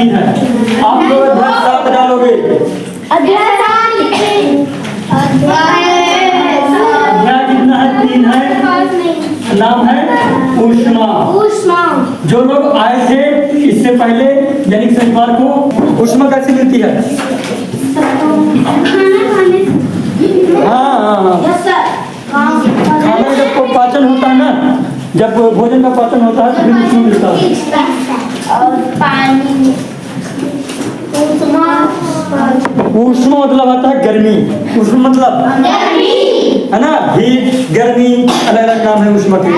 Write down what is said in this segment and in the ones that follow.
3 है। आप लोग अध्याय 7 डालोगे। अध्याय कितना है? 3 है। नाम है ऊष्मा। जो लोग आए थे इससे पहले यानी कि शनिवार को, ऊष्मा कैसे मिलती है? हाँ, खाना जब पाचन होता है ना, जब भोजन का पाचन होता है तो फिर ऊष्मा मिलता है। और पानी, ऊष्मा मतलब आता है गर्मी। ऊष्मा मतलब है ना, हीट, गर्मी, अलग अलग नाम है ऊष्मा के।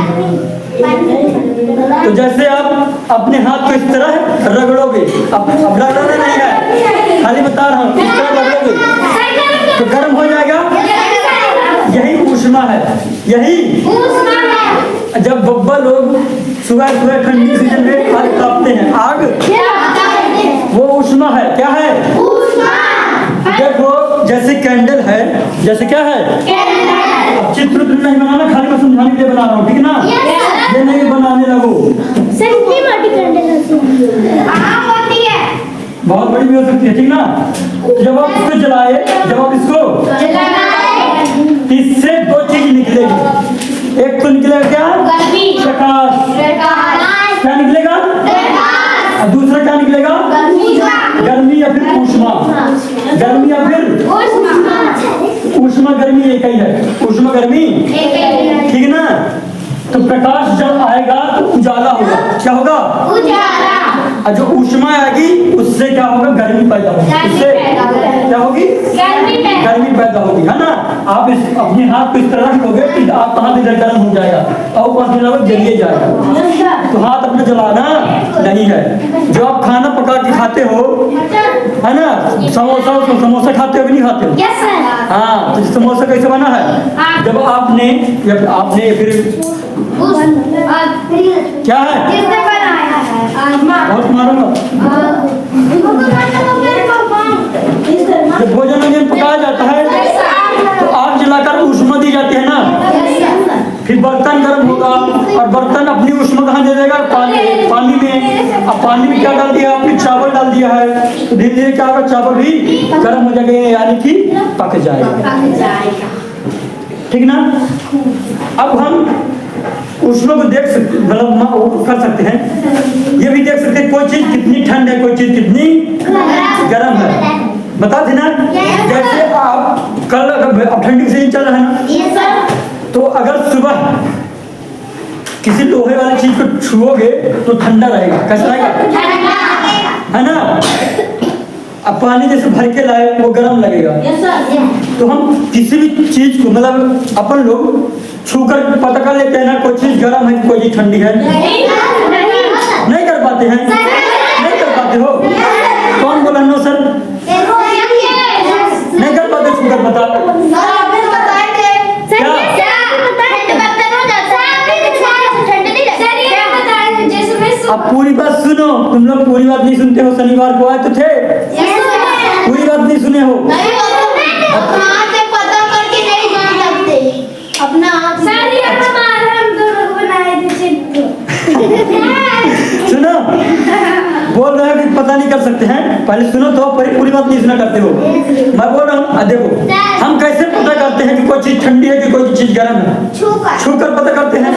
तो जैसे आप अपने हाथ को इस तरह रगड़ोगे, अब रगड़ना नहीं है, खाली बता रहा हूँ, इस तरह रगड़ोगे तो गर्म हो जाएगा। यही ऊष्मा है। यही जब बब्बा लोग सुबह सुबह ठंडी सीजन में आग तापते हैं, आग वो ऊष्मा है। क्या है? देखो जैसे कैंडल है, जैसे क्या है? अब चित्र नहीं बनाना, खाली मैं समझाने के लिए बना रहा हूँ, ठीक है ना? ये नहीं बनाने लगो। बहुत बड़ी भी हो सकती है, ठीक ना? जब आप इसको जलाए, जब आप इसको इससे 2 चीज निकलेगी। एक तो निकलेगा क्या? प्रकाश। क्या निकलेगा? और दूसरा क्या निकलेगा? गर्मी या फिर ऊष्मा। गर्मी या फिर ऊष्मा, गर्मी एक ही है। ऊष्मा गर्मी, ठीक है ना? तो प्रकाश जब आएगा तो उजाला होगा। क्या होगा? उजाला। और जो ऊष्मा आएगी उससे क्या होगा? गर्मी पैदा होगी। उससे क्या होगी? गर्मी पैदा होगी, है ना? आप इस अपने हाथ को इस तरह रखोगे कि आप हाथ इधर गर्म हो जाएगा और ऊपर जलिए जाएगा। तो हाथ अपने जलाना नहीं है। जो आप खाना पका के खाते हो, है ना, समोसा खाते हो कि नहीं खाते हो? हाँ, तो समोसा कैसे बना है? जब आपने फिर क्या है? बहुत मारूंगा। जब भोजन पकाया जाता है तो आग जलाकर ऊष्मा दी जाती है ना, फिर बर्तन गर्म होगा और बर्तन अपनी ऊष्मा कहाँ दे देगा? पानी में। अब पानी में क्या डाल दिया आपने? चावल डाल दिया है, तो धीरे धीरे क्या होगा? चावल भी गर्म हो जाएगा, यानी कि पक जाएगा, ठीक ना? अब हम ऊष्मा को देख सकते, मतलब कर सकते हैं, ये भी देख सकते हैं कोई चीज कितनी ठंड है, कोई चीज कितनी गर्म है। बता देना। जैसे आप कल अब ठंडी से चल रहा है ना, तो अगर सुबह किसी लोहे वाली चीज को छुओगे तो ठंडा रहेगा। कैसा रहेगा? है ना? अब पानी जैसे भर के लाए वो गर्म लगेगा। तो हम किसी भी चीज को, मतलब अपन लोग छूकर पता कर लेते हैं ना कोई चीज गर्म है कोई चीज ठंडी है? नहीं कर पाते हैं? नहीं कर पाते हो? कौन बोला नो सर? नहीं कर पाते छूकर? बता। अब पूरी बात सुनो। तुम लोग पूरी बात नहीं सुनते हो। शनिवार को आए तो थे, पूरी बात नहीं सुने हो। पता करके नहीं जान सकते अपना आप। सुनो, बोल रहे हो कि पता नहीं कर सकते हैं, पहले सुनो तो पूरी बात नहीं सुना करते हो। मैं बोल रहा हूँ, देखो हम कैसे पता करते हैं कि कोई चीज ठंडी है कि कोई चीज गर्म है? छूकर पता करते हैं,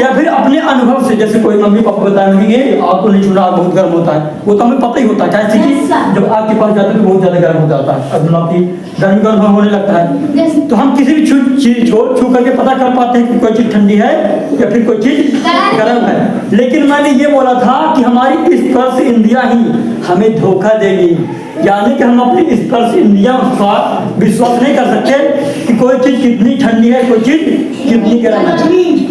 या फिर अपने अनुभव से। जैसे कोई मम्मी पापा बताएंगे आग को नहीं छूना, आग बहुत गर्म होता है, वो तो हमें पता ही होता है। कैसे कि जब आग के पास जाते हैं तो बहुत ज्यादा गर्म हो जाता है, अब आपकी गर्मी का अनुभव होने लगता है। तो हम किसी भी चीज को छू करके पता कर पाते हैं कि कोई चीज ठंडी है या फिर कोई चीज गर्म है। लेकिन मैंने ये बोला था कि हमारी स्पर्श इंद्रियां ही हमें धोखा देगी, यानी कि हम अपनी स्पर्श इंद्रियां का विश्वास नहीं कर सकते कि कोई चीज कितनी ठंडी है, कोई चीज कितनी गर्म है।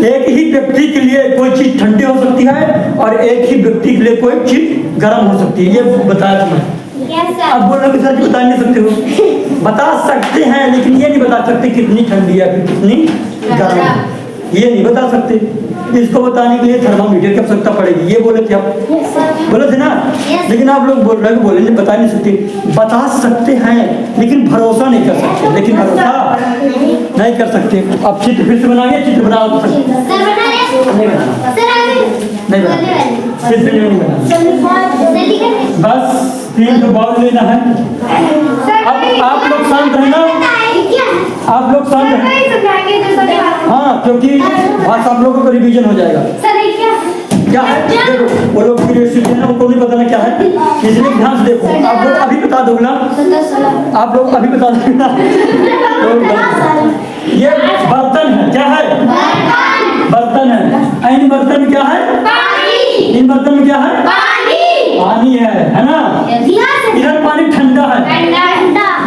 एक ही व्यक्ति के लिए कोई चीज ठंडी हो सकती है और एक ही व्यक्ति के लिए कोई चीज गर्म हो सकती है। ये बताया था मैं। अब बोल रहे सर बता नहीं सकते हो? बता सकते हैं, लेकिन ये नहीं बता सकते कितनी ठंडी है फिर कितनी गर्म है, ये नहीं बता सकते। इसको बताने के लिए थर्मामीटर की आवश्यकता पड़ेगी। ये बोले थे आप? बोले थे ना? लेकिन आप लोग बोल रहे हो बोले बता नहीं सकते। बता सकते हैं लेकिन भरोसा नहीं कर सकते, लेकिन भरोसा नहीं कर सकते। अब चित्र फिर से बनाएंगे, चित्र बना सकते नहीं बनाना, नहीं बनाना, चित्र नहीं बनाना। बस 3 तो बाउल लेना है। अब आप लोग शांत रहना, आप लोग शांत रहना। हाँ, क्योंकि आज आप लोगों को रिवीजन हो जाएगा। क्या है देखो, वो लोग क्यूरियोसिटी है ना, उनको नहीं पता ना क्या है, इसलिए ध्यान से देखो। आप लोग अभी बता दोगे ना, आप लोग अभी बता दोगे ना। तो ये बर्तन है, क्या है? बर्तन है। इन बर्तन में क्या है? इन बर्तन में क्या है? पानी है ना? इधर पानी ठंडा है,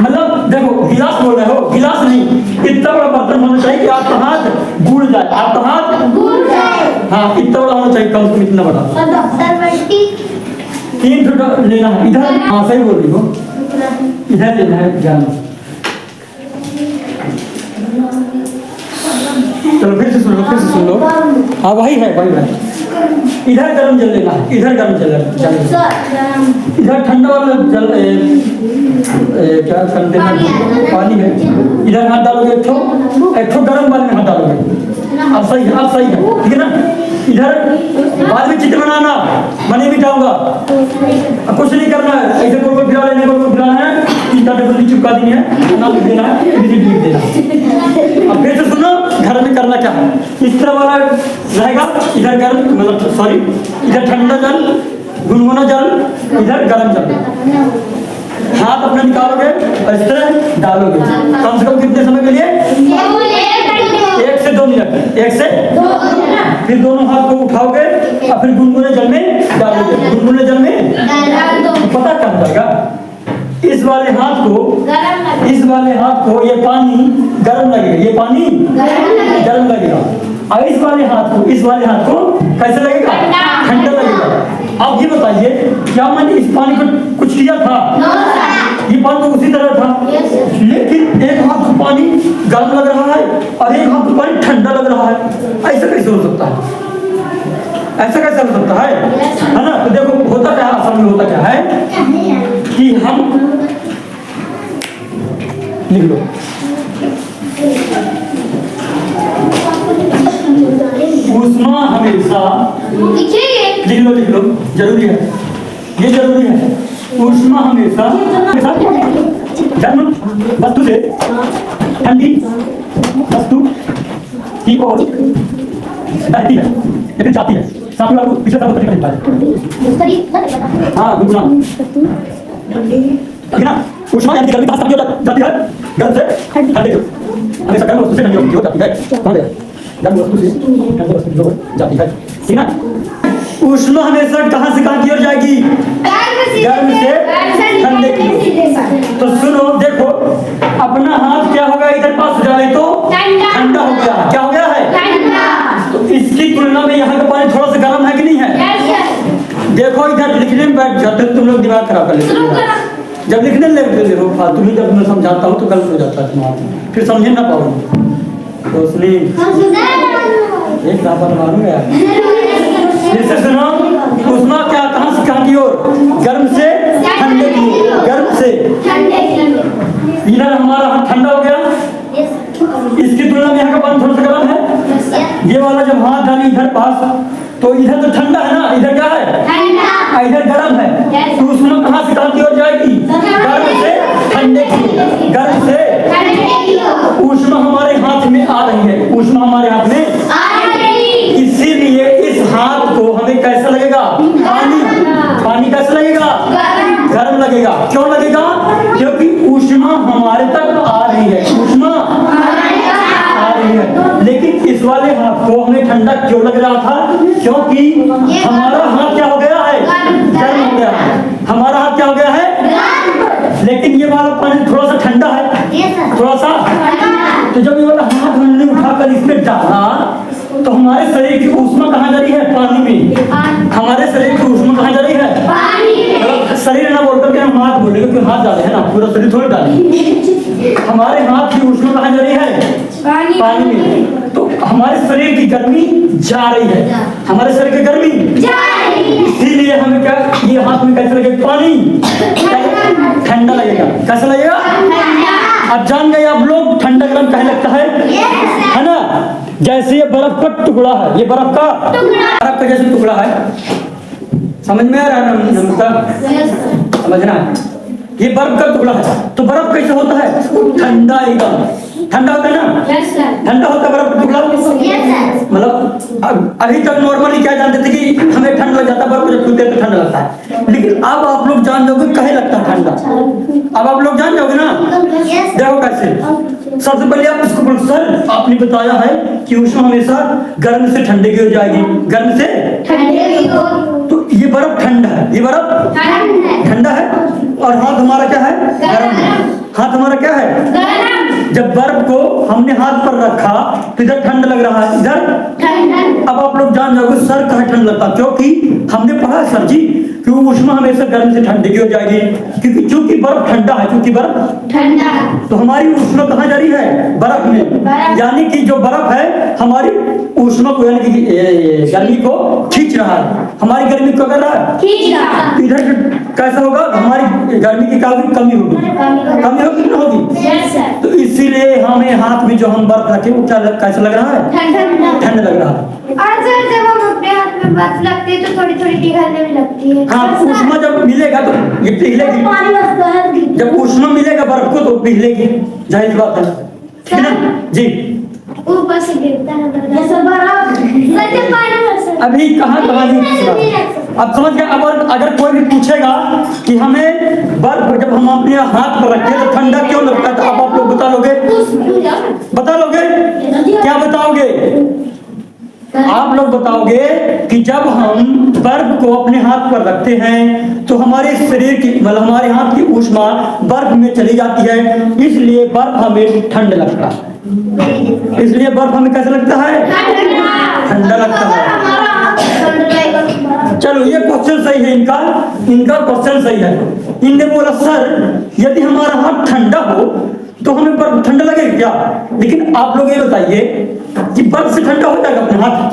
मतलब देखो गिलास बोल रहे हो, गिलास नहीं, इतना बड़ा बर्तन होना चाहिए कि आपका हाथ गूड़ जाए, आपका हाथ हाँ इतना बड़ा होना चाहिए, कम से कम इतना बड़ा। 3 फुट लेना है इधर। हाँ सही बोल रही हो, इधर लेना है ज्ञान। चलो फिर से सुन लो। हाँ वही है। इधर गर्म जल लेना है, इधर गर्म जल लेना, इधर ठंडा वाला जल क्या कंटेनर पानी है, इधर हाथ डालोगे, एक ठो गर्म पानी में हाथ डालोगे। अब सही है, अब सही है, ठीक है ना? इधर बाद में चित्र बनाना, मनी मिटाऊंगा, कुछ नहीं करना है, ऐसे गोल फिरा लेना, गोल फिराना है, 3 टेबल चिपका देनी है, नाम लिख देना है, लिख देना। अब फिर से सुनो, घर में करना क्या है, इस तरह वाला रहेगा, इधर गर्म मतलब सॉरी, इधर ठंडा जल, गुनगुना जल, इधर गर्म जल। हाथ अपना निकालोगे और इस तरह डालोगे, कम से कम कितने समय के लिए? 1 से 2 मिनट, 1 से 2। फिर दोनों हाथ को उठाओगे और फिर गुनगुने जल में डालोगे, गुनगुने जल में पता क्या हो जाएगा? इस वाले हाथ को ये पानी गर्म लगेगा, ये पानी गर्म लगेगा, और इस वाले हाथ को कैसे लगेगा? ठंडा लगेगा। अब ये बताइए, क्या मैंने इस पानी को कुछ किया था? ये पानी तो उसी तरह था, लेकिन एक हाथ को पानी गर्म लग रहा है और एक हाथ को पानी ठंडा लग रहा है। ऐसा कैसे हो सकता है? ऐसा कैसे हो सकता है ना? तो देखो होता क्या है, असल में होता क्या है कि हम लिख लो, ऊष्मा हमेशा लिख लो, जरूरी है, ये जरूरी है। ऊष्मा हमेशा गर्म वस्तु से ठंडी वस्तु की ओर बहती है, लेकिन जाती है। साथ में पिछले साल तरीका है। हाँ गुना ना, ऊष्मा यानी गर्मी कहाँ से जाती है? गर्म से ठंडे की ओर, हमेशा गर्म वस्तु से ठंडी की ओर जाती है। कहाँ गया? गर्म वस्तु से ठंडे वस्तु की ओर जाती है, ठीक ना? ऊष्मा हमेशा कहाँ से कहाँ की ओर जाएगी? गर्म से ठंडे की ओर। तो सुनो, देखो अपना हाथ क्या होगा, इधर पास जाए तो ठंडा हो गया। क्या हो गया है? तो इसकी तुलना में यहाँ का पानी थोड़ा सा गर्म है कि नहीं है? देखो इधर लिखने में बैठ जाते हो तुम लोग, दिमाग खराब कर लेते हो। जब लिखने लगते हो फालतू में, जब मैं समझाता हूँ तो गलत हो जाता है तुम्हारा, फिर समझ ना पाओगे। तो इसलिए एक लापत मारूंगा यार। फिर से सुनो, ऊष्मा क्या कहाँ से कहाँ की ओर? गर्म से ठंडे की ओर, गर्म से। इधर हमारा हाथ ठंडा हो गया, इसकी तुलना में यहाँ का पानी थोड़ा सा गर्म है। ये वाला जब हाथ डाली इधर पास, तो इधर तो ठंडा है ना, इधर क्या है? इधर गर्म है। तो ऊष्मा कहाँ से कहाँ की ओर जाएगी? गर्म से ठंडे की, गर्म से। ऊष्मा हमारे हाथ में आ रही है, ऊष्मा हमारे हाथ में इसीलिए इस हाथ को हमें कैसा लगेगा? पानी कैसा लगेगा? गर्म लगेगा। क्यों लगेगा? क्योंकि ऊष्मा हमारे तक आ रही है, ऊष्मा आ रही है। लेकिन इस वाले हाथ को हमें ठंडा क्यों लग रहा था? क्योंकि हमारा हाथ क्या हो गया है? गर्म हो गया है। हमारा हाथ क्या हो गया है? लेकिन ये वाला पानी थोड़ा सा ठंडा है, थोड़ा सा। तो जब ये वाला हाथ हमने उठाकर इसमें डाला, तो हमारे शरीर की ऊष्मा कहाँ जा रही है? पानी में। हमारे शरीर की ऊष्मा कहाँ जा रही है? पानी। शरीर ना बोलकर के हम हाथ बोलेंगे, क्योंकि हाथ डाले है ना, पूरा शरीर थोड़ी डालेंगे। हमारे हाथ की ऊष्मा कहाँ जा रही है? पानी में। तो हमारे शरीर की गर्मी जा रही है, हमारे शरीर की गर्मी जा रही है। इसीलिए हमें क्या, ये हाथ में कैसे लगेगा? पानी ठंडा लगेगा। कैसा लगेगा? अब जान गए आप लोग ठंडा गर्म कहे लगता है ना? जैसे ये बर्फ का टुकड़ा है, ये बर्फ का जैसे टुकड़ा है, समझ में आ रहा है ना? समझना है। ये बर्फ का टुकड़ा है, तो बर्फ कैसे होता है? ठंडा, एकदम ठंडा होता है ना? Yes sir. ठंडा होता है बर्फ का टुकड़ा। Yes sir. मतलब अभी तक नॉर्मली क्या जानते थे कि हमें ठंड लग जाता है, बर्फ जब छूते हैं तो ठंड लगता है, लेकिन अब आप लोग जान जाओगे कहे लगता है ठंडा। अब आप लोग जान जाओगे ना, यस देखो कैसे। सबसे पहले आप इसको बोलो, सर आपने बताया है कि उष्मा हमेशा गर्म से ठंडे की हो जाएगी, गर्म से, ठंडे की हो। तो ये बर्फ ठंडा है, ये बर्फ ठंड है। ठंडा है, और हाथ हमारा क्या है? गरम। हाथ हमारा क्या है? गरम। जब बर्फ को हमने हाथ पर रखा तो इधर ठंड लग रहा है, इधर। ठंड। अब आप लोग जान जाओगे सर कहाँ ठंड लगता, क्योंकि हमने पढ़ा सर जी कि ऊष्मा हमेशा गर्म से ठंडे की हो जाएगी, क्योंकि चूंकि बर्फ ठंडा है, चूंकि बर्फ ठंडा। तो हमारी ऊष्मा कहाँ जा रही है? बर्फ में। बर्फ। यानी कि जो बर्फ है हमारी ऊष्मा को, यानी कि गर्मी को खींच रहा है, हमारी गर्मी को कर रहा है, खींच रहा। तो इधर कैसा होगा? हमारी गर्मी की काफी कमी होगी, कमी होगी कि ना होगी? Yes sir. तो इसीलिए हमें हाथ में जो हम बर्फ रखे वो क्या कैसा लग रहा है? ठंडा। ठंड लग रहा है। और सर जब हम अपने हाथ में बर्फ लगती है तो थोड़ी थोड़ी पिघलने भी लगती है। हाँ, ऊष्मा जब मिलेगा तो ये पिघलेगी, पानी लगता है। जब ऊष्मा मिलेगा बर्फ को तो पिघलेगी, जाहिर सी बात है, ठीक है ना जी। ऊपर से गिरता है जैसे बर्फ। सर जब पानी बरसता है। अभी कहाँ नहीं सुना, अब समझ गए। अब अगर कोई भी पूछेगा कि हमें बर्फ जब हम अपने हाथ पर रखते हैं तो ठंडा क्यों लगता है, तो अब आप लोग बता लोगे? बता लोगे? क्या बताओगे? आप लोग बताओगे कि जब हम बर्फ को अपने हाथ पर रखते हैं तो हमारे शरीर की, मतलब हमारे हाथ की ऊष्मा बर्फ में चली जाती है, इसलिए बर्फ हमें ठंड लगता है। इसलिए बर्फ हमें कैसा लगता है? ठंडा लगता है। चलो ये क्वेश्चन सही है, इनका क्वेश्चन सही है। इनने बोला सर यदि हमारा हाथ ठंडा हो तो हमें बर्फ ठंडा लगेगा क्या? लेकिन आप लोग ये बताइए कि बर्फ से ठंडा हो जाएगा अपना हाथ?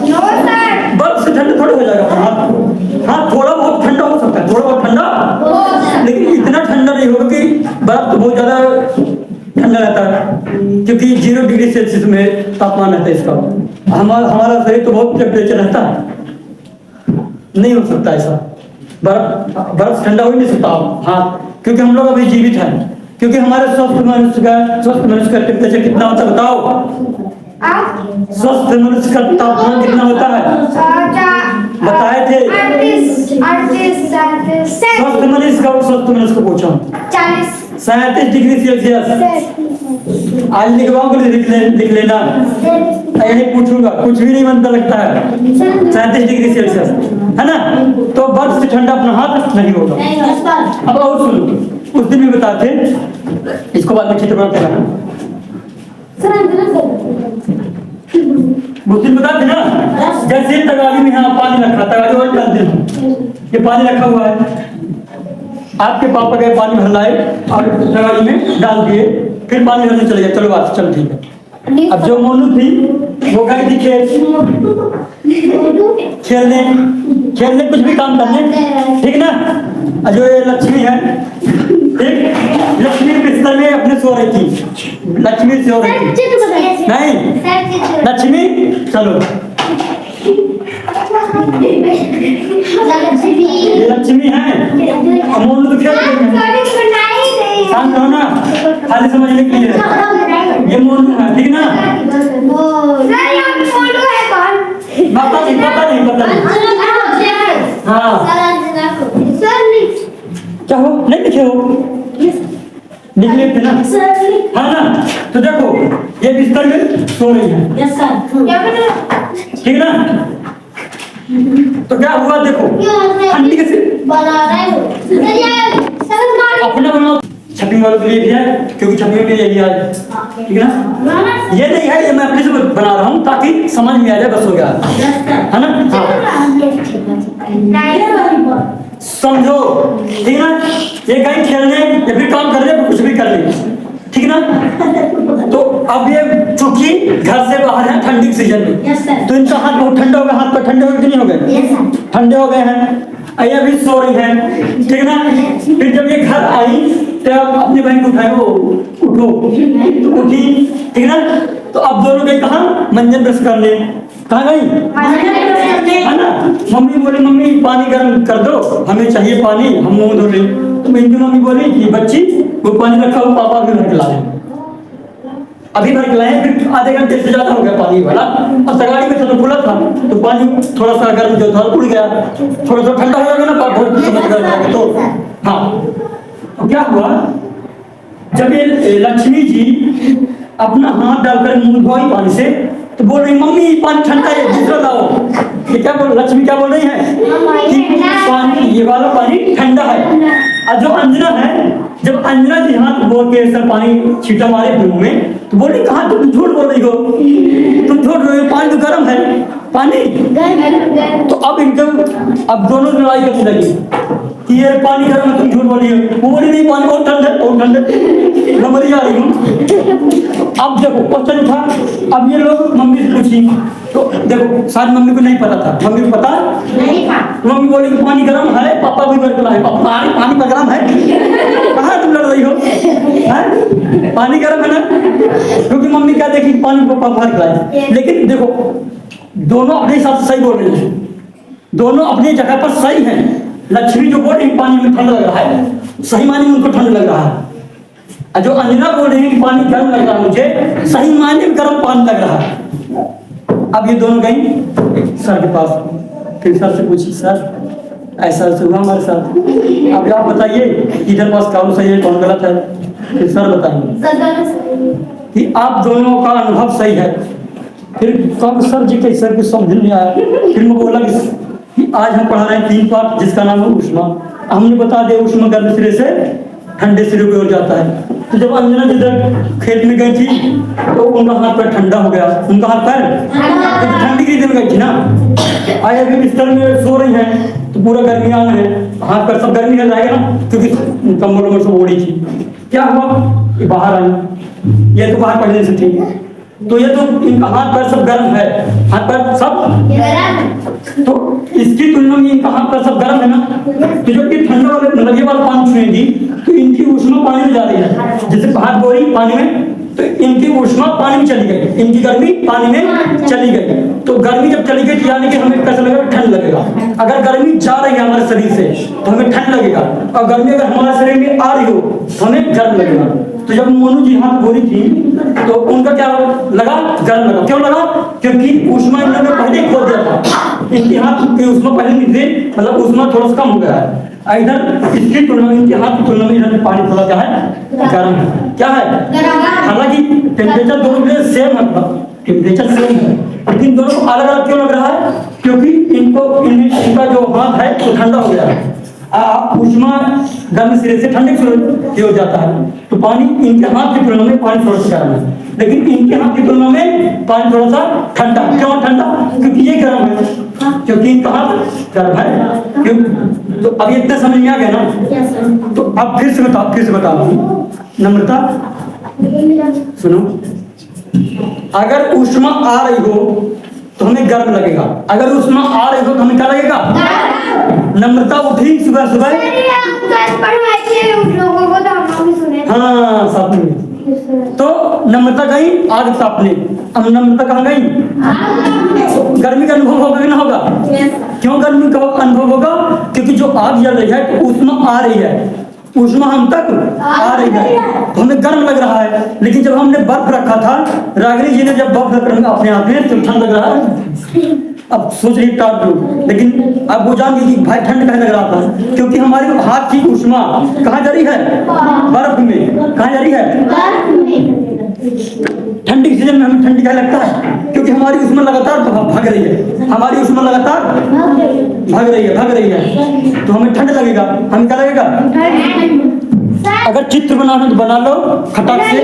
बर्फ से ठंडा थोड़ा हो जाएगा अपना हाथ। हाँ, थोड़ा बहुत ठंडा हो सकता है, थोड़ा बहुत ठंडा, लेकिन इतना ठंडा नहीं होगा कि बर्फ तो बहुत ज्यादा ठंडा रहता है, क्योंकि 0 डिग्री सेल्सियस में तापमान रहता है इसका। हमारा शरीर तो बहुत टेम्परेचर रहता है, नहीं हो सकता ऐसा। बर्फ ठंडा हो ही नहीं सकता। हाँ, क्योंकि हम लोग अभी जीवित हैं, क्योंकि हमारे स्वस्थ मनुष्य का टेम्परेचर कितना होता है बताओ? स्वस्थ मनुष्य का तापमान कितना होता है? बताए थे। स्वस्थ मनुष्य को पूछो। 37 डिग्री सेल्सियस। आज लिखवाओगे, लिख लेना, यही पूछूंगा, कुछ भी नहीं बनता लगता है। 37 डिग्री सेल्सियस है ना, तो बर्फ से ठंडा अपना हाथ नहीं होगा। अब और सुनो, उस दिन भी बताते, इसको बाद में चित्र बनाते रहना। उस दिन बताते ना, जैसे तगारी में यहाँ पानी रखा, तगारी और डाल दे, ये पानी रखा हुआ है, आपके पापा गए पानी भर लाए और तगारी में डाल दिए, फिर पानी भरने चले गए, चलो बात चल ठीक है। अब जो मोनू थी वो गई थी खेलने कुछ भी काम करने, ठीक ना। और जो ये लक्ष्मी है, ठीक, लक्ष्मी बिस्तर में अपने सो रही थी, लक्ष्मी सो रही थी, नहीं लक्ष्मी, चलो ये लक्ष्मी है, मोनू तो खेल रही है, शांत रहो ना, खाली समझने के लिए। ये मोनू है, ठीक ना। पता नहीं। हाँ, क्या हो, नहीं लिखे हो? निकले थे ना, हाँ ना। तो देखो ये बिस्तर में सो रही है, ठीक ना। तो क्या हुआ देखो, ठंडी के अपना बनाओ, छपी वालों के लिए भी है, क्योंकि छपी में भी यही है, ठीक है ना। ये नहीं है, ये मैं अपने से बना रहा हूँ ताकि समझ में आ जाए, बस हो गया, है ना। हाँ, समझो, ठीक ना। ये कहीं खेलने या फिर काम करने, कुछ भी कर ले, ठीक ना। तो अब ये चूंकि घर से बाहर है ठंडी के सीजन में, तो इनका हाथ बहुत ठंडा हो गया, हाथ पर ठंडे हो गए नहीं हो गए? ठंडे हो गए हैं। अय्या भी सो रही है, ठीक ना। फिर जब ये घर आई तो अपनी बहन को उठाए, वो उठो, तो उठी, ठीक ना। तो अब दोनों गए कहाँ? मंजन ब्रश करने। कहाँ गई? है ना। मम्मी बोली, मम्मी पानी गर्म कर दो, हमें चाहिए पानी, हम मुंह धो लें। तुम इनकी मम्मी बोली कि बच्ची वो पानी रखा हो, पापा अभी भर के लाए, अभी भर के लाए, फिर आधे घंटे से ज्यादा हो गया पानी वाला, और तगाड़ी में तो खुला था तो पानी थोड़ा सा गर्म जो था उड़ गया, थोड़ा सा ठंडा हो जाएगा ना बहुत समझ गया तो हाँ। तो क्या हुआ, जब ये लक्ष्मी जी अपना हाथ डालकर मुंह धोई पानी से तो बोल रही मम्मी पानी ठंडा है दूसरा लाओ। ये क्या बोल, लक्ष्मी क्या बोल रही है कि पानी ये वाला पानी ठंडा है। और जो अंजना है, जब अंजना जी हाथ बोल के सर पानी छीटा मारे मुंह में तो बोली कहाँ तुम झूठ बोल रही हो, तुम झूठ रही हो, पानी तो गर्म है पानी। तो अब इनका अब दोनों लड़ाई करने लगी कि ये पानी गर्म है तुम झूठ बोली हो, वो बोली नहीं पानी बहुत ठंडा है, बहुत ठंडा है, मैं मरी जा रही हूँ। अब देखो क्वेश्चन उठा, अब ये लोग मम्मी से पूछी तो देखो शायद मम्मी को नहीं पता था, मम्मी को पता नहीं था, मम्मी बोली कि पानी गर्म है, पापा भी गर्म है, पानी का गर्म है, कहाँ तुम लड़ रही हो, है? पानी गर्म है ना, क्योंकि मम्मी क्या देखी पानी को पापा भर लाए। लेकिन देखो दोनों अपने हिसाब से सही बोल रहे हैं, दोनों अपनी जगह पर सही हैं। लक्ष्मी जो बोल रही पानी में ठंड लग रहा है, सही मायने में उनको ठंड लग रहा है, और जो अंजना बोल रही है कि पानी गर्म लग रहा है मुझे, सही मायने में गर्म पानी लग रहा है। अब ये दोनों गई सर के पास, फिर सर से पूछी सर ऐसा हुआ हमारे साथ, अब आप बताइए इधर पास कौन सही है कौन गलत है। फिर सर बताएंगे कि आप दोनों का अनुभव सही है। फिर कब सर जी के सर कुछ समझ नहीं आया, फिर मैं बोला कि आज हम पढ़ा रहे हैं 3 पाठ जिसका नाम है ऊष्मा। हमने बता दिया ऊष्मा गर्म सिरे से ठंडे सिरे पे हो जाता है। तो जब अंजना जिधर खेत में गई थी तो उनका हाथ पैर ठंडा हो गया, उनका हाथ पैर तो ठंडी की दिन गई थी ना, आज अभी बिस्तर में सो रही है तो पूरा गर्मियान है, हाथ पैर सब गर्मी रहेगा ना, क्योंकि कम्बल उम्बल सब ओढ़ी थी। क्या हुआ ये बाहर आई, ये तो बाहर पढ़ने से थी तो ये तो इनका हाथ पैर सब गर्म है, हाथ पैर सब, तो इसकी तुलना में इनका हाथ पैर सब गर्म है ना, तो जब ये ठंडा वाले लगे वाला पानी छुएंगी तो इनकी ऊष्मा पानी में जा रही है, जैसे हाथ बोरी पानी में तो इनकी ऊष्मा पानी में चली गई, इनकी गर्मी पानी में चली गई। तो गर्मी जब चली गई तो यानी कि हमें कैसा लगेगा, ठंड लगेगा। अगर गर्मी जा रही है हमारे शरीर से तो हमें ठंड लगेगा, और गर्मी अगर हमारे शरीर में आ रही हो तो हमें गर्म लगेगा। तो जब मोनू जी हाथ बोरी थी तो उनका क्या लगा, गर्म लगा। क्यों लगा, क्योंकि ऊष्मा इन्होंने पहले खो दिया था, इनके हाथ की ऊष्मा पहले नहीं थी, मतलब ऊष्मा थोड़ा सा कम हो गया है। इधर इसकी तुलना में इनके हाथ की तुलना में इधर पानी थोड़ा क्या है, गर्म है। क्या है, हालांकि टेम्परेचर दोनों के सेम है, टेम्परेचर सेम है, लेकिन दोनों को अलग अलग क्यों लग रहा है, क्योंकि इनका जो हाथ है वो ठंडा हो गया है, ऊष्मा गर्म सिरे से ठंडे सिरे हो जाता है। तो पानी इनके हाथ की तुलना में पानी थोड़ा सा गर्म है, लेकिन इनके हाथ की तुलना में पानी थोड़ा सा ठंडा। क्यों ठंडा, क्योंकि ये गर्म है, क्योंकि इनका हाथ गर्म है। क्यों, तो अब ये इतना समझ में आ गया ना। तो अब फिर से बताओ नम्रता सुनो, अगर ऊष्मा आ रही हो तो हमें गर्म लगेगा, अगर ऊष्मा आ रही हो तो हमें क्या लगेगा, नम्रता उठी सुबह सुबह, हाँ साथ में, तो नम्रता गई आग तापने। अब नम्रता कहाँ गई, गर्मी का अनुभव होगा कि ना होगा, क्यों गर्मी का अनुभव होगा, क्योंकि जो आग जल रही है तो ऊष्मा आ रही है, ऊष्मा हम तक आ रही है तो हमें गर्म लग रहा है। लेकिन जब हमने बर्फ रखा था, रागिनी जी ने जब बर्फ रखा अपने आप में तो ठंड लग रहा है। अब सोच रही टाट दो, लेकिन अब वो जान गई कि भाई ठंड कहाँ लग रहा था, क्योंकि हमारे हाथ की ऊष्मा कहाँ जा रही है, बर्फ में। कहाँ जा रही है, ठंडी के सीजन में हमें ठंडी कहाँ लगता है, क्योंकि हमारी ऊष्मा लगातार भाग रही है, हमारी ऊष्मा लगातार भाग रही है, तो हमें ठंड लगेगा। हमें क्या लगेगा, अगर चित्र बनाना तो बना लो खटाक से,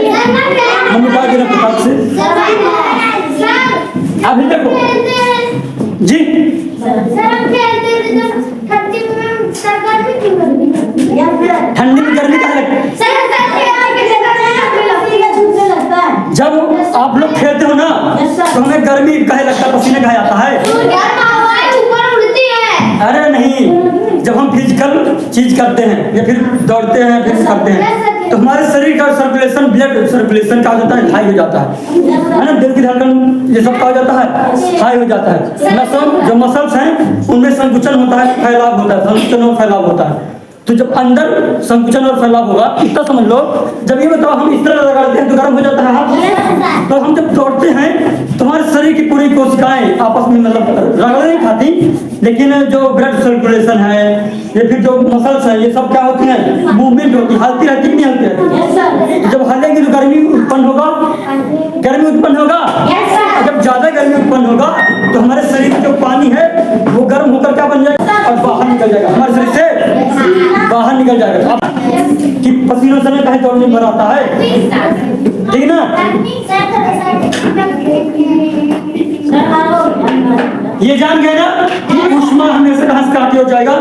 हम बता दे रहे खटाक से। अभी देखो जी, ठंडी में गर्मी क्या लगता है, जब आप लोग खेलते हो ना तो हमें गर्मी कहे लगता है, पसीने कहे आता है, अरे नहीं, जब हम फिजिकल चीज करते हैं या फिर दौड़ते हैं फिर करते हैं तो हमारे शरीर का सर्कुलेशन, ब्लड सर्कुलेशन क्या हो जाता है, हाई हो जाता है ना, दिल की धड़कन ये सब क्या हो जाता है, हाई हो जाता है। नसल जो मसल्स हैं उनमें संकुचन होता है, फैलाव होता है, संकुचन और फैलाव होता है। तो जब अंदर संकुचन और फैलाव होगा, इतना समझ लो। जब ये बताओ हम इस तरह लगाते हैं तो गर्म हो जाता है हाथ। तो हम जब दौड़ते हैं तो हमारे शरीर की पूरी कोशिकाएं आपस में मतलब रगड़ नहीं खाती, लेकिन जो ब्लड सर्कुलेशन है या फिर जो मसल्स है ये सब क्या होती है, मूवमेंट होती है, हलती रहती नहीं हलती रहती। जब हलेंगे तो गर्मी उत्पन्न होगा, गर्मी उत्पन्न होगा। और जब ज्यादा गर्मी उत्पन्न होगा तो हमारे शरीर में जो पानी है वो गर्म होकर क्या बन जाएगा और बाहर निकल जाएगा, हमारे शरीर से बाहर निकल जाएगा। अब कि पसीना समय कहीं दौड़ने में आता है, ठीक ना। ये जान गए ना कि ऊष्मा हमेशा कहां से काटी हो जाएगा।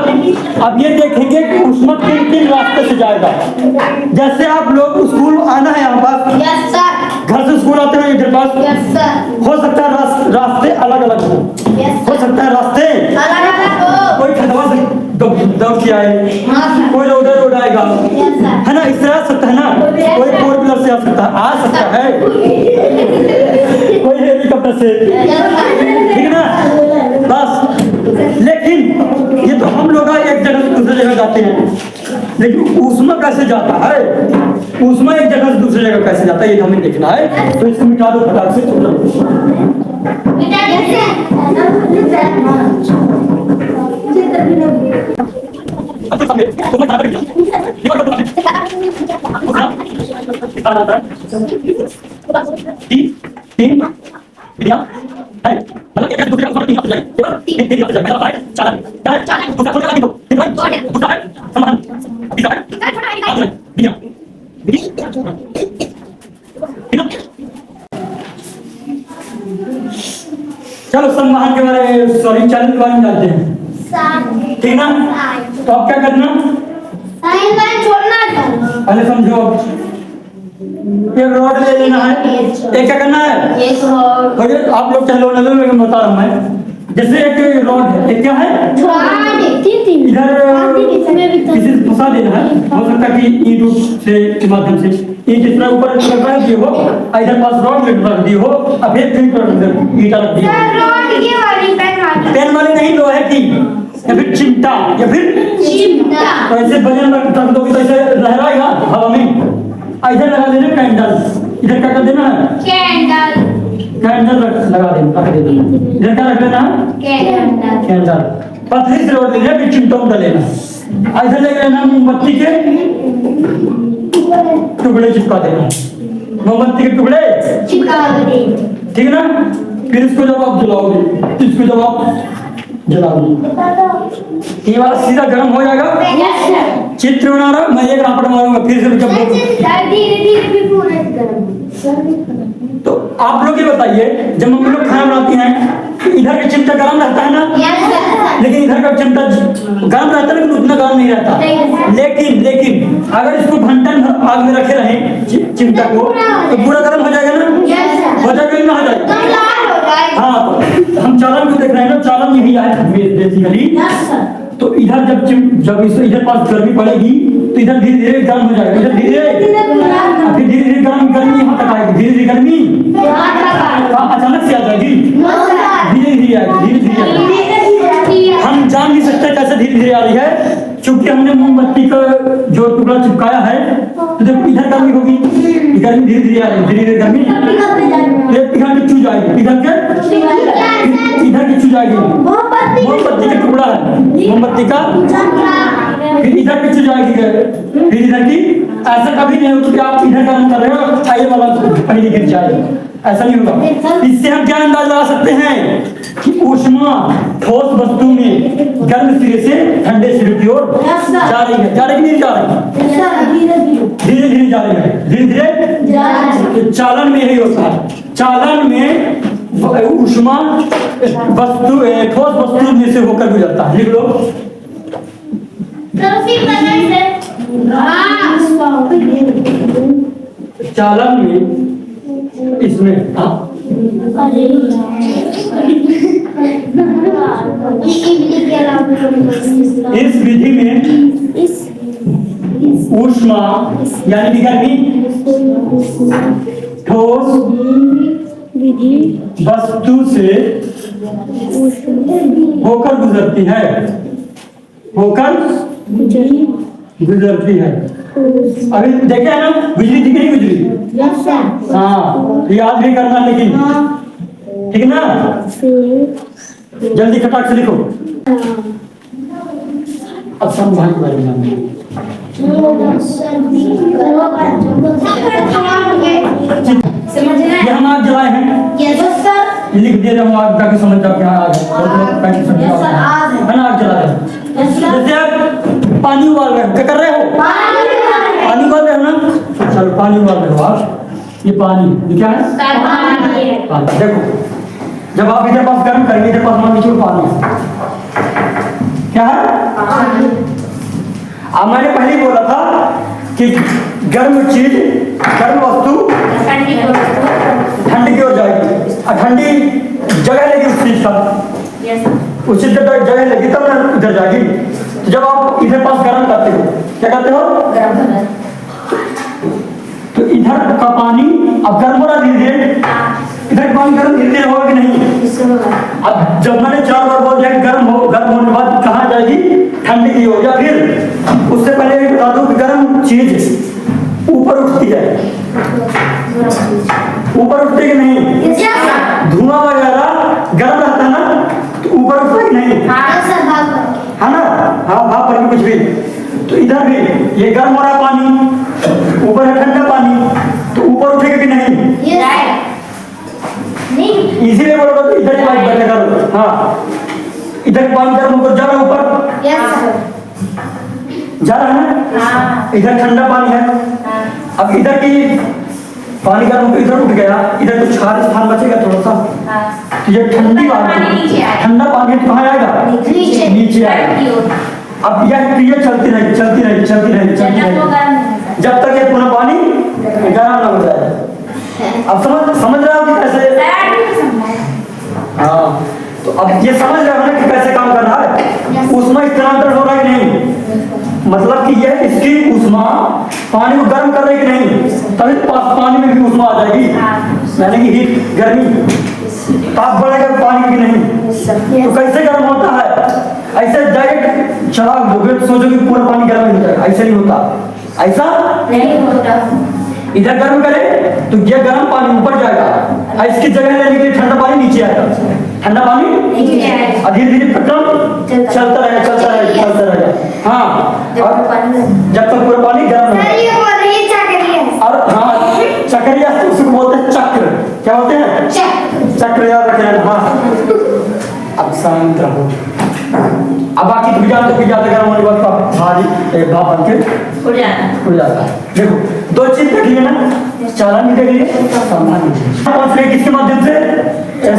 अब ये देखेंगे कि ऊष्मा किन किन रास्ते से जाएगा। जैसे आप लोग स्कूल आना है यहाँ पास, यस सर, घर से स्कूल आते हैं इधर पास, यस सर, हो सकता है रास्ते अलग अलग हो सकता है रास्ते अलग-अलग हो। कोई खतवा से दौड़ के आए, हाँ सर, कोई उधर उड़ आएगा, यस सर, है ना, इस तरह आ सकता है ना। कोई फोर व्हीलर से आ सकता है, कोई हेलीकॉप्टर से, ठीक है ना। बस लेकिन ये तो हम लोग एक जगह से दूसरी जगह जाते हैं, लेकिन ऊष्मा कैसे जाता है, ऊष्मा एक जगह से दूसरी जगह कैसे जाता है ये हमें देखना है। तो इसको मिटा दो फटाक से, बेटा कैसे? चलो संवहन के बारे में, सॉरी चैनल के बारे में जानते हैं, ठीक ना। तो अब क्या करना, छोड़ना था। पहले समझो, एक रॉड ले लेना है, एक क्या करना है, एक और और आप लोग चलो ना लो, लेकिन बता रहा हूं मैं। जैसे एक रॉड है, एक क्या है, इधर किसी से फंसा देना है। हो सकता है कि ईंट से के माध्यम से ईंट जितना ऊपर रख दिए हो, इधर पास रॉड रख दिए हो, अब फिर ईंटा रख दिए हो। पेन वाली नहीं, लोहे की या फिर चिमटा या फिर तो ऐसे वजन रख दोगे तो ऐसे लहराएगा हवा में। इधर लगा देना कैंडल, इधर क्या कर देना है, कैंडल लगा देना, रख देना। इधर क्या रख देना है, कैंडल। पतली से रोड लेना, फिर चिमटा उठा लेना, इधर ले लेना मोमबत्ती के टुकड़े चिपका देना, मोमबत्ती के टुकड़े, ठीक है ना। फिर इसको जब आप जलाओगे, इसको जब आप जलाओगे, ये वाला सीधा गर्म हो जाएगा। चित्र बना रहा, मैं एक रापड़ मारूंगा, फिर से जब तो आप लोग ये बताइए, जब हम लोग खाना बनाते हैं इधर का चिमटा गर्म रहता है ना, लेकिन इधर का चिमटा गर्म रहता है लेकिन उतना गर्म नहीं रहता। लेकिन अगर इसको घंटा आग में रखे रहे चिमटा को तो पूरा गर्म हो जाएगा ना, हो जाएगा ना, हो जाएगा। हाँ, तो हम चालन को देख रहे हैं ना, चालन यही है बेसिकली। तो इधर जब इधर पास गर्मी पड़ेगी तो इधर धीरे धीरे गर्म हो जाएगा, इधर धीरे धीरे गर्मी यहाँ तक आएगी, धीरे धीरे गर्मी अचानक से आ जाएगी, धीरे धीरे आएगी, धीरे धीरे। हम जान नहीं सकते कैसे धीरे धीरे आ रही है, क्योंकि हमने मोमबत्ती का जो टुकड़ा चिपकाया है तो देखो इधर गर्मी होगी, गर्मी धीरे धीरे आ रही है, धीरे धीरे गर्मी इधर की छू जाएगी, इधर की छू जाएगी। मोमबत्ती का टुकड़ा है, मोमबत्ती का, फिर इधर की छू जाएगी, फिर इधर की। ऐसा कभी नहीं होगा कि आप इधर गर्म कर रहे हो आइए वाला पहले गिर जाएगा, ऐसा नहीं होगा। इससे हम क्या अंदाज लगा सकते हैं कि ऊष्मा ठोस वस्तु में गर्म सिरे से ठंडे सिरे की ओर जा रही है, जा रही नहीं जा रही, धीरे धीरे जा रही है, धीरे धीरे। चालन में यही होता है, चालन में ऊष्मा वस्तु ठोस वस्तु में से होकर गुजरता है। लिख लो, चालन में इसमें इस विधि में ऊष्मा यानी कि गर्मी ठोस वस्तु से होकर गुजरती है, होकर गुजरती है। अभी देखे है ना, बिजली दिख रही, बिजली। हाँ, याद भी करना लेकिन, ठीक ना? जल्दी खटाक से लिखो। अब संभाल के बारे में ये हम आग जलाए हैं, लिख दे रहा हूँ आग, ताकि समझ जाओ क्या आग है ना, आग जला रहे हैं। जैसे आप पानी उबाल रहे हो, क्या कर रहे हो? पानी उबाल रहे हो ना, चलो पानी उबाल रहे हो आप, ये पानी, ये क्या है? पानी। देखो, जब आप इधर पास गर्म करेंगे, इधर पास मान लीजिए पानी, क्या है? अब मैंने पहले ही बोला था कि गर्म चीज, गर्म वस्तु ठंडी की ओर जाएगी, और ठंडी जगह लेगी उस चीज का, उस चीज का जगह लेगी तब ना इधर जाएगी। तो जब आप इधर पास गर्म करते हो, क्या करते हो? तो इधर का पानी अब गर्म हो रहा धीरे धीरे, इधर पानी गर्म धीरे धीरे होगा कि नहीं? अब जब मैंने 4 बार बोल दिया गर्म हो, गर्म होने के बाद कहाँ जाएगी? ठंडी की ओर। या फिर उससे पहले भी बता दूं कि गर्म चीज ऊपर उठती है, ऊपर उठती कि नहीं? धुआं वगैरह गर्म रहता है ना, तो ऊपर उठता कि नहीं? है ना? हाँ, भाप पर कुछ भी। तो इधर भी ये गर्म हो रहा पानी, ऊपर है ठंडा पानी, तो ऊपर उठेगा कि नहीं? इसीलिए बोलो तो इधर पानी बैठे करो। हाँ, इधर पानी गर्म होकर जा रहा ऊपर, जा रहा है ना? इधर ठंडा पानी है, अब इधर की पानी गर्म होकर इधर उठ गया, इधर कुछ खाली स्थान बचेगा थोड़ा सा, तो ये ठंडी वाली ठंडा पानी कहाँ आएगा? नीचे आएगा। अब यह क्रिया चलती रहेगी, चलती रहेगी, चलती रहेगी, चलती रहेगी, जब तक ये पूरा पानी गर्म ना हो जाए। अब समझ रहे हो कि कैसे? हाँ, तो अब ये समझ रहे हो ना कि कैसे काम कर रहा है? ऊष्मा स्थानांतरण हो रहा है कि नहीं? मतलब कि यह इसकी ऊष्मा पानी को गर्म कर रही कि नहीं? तभी पानी में भी ऊष्मा आ जाएगी, यानी कि हीट, गर्मी, ताप बढ़ेगा पानी की नहीं। तो कैसे गर्म होता है? ऐसे डायरेक्ट चला दोगे तो सोचो कि पूरा पानी गर्म हो जाएगा, ऐसा नहीं होता, ऐसा नहीं होता। इधर गर्म करे तो ये गर्म पानी ऊपर जाएगा, इसकी जगह लेने के लिए ठंडा पानी नीचे आएगा, ठंडा पानी धीरे धीरे प्रक्रम चलता रहेगा, चलता रहेगा, चलता रहेगा। हाँ, जब तक पूरा पानी गर्म हो। और हाँ, चक्रिया उसको बोलते हैं चक्र, क्या बोलते हैं? चक्र, याद रखें। हाँ, अब शांत रहो। अब बाकी तो जाते गर्म होने के बाद भारी भाप बन के उड़ जाता है। देखो, 2 चीज देख लिए ना, चालन भी देख लिए, संवहन भी। पहुंच रहे किसके माध्यम से?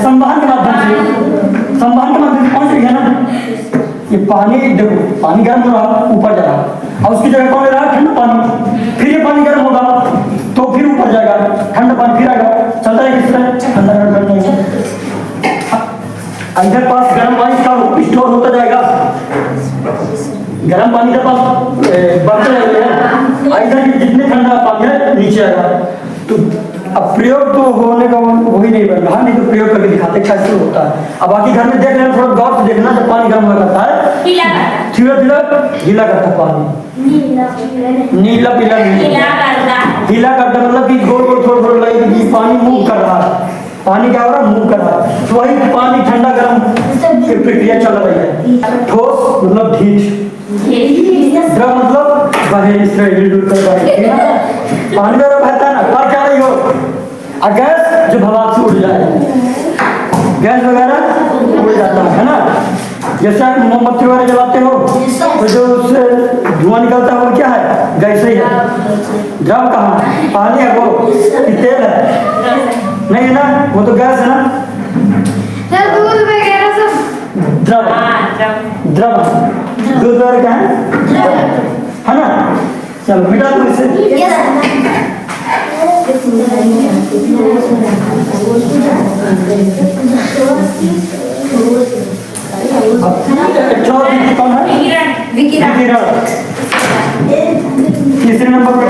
संवहन के माध्यम से। संवहन के माध्यम से पहुंच रही है ना, ये पानी, देखो पानी गर्म हो रहा, ऊपर जा रहा, और उसकी जगह कौन ले रहा है? ठंडा पानी। फिर ये पानी गर्म होगा तो फिर ऊपर जाएगा, ठंडा पानी फिर आएगा, चलता है किस तरह? ठंडा गर्म। इधर पास गर्म पानी का स्टोर होता जाएगा, गर्म पानी का पास बढ़ता जाएगा, इधर जितने ठंडा पानी है नीचे आएगा। तो अब प्रयोग तो होने का वही नहीं बन रहा, नहीं तो प्रयोग करके दिखाते कैसे होता है। अब बाकी घर में देख रहे हैं, थोड़ा गौर से देखना, जब पानी गर्म हो जाता है धीरे धीरे गीला करता है पानी, नीला पीला गीला करता, मतलब कि गोल गोल थोड़ा थोड़ा लगे, पानी मूव कर रहा है, पानी क्या हो रहा है? मूव कर रहा है। तो वही पानी ठंडा गर्म की प्रक्रिया चल रही है। ठोस मतलब ढीठ, द्रव मतलब बहे, इस तरह हिल-डुल कर बहे। पानी गर्म बहता है ना, पर क्या रही हो? और गैस जो हवा से उड़ जाए, गैस वगैरह उड़ जाता है ना। जैसे आप मोमबत्ती वगैरह जलाते हो तो जो उससे धुआं निकलता है वो क्या है? गैस ही है। द्रव कहाँ? पानी है वो कि तेल है? नहीं है ना, वो तो गैस है ना। दूध वगैरह सब द्रव, द्रव, दूध वगैरह क्या है ना? चलो मिटा दो इसे। कौन है? विकिरण। तीसरे नंबर पे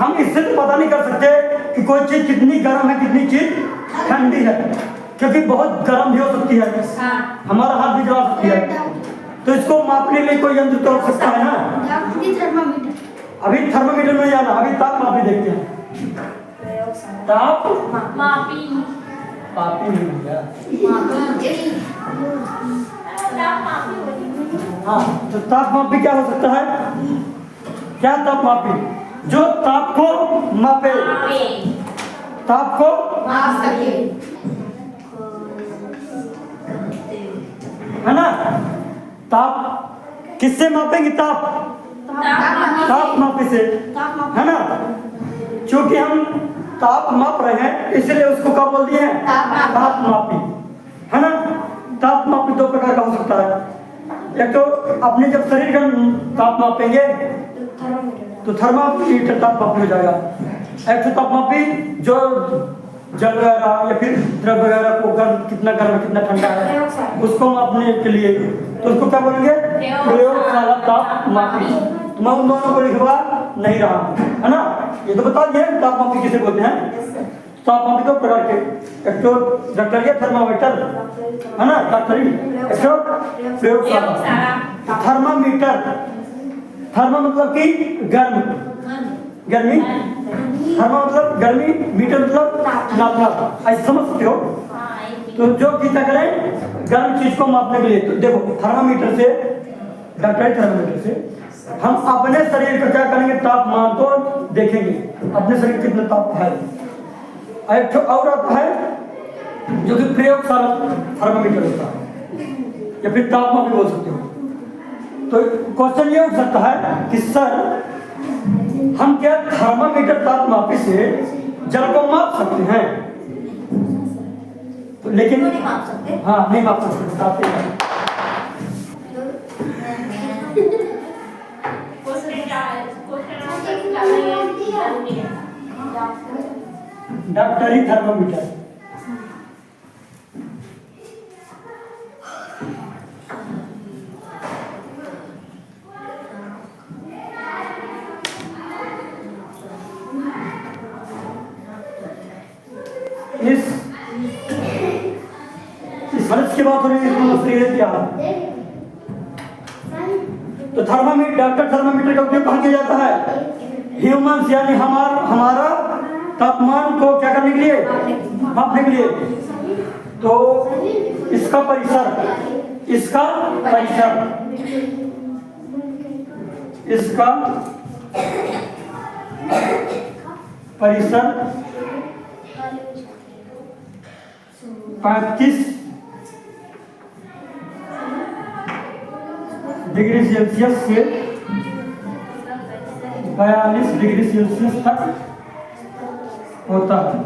हम इससे तो पता नहीं कर सकते कि कोई चीज कितनी गर्म है कितनी चीज ठंडी है, क्योंकि बहुत गर्म भी हो सकती है, हमारा हाथ भी जला सकती है। तो इसको मापने के लिए कोई यंत्र तो हो सकता है ना। अभी थर्मामीटर में जाना, अभी ताप मापी देखते हैं। ताप मापी नहीं हो गया। हाँ, तो ताप मापी क्या हो सकता है? क्या ताप मापी? जो ताप को मापे, ताप को माप सके, है ना। ताप किससे मापेंगे? ताप मापी से, है ना। क्योंकि हम ताप माप रहे हैं इसलिए उसको क्या बोल दिए हैं? ताप मापी, है ना। ताप मापी दो प्रकार का हो सकता है। एक तो अपने जब शरीर का ताप मापेंगे तो थर्मामीटर ताप मापी हो जाएगा। एक तो ताप मापी जो जल वगैरह या फिर द्रव वगैरह को कितना गर्म है कितना ठंडा है उसको मापने के लिए, तो उसको क्या बोलेंगे? प्रयोगशाला ताप मापी। तो मैं उन दोनों को लिखवा नहीं रहा हूं, है ना। ये तो बता दिए ताप मापी किसे बोलते हैं। ताप मापी दो प्रकार के, एक तो डॉक्टरी थर्मामीटर, है ना, डॉक्टरी। एक तो प्रयोगशाला थर्मामीटर। थर्मा मतलब कि गर्मी, थर्मा मतलब गर्मी, मीटर मतलब नापना, ऐसे समझ सकते हो। तो जो क्या करें गर्म चीज को मापने के लिए, तो देखो थर्मामीटर से, डॉक्टरी थर्मामीटर से हम अपने शरीर का क्या करेंगे? तापमान को देखेंगे, अपने शरीर कितना ताप है। एक तो और आता है जो कि प्रयोगशाला थर्मामीटर होता है या फिर तापमान भी बोल सकते हो। तो क्वेश्चन ये उठ सकता है कि सर हम क्या थर्मामीटर ताप मापी से जल को माप सकते हैं? तो लेकिन हाँ नहीं माप सकते। डॉक्टरी थर्मामीटर इस मनुष्य की बात हो रही है, क्या? तो थर्मामीटर, डॉक्टर थर्मामीटर का उपयोग कहाँ किया जाता है? ह्यूमंस यानी हमारा तापमान को क्या करने के लिए? मापने के लिए। तो इसका परिसर परिसर 35 डिग्री सेल्सियस से 42 डिग्री सेल्सियस तक होता है।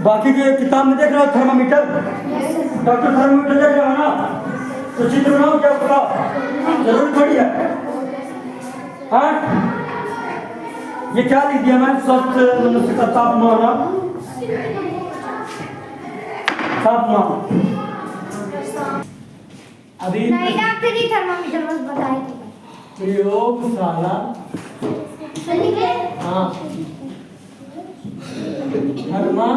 बाकी जो किताब में देख रहे हो थर्मामीटर, डॉक्टर थर्मामीटर देख रहे हो ना, तो चित्र बनाओ क्या होगा? जरूर थोड़ी है। हाँ, ये क्या लिख दिया मैं? स्वस्थ मनुष्य का तापमान अभी नहीं डॉक्टरी थर्मामीटर बस बताए प्रयोगशाला। हाँ, थर्मा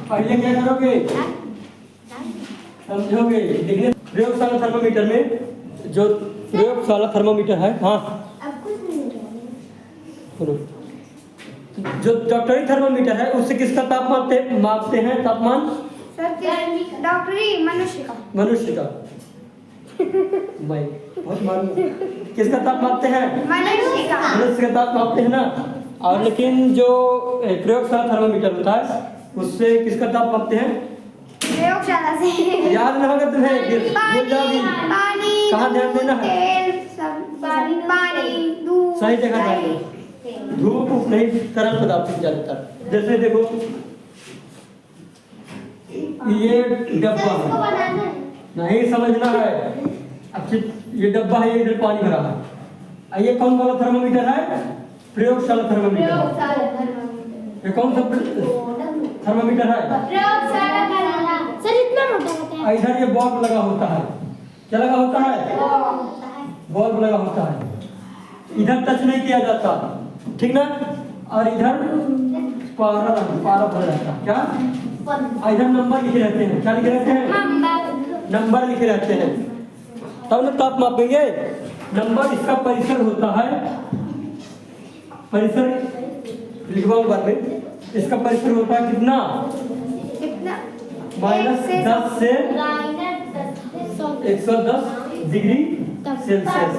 पहले क्या करोगे? समझोगे? देखने प्रयोगशाला थर्मामीटर में जो प्रयोगशाला थर्मामीटर है, हाँ जो डॉक्टरी थर्मामीटर है उससे किसका तापमान मापते हैं? तापमान डॉक्टरी मनुष्य का मैं बहुत मालूम। किसका ताप मापते हैं? मनुष्य का ताप मापते हैं ना। और लेकिन जो प्रयोगशाला थर्मामीटर होता है उससे किसका ताप मापते हैं? प्रयोगशाला से। याद न होगा तुम्हें? पानी, कहाँ ध्यान देना है? पानी, दूध, सही जगह ध्यान दो। धूप नहीं, तरल पदार्थ ज्यादातर। जैसे देखो ये डब्बा है, नहीं समझना है। अब ये डब्बा है, ये इधर पानी भरा है। ये कौन वाला थर्मामीटर है? प्रयोगशाला थर्मामीटर। प्रयोगशाला थर्मामीटर। ये कौन सा थर्मामीटर है? प्रयोगशाला थर्मामीटर। सर इतना मोटा होता है। इधर ये बल्ब लगा होता है, क्या लगा होता है? बल्ब लगा होता है। इधर टच नहीं किया जाता, ठीक ना? और इधर पारा भर रहता है, क्या? और इधर नंबर लिखे रहते हैं, क्या लिखे रहते हैं? नंबर लिखे रहते हैं, तब ना ताप मापेंगे। नंबर इसका परिसर होता है, परिसर लिखवाऊं बाद में। इसका परिसर होता है कितना? -10 से 110 डिग्री सेल्सियस।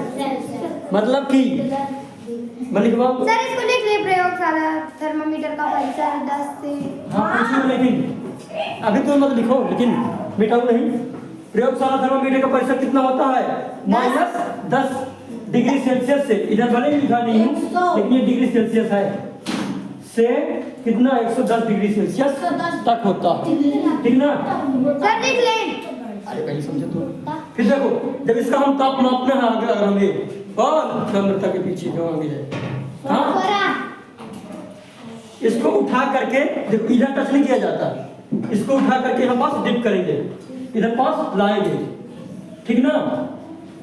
मतलब कि मैं लिखवाऊं? सर इसको लिख ले, प्रयोगशाला थर्मामीटर का परिसर 10 से। हाँ पूछिए, लेकिन अभी तो मत लिखो, लेकिन मिटाऊ नहीं। प्रयोगशाला थर्मामीटर का परिसर कितना होता है? -10 डिग्री सेल्सियस से, इधर भले ही लिखा नहीं हूँ लेकिन ये डिग्री सेल्सियस है, से कितना 110 डिग्री सेल्सियस तक होता है, ठीक ना? सर लिख ले। अरे पहले समझो तो। फिर देखो, जब इसका हम ताप मापना है अगर हमें और नम्रता के पीछे जो आगे है, हाँ इसको उठा करके देखो, इधर टच नहीं किया जाता, इसको उठा करके हम पास डिप करेंगे, इधर पास लाएंगे, ठीक ना?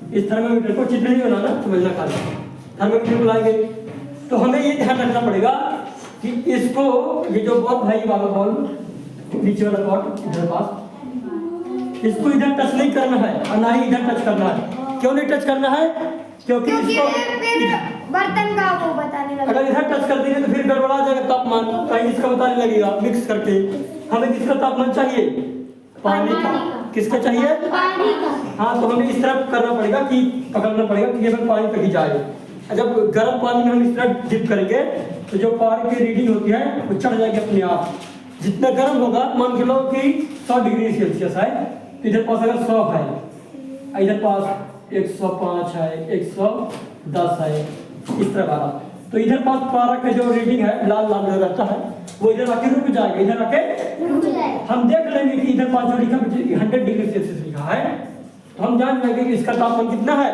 इस थर्मामीटर को चित्र नहीं बनाना, समझना खाली। थर्मामीटर को लाएंगे तो हमें ये ध्यान रखना पड़ेगा कि इसको, ये जो बॉल भाई वाला बॉल नीचे वाला बॉल इधर पास, इसको इधर टच नहीं करना है और ना ही इधर टच करना है। क्यों नहीं टच करना है? क्योंकि इसको फिर बर्तन का वो बताने लगा। अगर इधर टच कर देंगे तो फिर गड़बड़ा जाएगा तापमान, कहीं इसका बताने लगेगा मिक्स करके। हमें किसका तापमान चाहिए? पानी का। किसका चाहिए? पानी का। हाँ, तो हमें इस तरह करना पड़ेगा कि पकड़ना पड़ेगा कि ये पानी तक ही जाए। जब गर्म पानी में हम इस तरह डिप करेंगे तो जो पानी की रीडिंग होती है वो चढ़ जाएगी अपने आप। जितना गर्म होगा, मान के लो कि 100 डिग्री सेल्सियस है, इधर पास अगर 100 है, इधर पास 105 है, 110 है, इस तरह वाला, तो इधर पास पारा का जो रीडिंग है लाल लाल जो रहता है वो इधर आके रुक जाएगा। इधर आके हम देख लेंगे कि इधर पास जो लिखा 100 डिग्री सेल्सियस लिखा है, तो हम जान जाएंगे कि इसका तापमान कितना है।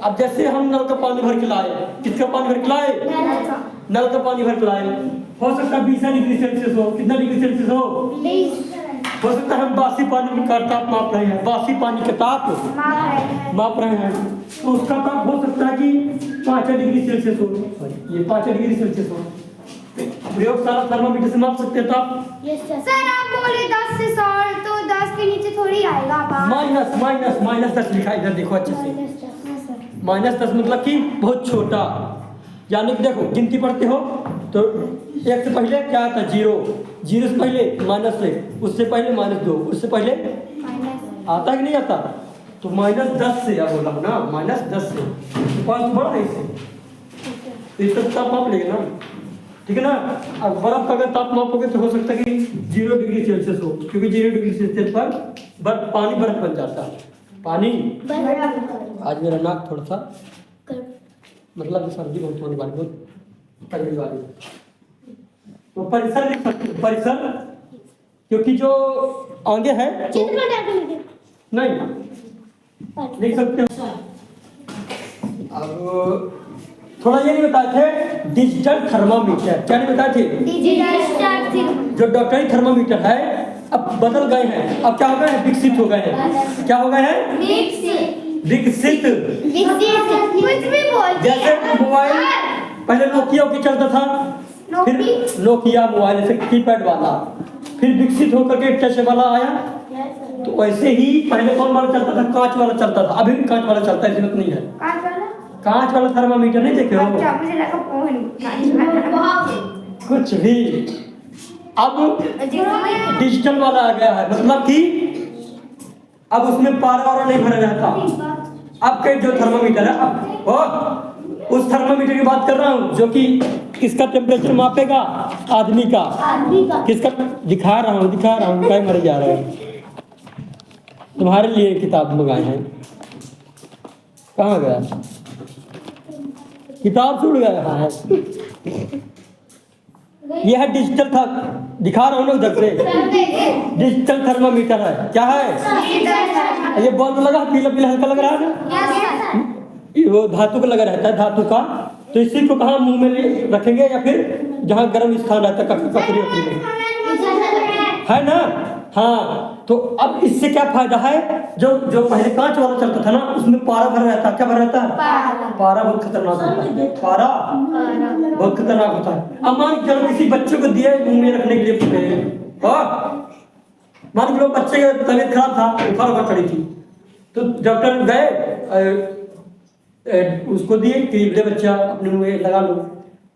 अब जैसे हम नल का पानी भर के लाए, किसका पानी भर के लाए? नल का पानी भर के लाए, हो सकता है 20 डिग्री सेल्सियस हो। कितना डिग्री सेल्सियस हो? 20। हो सकता है हम बासी पानी का ताप माप रहे हैं, बासी पानी का ताप माप रहे हैं, तो उसका ताप हो सकता है कि 5 डिग्री सेल्सियस हो, ये 5 डिग्री सेल्सियस हो। प्रयोगशाला थर्मामीटर से माप सकते हैं ताप। सर आप बोले 10 से 100, तो 10 के नीचे थोड़ी आएगा। -10 लिखा है इधर, देखो अच्छे से। -10 मतलब कि बहुत छोटा, यानी कि देखो गिनती पढ़ते हो तो 1 से पहले क्या आता है? 0, 0 से पहले -1, उससे पहले -2, उससे पहले आता है कि नहीं आता? तो -10 से या बोला ना, -10 से तो 5 बड़ा है इससे, तो इसका ताप माप लेंगे ना, ठीक है ना? अब बर्फ का अगर ताप मापोगे तो हो सकता है कि 0 डिग्री सेल्सियस हो, क्योंकि 0 डिग्री सेल्सियस पर पानी बर्फ बन जाता है। पानी, आज मेरा नाक थोड़ा सा मतलब सर्दी बहुत होने वाली, बहुत तगड़ी वाली, तो परिसर लिख सकते हैं, परिसर, क्योंकि जो आगे है तो नहीं लिख सकते हो। अब थोड़ा ये नहीं बताए थे डिजिटल थर्मामीटर, क्या नहीं बताए थे? जो डॉक्टरी थर्मामीटर है अब बदल गए हैं, अब क्या हो गए हैं? विकसित हो गए हैं। क्या हो गए हैं? विकसित। कुछ भी बोलते जैसे मोबाइल पहले नोकिया की चलता था, फिर नोकिया मोबाइल से कीपैड वाला, फिर विकसित होकर के टच वाला आया, तो वैसे ही पहले कौन वाला चलता था? कांच वाला चलता था, अभी भी कांच वाला चलता है, जरूरत नहीं है। कांच वाला थर्मामीटर नहीं देखे हो? कुछ भी। अब डिजिटल वाला आ गया है, मतलब कि अब उसमें पारा वारा नहीं भरा रहता। अब के जो थर्मामीटर है, अब उस थर्मामीटर की बात कर रहा हूँ जो कि किसका टेम्परेचर मापेगा? आदमी का। किसका? दिखा रहा हूँ कहीं मर जा रहे हैं। तुम्हारे लिए किताब मंगाए हैं, कहाँ गया? किताब छूट गया है। यह है डिजिटल था, दिखा रहा हूँ ना उधर से, डिजिटल थर्मामीटर है। क्या है? ये बल्ब लगा, पीला पीला हल्का लग रहा है ना, वो धातु का लगा रहता है, धातु का तो इसी को कहाँ मुंह में रखेंगे या फिर जहाँ गर्म स्थान रहता है ककड़ी में, है ना? हाँ, तो अब इससे क्या फायदा है? जो जो पहले कांच वाला चलता था ना, उसमें पारा भरा रहता है। क्या भरा रहता है? पारा बहुत खतरनाक होता है। पारा बहुत खतरनाक होता है। अब मान के चलो किसी बच्चे को दिए मुंह में रखने के लिए, मान के चलो बच्चे का तबीयत खराब था, बुखार वगैरह चढ़ी थी, तो डॉक्टर गए उसको दिए कि ले बच्चा अपने मुंह में लगा लो,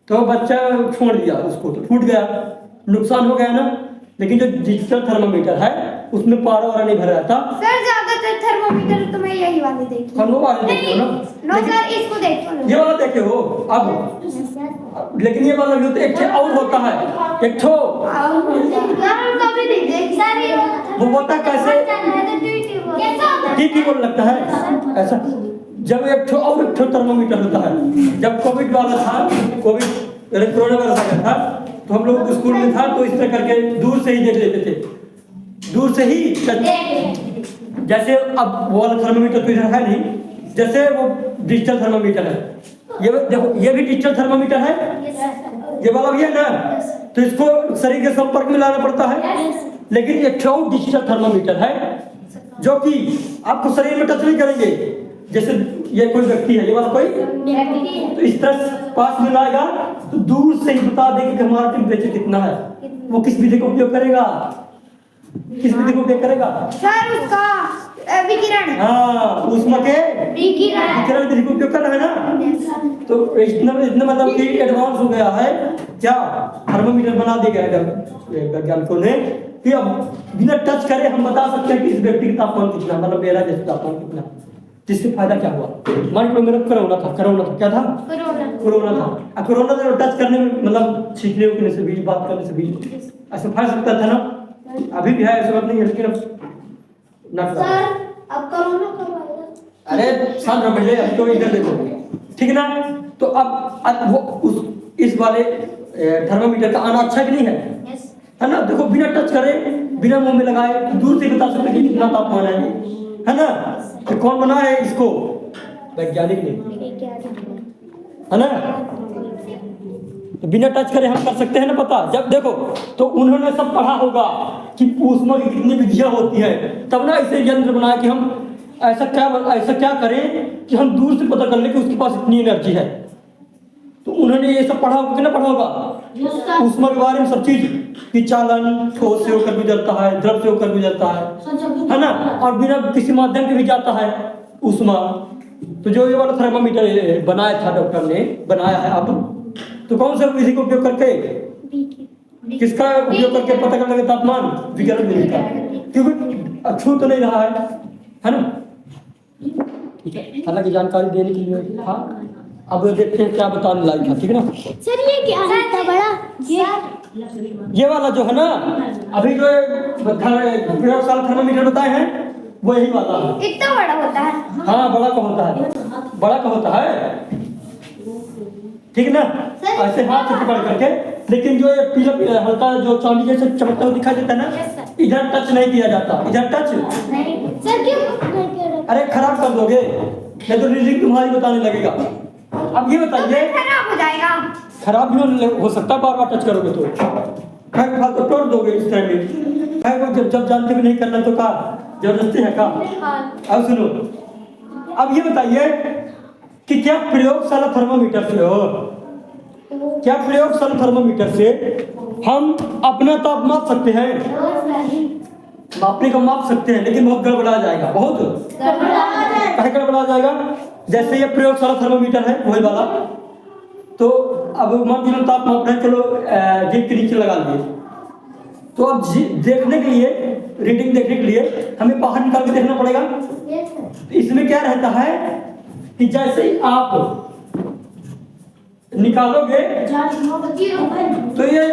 तो बच्चा छोड़ दिया उसको, तो फूट गया, नुकसान हो गया ना। लेकिन जो डिजिटल थर्मामीटर है उसमें पारा वारा नहीं भरा रहता। सर ज्यादातर थर्मामीटर तो मैं यही वाले देखी। वो वाले देखे हो ना? नो सर, इसको देखो, ये वाला देखे हो अब? लेकिन ये वाला भी तो एक और होता है, एक ठो कभी नहीं देखी सर। वो होता कैसे? बोल लगता है ऐसा। जब एक ठो और एक ठो थर्मामीटर होता है। जब कोविड वाला था, कोविड कोरोना वायरस आ गया था, तो हम लोग स्कूल में था, तो इस तरह करके दूर से ही देख लेते थे, दूर से ही। जैसे अब वो वाला थर्मामीटर तो इधर है नहीं, जैसे वो डिजिटल थर्मामीटर है, ये देखो, ये भी डिजिटल थर्मामीटर है, ये वाला भी है ना। तो इसको शरीर के संपर्क में लाना पड़ता है। लेकिन एक ठो डिजिटल थर्मामीटर है जो कि आपको शरीर में टच नहीं करेंगे। जैसे ये कोई व्यक्ति है, ये वाला कोई, तो इस तरह पास में लाएगा तो दूर से ही बता देगा कि हमारा टेम्परेचर कितना है। वो किस विधि का उपयोग करेगा? किस विधि का उपयोग करेगा सर? उसका विकिरण। हाँ, उसमें के विकिरण विधि का उपयोग कर रहा है ना। तो इतना मतलब कि एडवांस हो गया है क्या, थर्मामीटर बना दिया गया वैज्ञानिकों ने कि अब बिना टच करे हम बता सकते हैं कि इस व्यक्ति का तापमान कितना, मतलब मेरा जैसे तापमान कितना। जिससे फायदा क्या हुआ? मान लो मेरा कोरोना था, क्या था? कोरोना था। अब कोरोना तो टच करने में, मतलब छींकने उकने से भी, बात करने से भी ऐसा फैल सकता था ना। अभी भी है, ऐसा बात नहीं है, लेकिन अब ना सर अब कोरोना कब आएगा? अरे शांत रहो पहले, अब तो इधर देखो, ठीक ना? तो अब वो इस वाले थर्मामीटर का आना अच्छा कि नहीं है ना? देखो, बिना टच करे, बिना मुंह में लगाए, दूर से बता सकते कि कितना तापमान है ना? तो कौन बना है इसको? वैज्ञानिक ने, है ना? तो बिना टच करे हम कर सकते हैं ना पता। जब देखो, तो उन्होंने सब पढ़ा होगा कि ऊष्मा की कितनी विधियां होती है, तब ना ऐसे यंत्र बनाया कि हम ऐसा क्या करें कि हम दूर से पता कर ले कि उसके पास इतनी एनर्जी है। तो उन्होंने ये सब पढ़ा होगा कि ना पढ़ा होगा? ऊष्मा के बारे में सब चीज कि चालन ठोस से होकर गुजरता है, द्रव से होकर गुजरता है ना? और बिना किसी माध्यम के भी जाता है ऊष्मा। तो जो ये वाला थर्मामीटर बनाया था, डॉक्टर ने बनाया है अब, तो कौन सा विधि का उपयोग करके, किसका उपयोग करके पता करने का तापमान? विकिरण विधि का, क्योंकि छू तो नहीं रहा है ना? ठीक है, हालांकि जानकारी देने के लिए था। अब देखते हैं क्या बताने लायक था, ठीक है ना? सर ये क्या है इतना बड़ा? ये वाला जो है ना, अभी जो प्रयोगशाला थर्मामीटर बताए हैं, वो यही वाला है। इतना बड़ा होता है? हाँ, बड़ा का होता है, बड़ा का होता है, ठीक है ना? ऐसे हाथ से पकड़ करके। लेकिन जो ये पीला हल्का जो चांदी जैसे चमकता हुआ दिखाई देता है ना, इधर टच नहीं किया जाता। इधर टच नहीं सर, क्यों? अरे खराब कर दोगे, नहीं तो रीडिंग तुम्हारी बताने लगेगा। अब ये बताइए, खराब हो जाएगा। खराब भी हो सकता है, बार बार टच करोगे तो तोड़ दोगे इस तरह में। जब जानते भी नहीं करना तो क्या जबरदस्ती है का? अब सुनो, अब ये बताइए कि क्या प्रयोगशाला थर्मामीटर से हम अपना ताप माप सकते हैं? मापने का माप सकते हैं, लेकिन बहुत गड़बड़ा जाएगा, बहुत गड़बड़ा जाएगा। जैसे ये प्रयोगशाला थर्मामीटर है वही वाला, तो अब मान लीजिए ताप माप रहे, चलो जीभ के नीचे लगा लिए, तो अब देखने के लिए, रीडिंग देखने के लिए हमें बाहर निकाल के देखना पड़ेगा। इसमें क्या रहता है कि जैसे ही आप निकालोगे तो ये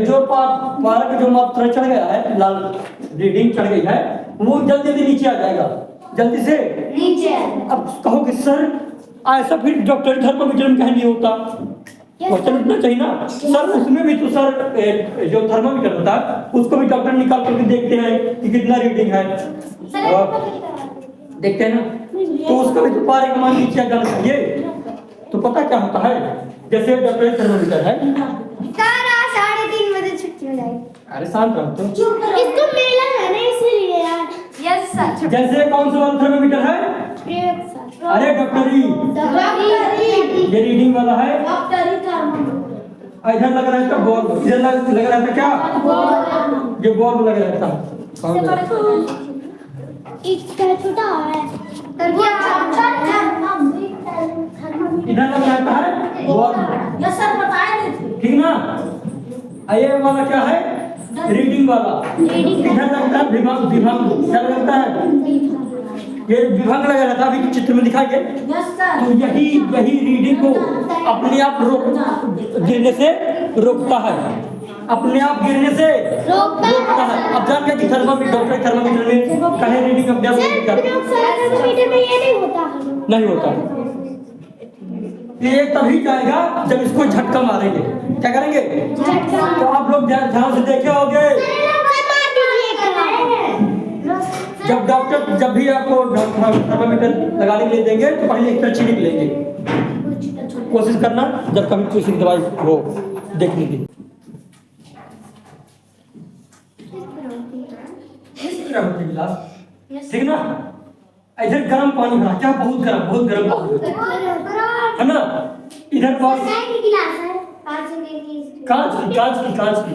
जो पारा का जो मात्रा चढ़ गया है, लाल रीडिंग चढ़ गई है, वो जल्दी जल्दी नीचे आ जाएगा, जल्दी से नीचे। अब कहोगे सर ऐसा फिर डॉक्टर थर्मामीटर में कहीं नहीं होता, क्वेश्चन उठना चाहिए ना सर। उसमें भी तो सर जो थर्मामीटर होता है उसको भी डॉक्टर निकाल करके देखते हैं कि कितना रीडिंग है, देखते हैं ना, तो उसका भी तो पारे का मान नीचे आ जाना चाहिए। तो पता क्या होता है जैसे डॉक्टर थर्मामीटर है। सर आज 3:30 बजे छुट्टी हो जाएगी। अरे शांत रहो तो। इसको मेला है ना इसलिए यार। Yes sir. जैसे कौन सा वाला थर्मामीटर है? प्रिय सर। अरे डॉक्टरी। ये रीडिंग वाला है। इधर लग रहा है तो बॉल, इधर लग रहा था क्या? ये बॉल लग रहा था। इसका छोटा है। इधर लग रहा है बॉल। यस सर बताए थे। ठीक ना? ये वाला क्या है? रीडिंग वाला। इधर लगता है विभाग, विभाग क्या लगता है? ये विभाग लगा रहता है, अभी चित्र में दिखाएंगे। Yes sir. तो यही रीडिंग को अपने आप गिरने से रोकता है, अपने आप गिरने से रोकता है। अब जान गए कि डॉक्टर थर्मामीटर में कहे रीडिंग अपने आप थर्मामीटर में ये नहीं होता। नहीं होता। ये तभी जाएगा जब इसको झटका मारेंगे। क्या करेंगे? तो आप लोग ध्यान से देखे होंगे, जब भी आपको थर्मामीटर लगाने के लिए देंगे तो पहले एक तरह छिड़क लेंगे। कोशिश करना जब कभी किसी दवाई हो देखने की। गिलास ठीक ना? इधर गर्म पानी भरा, क्या बहुत गर्म पानी है ना? इधर पास गिलास है कांच की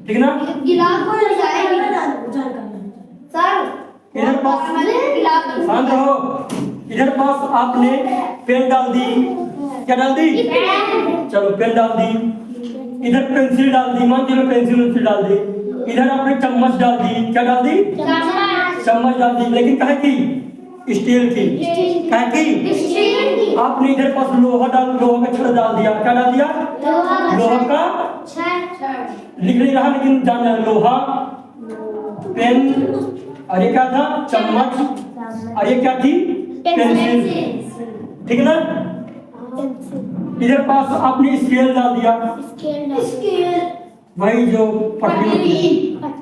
ठीक ना? गिलास को सर इधर पास शांत रहो। इधर पास आपने पेन डाल दी, क्या डाल दी? चलो पेन डाल दी। इधर पेंसिल डाल दी, मान लो पेंसिल डाल दी। इधर आपने चम्मच डाल दी, क्या डाल दी? चम्मच डाल दी, लेकिन कहे की स्टील की, कहे की आपने इधर पास लोहा का छड़ डाल दिया, क्या डाल दिया? लोहा का लिख नहीं रहा लेकिन जान लोहा, पेन, और ये क्या था? चम्मच, और ये क्या थी? पेंसिल। ठीक ना? इधर पास आपने स्केल डाल दिया, वही जो पटरी होती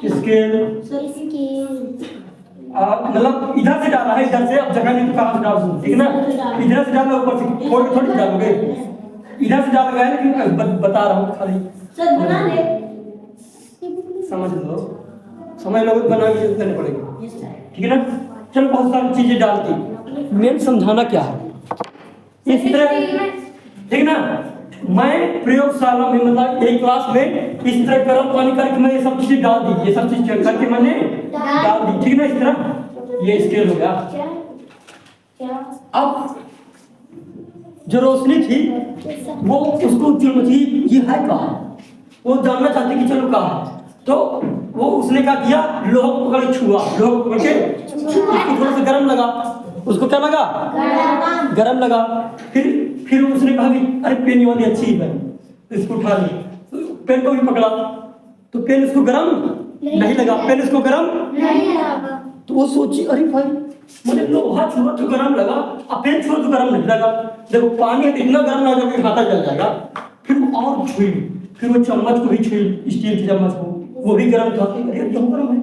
है स्केल। मतलब इधर से डाला है, इधर से अब जगह नहीं तो कहाँ से डाल दूँ? ठीक ना? इधर से डालो, ऊपर से थोड़ी डालोगे, इधर से डाल गया लेकिन बता रहा हूँ खाली सर बना ले। समझ लोगे तो बना के करने पड़ेगी। ठीक है ना? चलो बहुत सारी चीजें डालती, मेन समझाना क्या है इस तरह। ठीक ना? मैं प्रयोगशाला में मतलब एक क्लास में इस तरह गर्म पानी करके मैं ये सब चीजें डाल दी, ये सब चीज करके मैंने डाल दी। ठीक ना? इस तरह ये स्केल हो गया। अब जो रोशनी थी वो उसको थी ये है कहाँ, वो जानना चाहती कि चलो कहाँ, तो वो उसने क्या किया? लोहा को पकड़ छुआ, लोहा को पकड़ के उसको थोड़ा सा गर्म लगा, उसको क्या लगा? गर्म लगा। फिर उसने कहा कि अरे पेन वाली अच्छी है, इसको उठा ली, पेन को भी पकड़ा तो पेन इसको गर्म नहीं लगा, पेन इसको गर्म नहीं लगा। तो वो सोची अरे भाई मैंने लोहा छुआ तो गर्म लगा, अब पेन छुआ तो गर्म नहीं लगा। देखो पानी है तो इतना गर्म ना हो कि खाता जल जाएगा। फिर वो और छुई, फिर वो चम्मच को भी छुई, स्टील की चम्मच को, वो भी गर्म था। अरे क्यों गर्म है?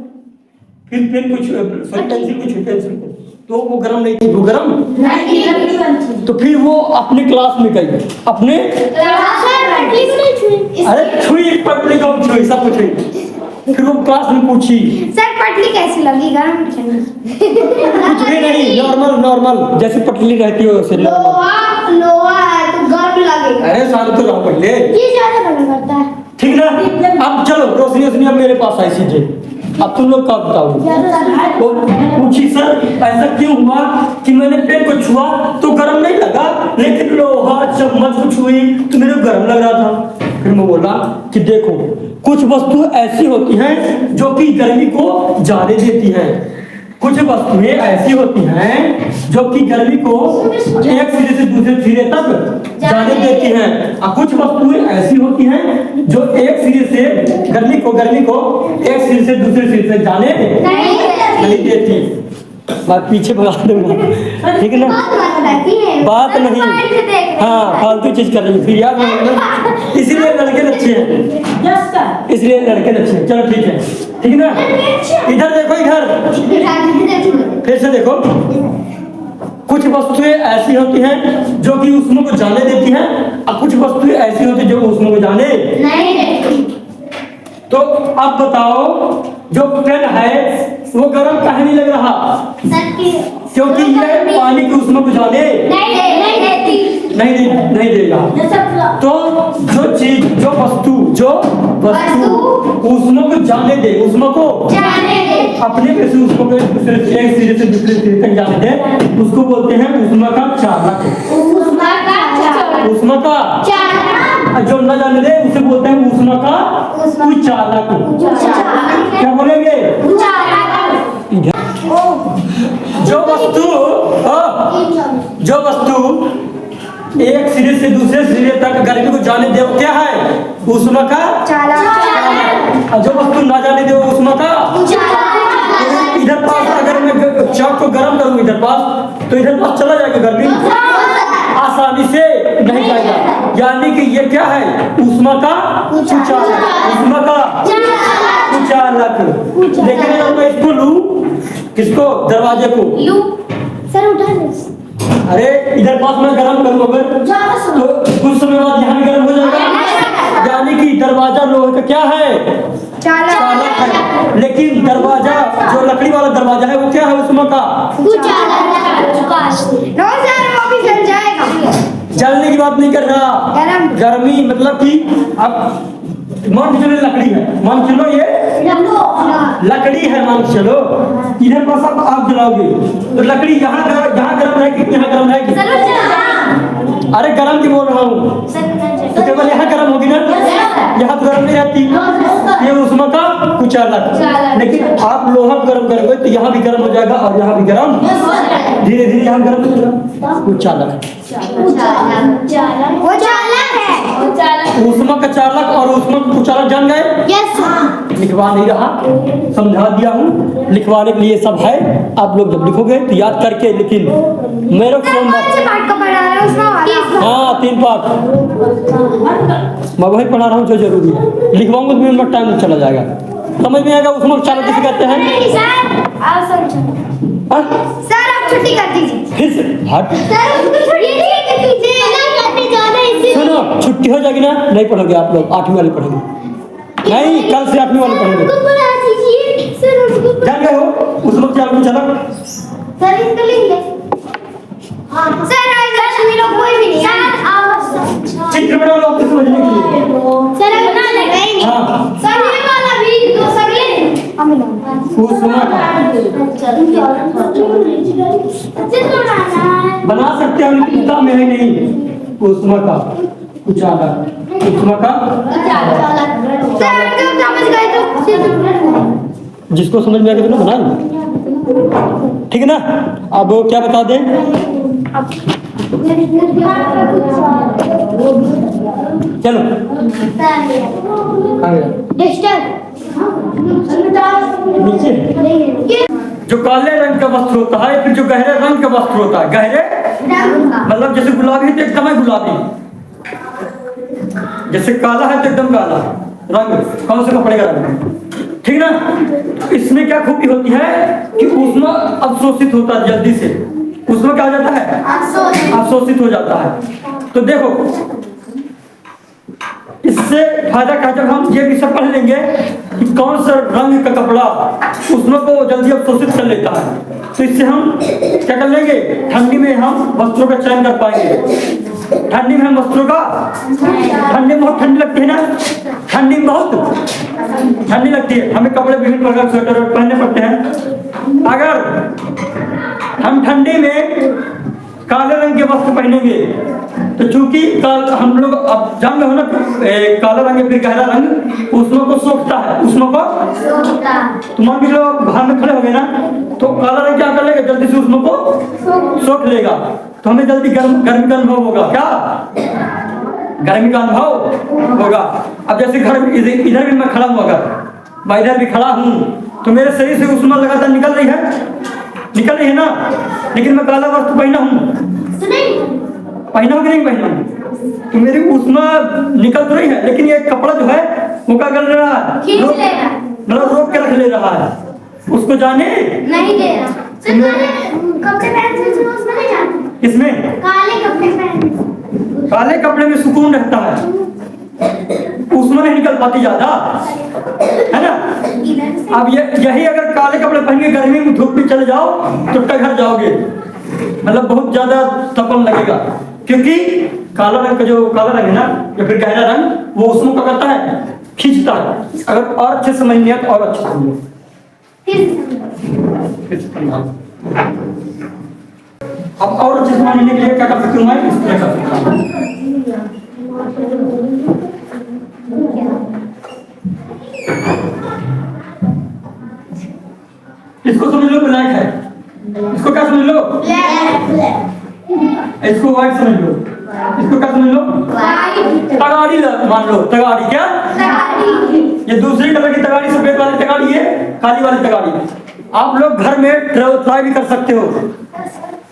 फिर पेन को पेंसिल को छुई, पेंसिल को, तो वो गर्म नहीं थी, वो गर्म तो फिर वो अपने क्लास में गई, अपने अरे छुई पटली को छुई, सब कुछ छुई। फिर वो क्लास में पूछी सर पटली कैसी लगी? गर्म कुछ भी नहीं, नॉर्मल जैसे पटली रहती है वैसे नॉर्मल। लोहा है तो गर्म लगेगा। अरे शांत तो रहो पहले, ये ज्यादा गर्म करता है। ठीक ना? अब चलो रोशनी अब मेरे पास आई चीजें, अब तुम लोग का बताओ। तो पूछी सर ऐसा क्यों हुआ कि मैंने पेन को छुआ तो गर्म नहीं लगा, लेकिन लोहा चम्मच को छुई तो मेरे गर्म लग रहा था। फिर मैं बोला कि देखो कुछ वस्तु ऐसी होती हैं जो कि गर्मी को जाने देती हैं, कुछ वस्तुएं ऐसी होती हैं जो कि गर्मी को एक सिरे से दूसरे सिरे तक जाने देती हैं, और कुछ वस्तुएं ऐसी होती हैं जो एक सिरे से गर्मी को एक सिरे से दूसरे सिरे तक जाने नहीं देती। मैं पीछे भगा दूंगा, ठीक है ना? बात नहीं, हाँ फालतू चीज कर रही फिर याद नहीं, इसलिए लड़के अच्छे हैं, इसलिए लड़के अच्छे हैं। चलो ठीक है, ठीक है ना? इधर देखो, इधर फिर से देखो, कुछ वस्तुएं ऐसी होती हैं जो कि ऊष्मा को जाने देती हैं और कुछ वस्तुएं ऐसी होती हैं जो ऊष्मा को जाने नहीं देती। तो अब बताओ जो पेन है वो गर्म काहे नहीं लग रहा? सर की क्योंकि ये पानी की ऊष्मा को जाने नहीं देती। नहीं देगा। तो जो चीज जो वस्तु ऊष्मा को जाने दे, ऊष्मा को जाने दे, अपने पे से ऊष्मा को एक सिरे से दूसरे सिरे तक जाने दे, उसको बोलते हैं ऊष्मा का चालक। ऊष्मा का चालक। ऊष्मा का चालक। जो न जाने दे उसे बोलते हैं ऊष्मा का कुचालक। क्या बोलेंगे? जो वस्तु एक सिरे से दूसरे सिरे तक गर्मी को जाने दे वो क्या है? ऊष्मा का चालक। और जो वस्तु ना जाने दे वो ऊष्मा का चालक। इधर पास अगर मैं चाक को गर्म करूं इधर पास तो इधर पास चला जाएगा गर्मी आसानी से नहीं जाएगा। यानी कि ये क्या है? ऊष्मा का कुचालक। ऊष्मा का कुचालक। लेकिन अगर मैं इसको लूं, किसको? दरवाजे को लू। सर उठा ले। अरे इधर पास मैं गर्म करूं अगर तो कुछ समय बाद यहाँ भी गर्म हो जाएगा। यानी कि दरवाजा लोहे का क्या है? चालक है। लेकिन दरवाजा जो लकड़ी वाला दरवाजा है वो क्या है? ऊष्मा का जलने की बात नहीं कर रहा। गर्मी मतलब कि अब मान के चलो लकड़ी है, मान के चलो ये लकड़ी है, मान के चलो इधर पास आप आग जलाओगे तो लकड़ी यहाँ गर्म रहेगी, यहाँ गर्म रहेगी। अरे गर्म की बोल रहा हूँ तो केवल यहाँ गर्म होगी ना, यहाँ तो गर्म नहीं रहती। ये ऊष्मा का कुचालक। लेकिन आप लोहा गर्म करोगे तो यहाँ भी गर्म हो जाएगा और यहाँ भी गर्म, धीरे धीरे यहाँ गर्म हो जाएगा। कुचालक ऊष्मा का चालक और ऊष्मा का कुचालक जान गए? लिखवा नहीं रहा, समझा दिया हूँ। लिखवाने के लिए सब है, आप लोग जब लिखोगे तो याद करके। लेकिन मेरे को हाँ 3 पाठ मैं वही पढ़ा रहा हूँ जो जरूरी है। लिखवाऊंगा तो मेरा टाइम चला जाएगा। समझ में आएगा ऊष्मा का चालक किसे कहते हैं? सर आप छुट्टी कर दीजिए। फिर से हट। सुनो, छुट्टी हो जाएगी ना, नहीं पढ़ोगे आप लोग, 8वीं वाले पढ़ोगे नहीं, कल से 8वीं वाले पढ़ोगे। जान गए हो ऊष्मा का चालक? सर इसको लेंगे। सर आज मेरा कोई भी नहीं है। चित्र बना लो आपको समझने के लिए। सर बना लेंगे। हाँ। सर ये वाला भी दो सर ले ऊष्मा का बना सकते हैं, लेकिन किताब में है नहीं। ऊष्मा का कुचालक, ऊष्मा का सर जब समझ गए तो जिसको समझ में आ गया तो बना लो, ठीक है ना। अब क्या बता दें? चलो नीचे जो काले रंग का वस्त्र होता है, फिर जो गहरे रंग का वस्त्र होता है, गहरे मतलब जैसे गुलाबी है तो एकदम है गुलाबी, जैसे काला है तो एकदम काला रंग। कौन से कपड़े का रंग, ठीक ना। इसमें क्या खूबी होती है कि ऊष्मा अवशोषित होता है जल्दी से। ऊष्मा क्या हो जाता है? अवशोषित हो जाता है। तो देखो इससे फायदा क्या, जब हम ये भी सब पढ़ लेंगे कि कौन सा रंग का कपड़ा ऊष्मा को जल्दी अवशोषित कर लेता है, तो इससे हम क्या कर लेंगे, ठंडी में हम वस्त्रों का चयन कर पाएंगे। ठंडी में हम वस्त्रों का, ठंडी में बहुत ठंडी लगती है ना, ठंडी में बहुत ठंडी लगती है, हमें कपड़े विभिन्न प्रकार के स्वेटर पहनने पड़ते हैं। अगर हम ठंडी में काले रंग के वस्त्र पहनेंगे तो चूंकि हम लोग अब जान रहे हो ना, काला रंग फिर गहरा रंग ऊष्मा को सोखता है, ऊष्मा को तो मान के लोग बाहर में खड़े हो गए ना, तो काला रंग क्या कर लेगा, जल्दी से ऊष्मा को सोख लेगा, तो हमें जल्दी गर्मी का अनुभव होगा। क्या गर्मी का अनुभव होगा। अब जैसे घर इधर भी मैं खड़ा हूँ, अगर मैं इधर भी खड़ा हूँ तो मेरे शरीर से ऊष्मा लगातार निकल रही है ना, लेकिन मैं काला वस्त्र पहना हूँ, पहना हो कि नहीं पहना हूँ, तो मेरी ऊष्मा निकल तो रही है, लेकिन ये कपड़ा जो है वो क्या कर रहा है, मतलब रोक के रख ले रहा है, उसको जाने नहीं दे रहा। सर काले कपड़े पहनने से उसमें नहीं जाते। इसमें काले कपड़े पहनने काले कपड़े में सुकून रहता है, उसमें नहीं निकल पाती ज्यादा, है ना। इधर से अब यही अगर काले कपड़े पहन के गर्मी में धूप में चले जाओ तो टघर जाओगे, मतलब बहुत ज्यादा तपन लगेगा, क्योंकि काला रंग का जो काला रंग है ना या फिर गहरा रंग वो उसमें क्या करता है, खींचता है। अगर और अच्छे समझ नहीं आए तो और अच्छे समझो। फिर से समझाओ। अब और अच्छे समझने के लिए क्या कर सकती हूँ मैं, इस तरह कर सकता हूँ। इसको समझ लो ब्लैक है, इसको क्या समझ लो, इसको व्हाइट समझ लो, इसको क्या समझ लो, तगाड़ी मान लो, तगाड़ी क्या, ये दूसरी कलर की तगाड़ी, सफेद वाली तगाड़ी है, काली वाली तगाड़ी। आप लोग घर में ट्राई भी कर सकते हो।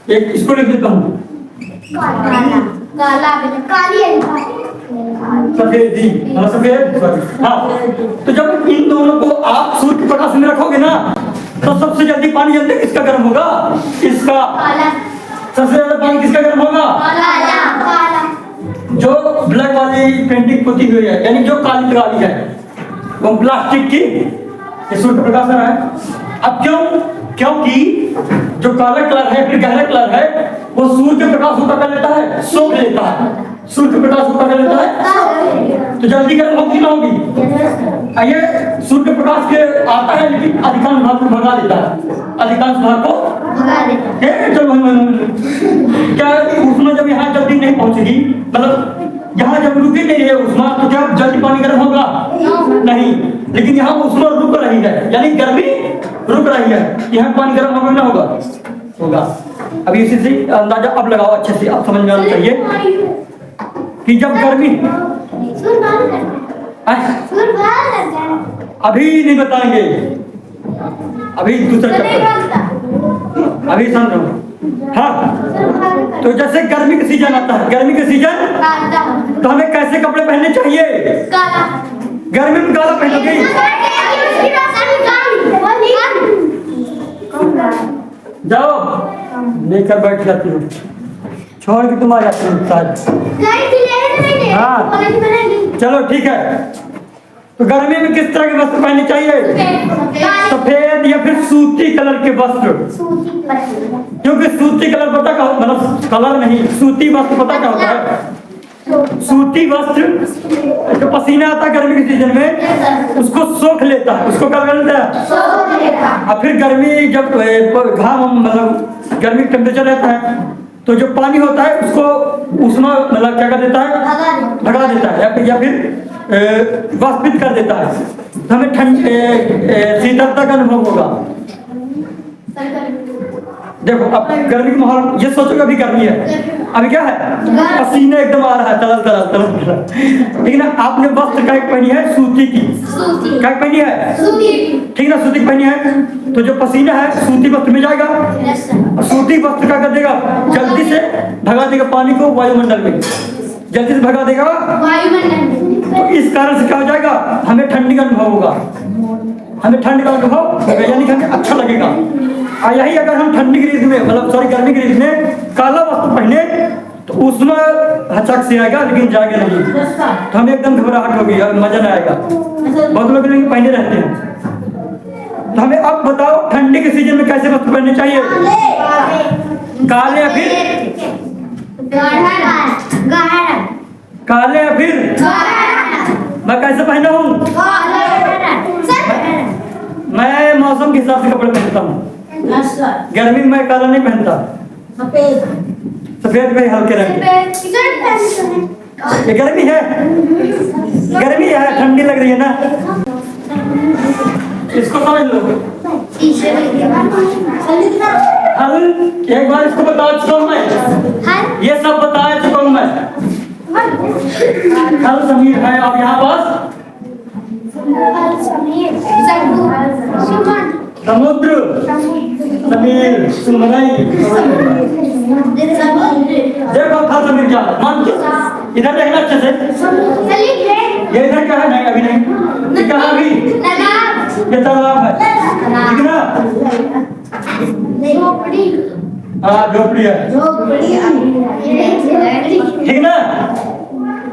एक इसको लिख देता हूँ, सफेद जी, सफेद। हाँ, तो जब इन दोनों को आप सूर्य के प्रकाश में रखोगे ना तो सबसे जल्दी पानी जल्दी किसका गर्म होगा, इसका। सबसे ज्यादा पानी किसका गर्म होगा, जो ब्लैक वाली पेंटिंग पुती हुई है, यानी जो काली तगाड़ी है वो प्लास्टिक की, ये सूर्य प्रकाश आ रहा है। अब क्यों, क्योंकि जो काला कलर है फिर गहरा कलर है वो सूर्य के प्रकाश को कर लेता है, सोख लेता है, सूर्य के प्रकाश को कर लेता है, तो जल्दी गर्म होगी ना होगी। ये सूर्य के प्रकाश के आता है लेकिन अधिकांश भाग को भगा देता है, अधिकांश भाग को चलो क्या उसमें जब यहाँ जल्दी नहीं पहुंचेगी, मतलब यहाँ जब रुकी नहीं है उसमें तो क्या जल्दी पानी गर्म होगा, नहीं। लेकिन यहाँ उसमें रुक रही है, यानी गर्मी रुक रही है, यहाँ पानी गर्म होगा ना होगा, होगा। अभी इसी से अंदाजा अब लगाओ, अच्छे से आप समझ में आना चाहिए कि जब गर्मी अभी नहीं बताएंगे, अभी दूसरा चैप्टर अभी समझो। हाँ, तो जैसे गर्मी का सीजन आता है, गर्मी का सीजन तो हमें कैसे कपड़े पहनने चाहिए, गर्मी में काला पहनोगे, जाओ लेकर बैठ जाती हो, छोड़ के तुम आ जाती हो शायद। हाँ चलो ठीक है। तो गर्मी में किस तरह के वस्त्र पहनने चाहिए, सफेद या फिर सूती कलर के वस्त्र, क्योंकि सूती कलर पता क्या, मतलब कलर नहीं, सूती वस्त्र पता क्या होता है, सूती वस्त्र जो पसीना आता है गर्मी के सीजन में उसको सोख लेता है, उसको क्या कर लेता है। और फिर गर्मी जब घाम मतलब गर्मी टेम्परेचर रहता है तो जो पानी होता है उसको उसमें मतलब क्या कर देता है, भगा देता है या फिर वाष्पित कर देता है, तो हमें ठंड शीतलता का अनुभव होगा। देखो अब गर्मी का माहौल, ये सोचो अभी गर्मी है, अभी क्या है, पसीना एकदम आ रहा है, तरल तरल तरल तरल, ठीक है ना। आपने वस्त्र क्या पहनी है, सूती की, क्या पहनी है, ठीक है ना, सूती पहनी है, तो जो पसीना है सूती वस्त्र में जाएगा और सूती वस्त्र क्या कर देगा, जल्दी से भगा देगा पानी को वायुमंडल में, जल्दी से भगा देगा वायुमंडल। तो इस कारण से क्या हो जाएगा, हमें ठंडी का अनुभव होगा, हमें ठंड का अनुभव होगा, यानी कि हमें अच्छा लगेगा। और यही अगर हम ठंडी की ऋतु में, मतलब सॉरी गर्मी की ऋतु में काला वस्त्र पहने तो उसमें हचक से आएगा लेकिन जाएगा नहीं, तो हमें एकदम घबराहट होगी और मजा नहीं आएगा। बहुत लोग पहने रहते हैं। तो हमें अब बताओ ठंडी के सीजन में कैसे वस्त्र पहनने चाहिए, काले या फिर काले या फिर मैं कैसे पहना हूँ, मैं मौसम के हिसाब से कपड़े पहनता हूँ। गर्मी में मैं काला नहीं पहनता, सफेद में हल्के रंग के। ये गर्मी है, गर्मी है, ठंडी लग रही है ना, इसको समझ लो। हल एक बार इसको बता चुका हूँ मैं, ये सब बता चुका हूँ मैं। हल समीर है और यहाँ पास समुद्र, समीर, सुमरई। देखो था समीर क्या मान, इधर देखना अच्छे से, ये इधर क्या है, नहीं अभी नहीं, ये कहाँ अभी, ये तालाब है, ठीक है ना। हाँ झोपड़ी है, ठीक ना।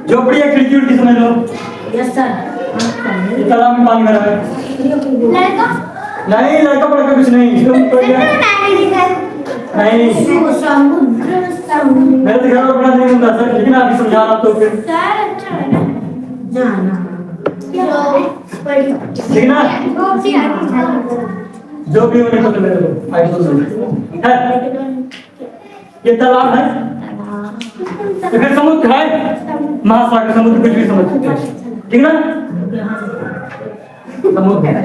झोपड़ी है, खिड़की उड़की समझ लो। Yes sir. तालाब में पानी भरा है। नहीं लड़का पड़का कुछ नहीं, तुम कोई नहीं। मेरे तो घर में बना नहीं होता सर, लेकिन आप समझा रहा तो फिर ठीक ना। जो भी होने को तो मेरे को आई तो है। ये तालाब है, ये फिर समुद्र है, महासागर समुद्र कुछ भी समझ सकते हैं, ठीक ना। समुद्र है,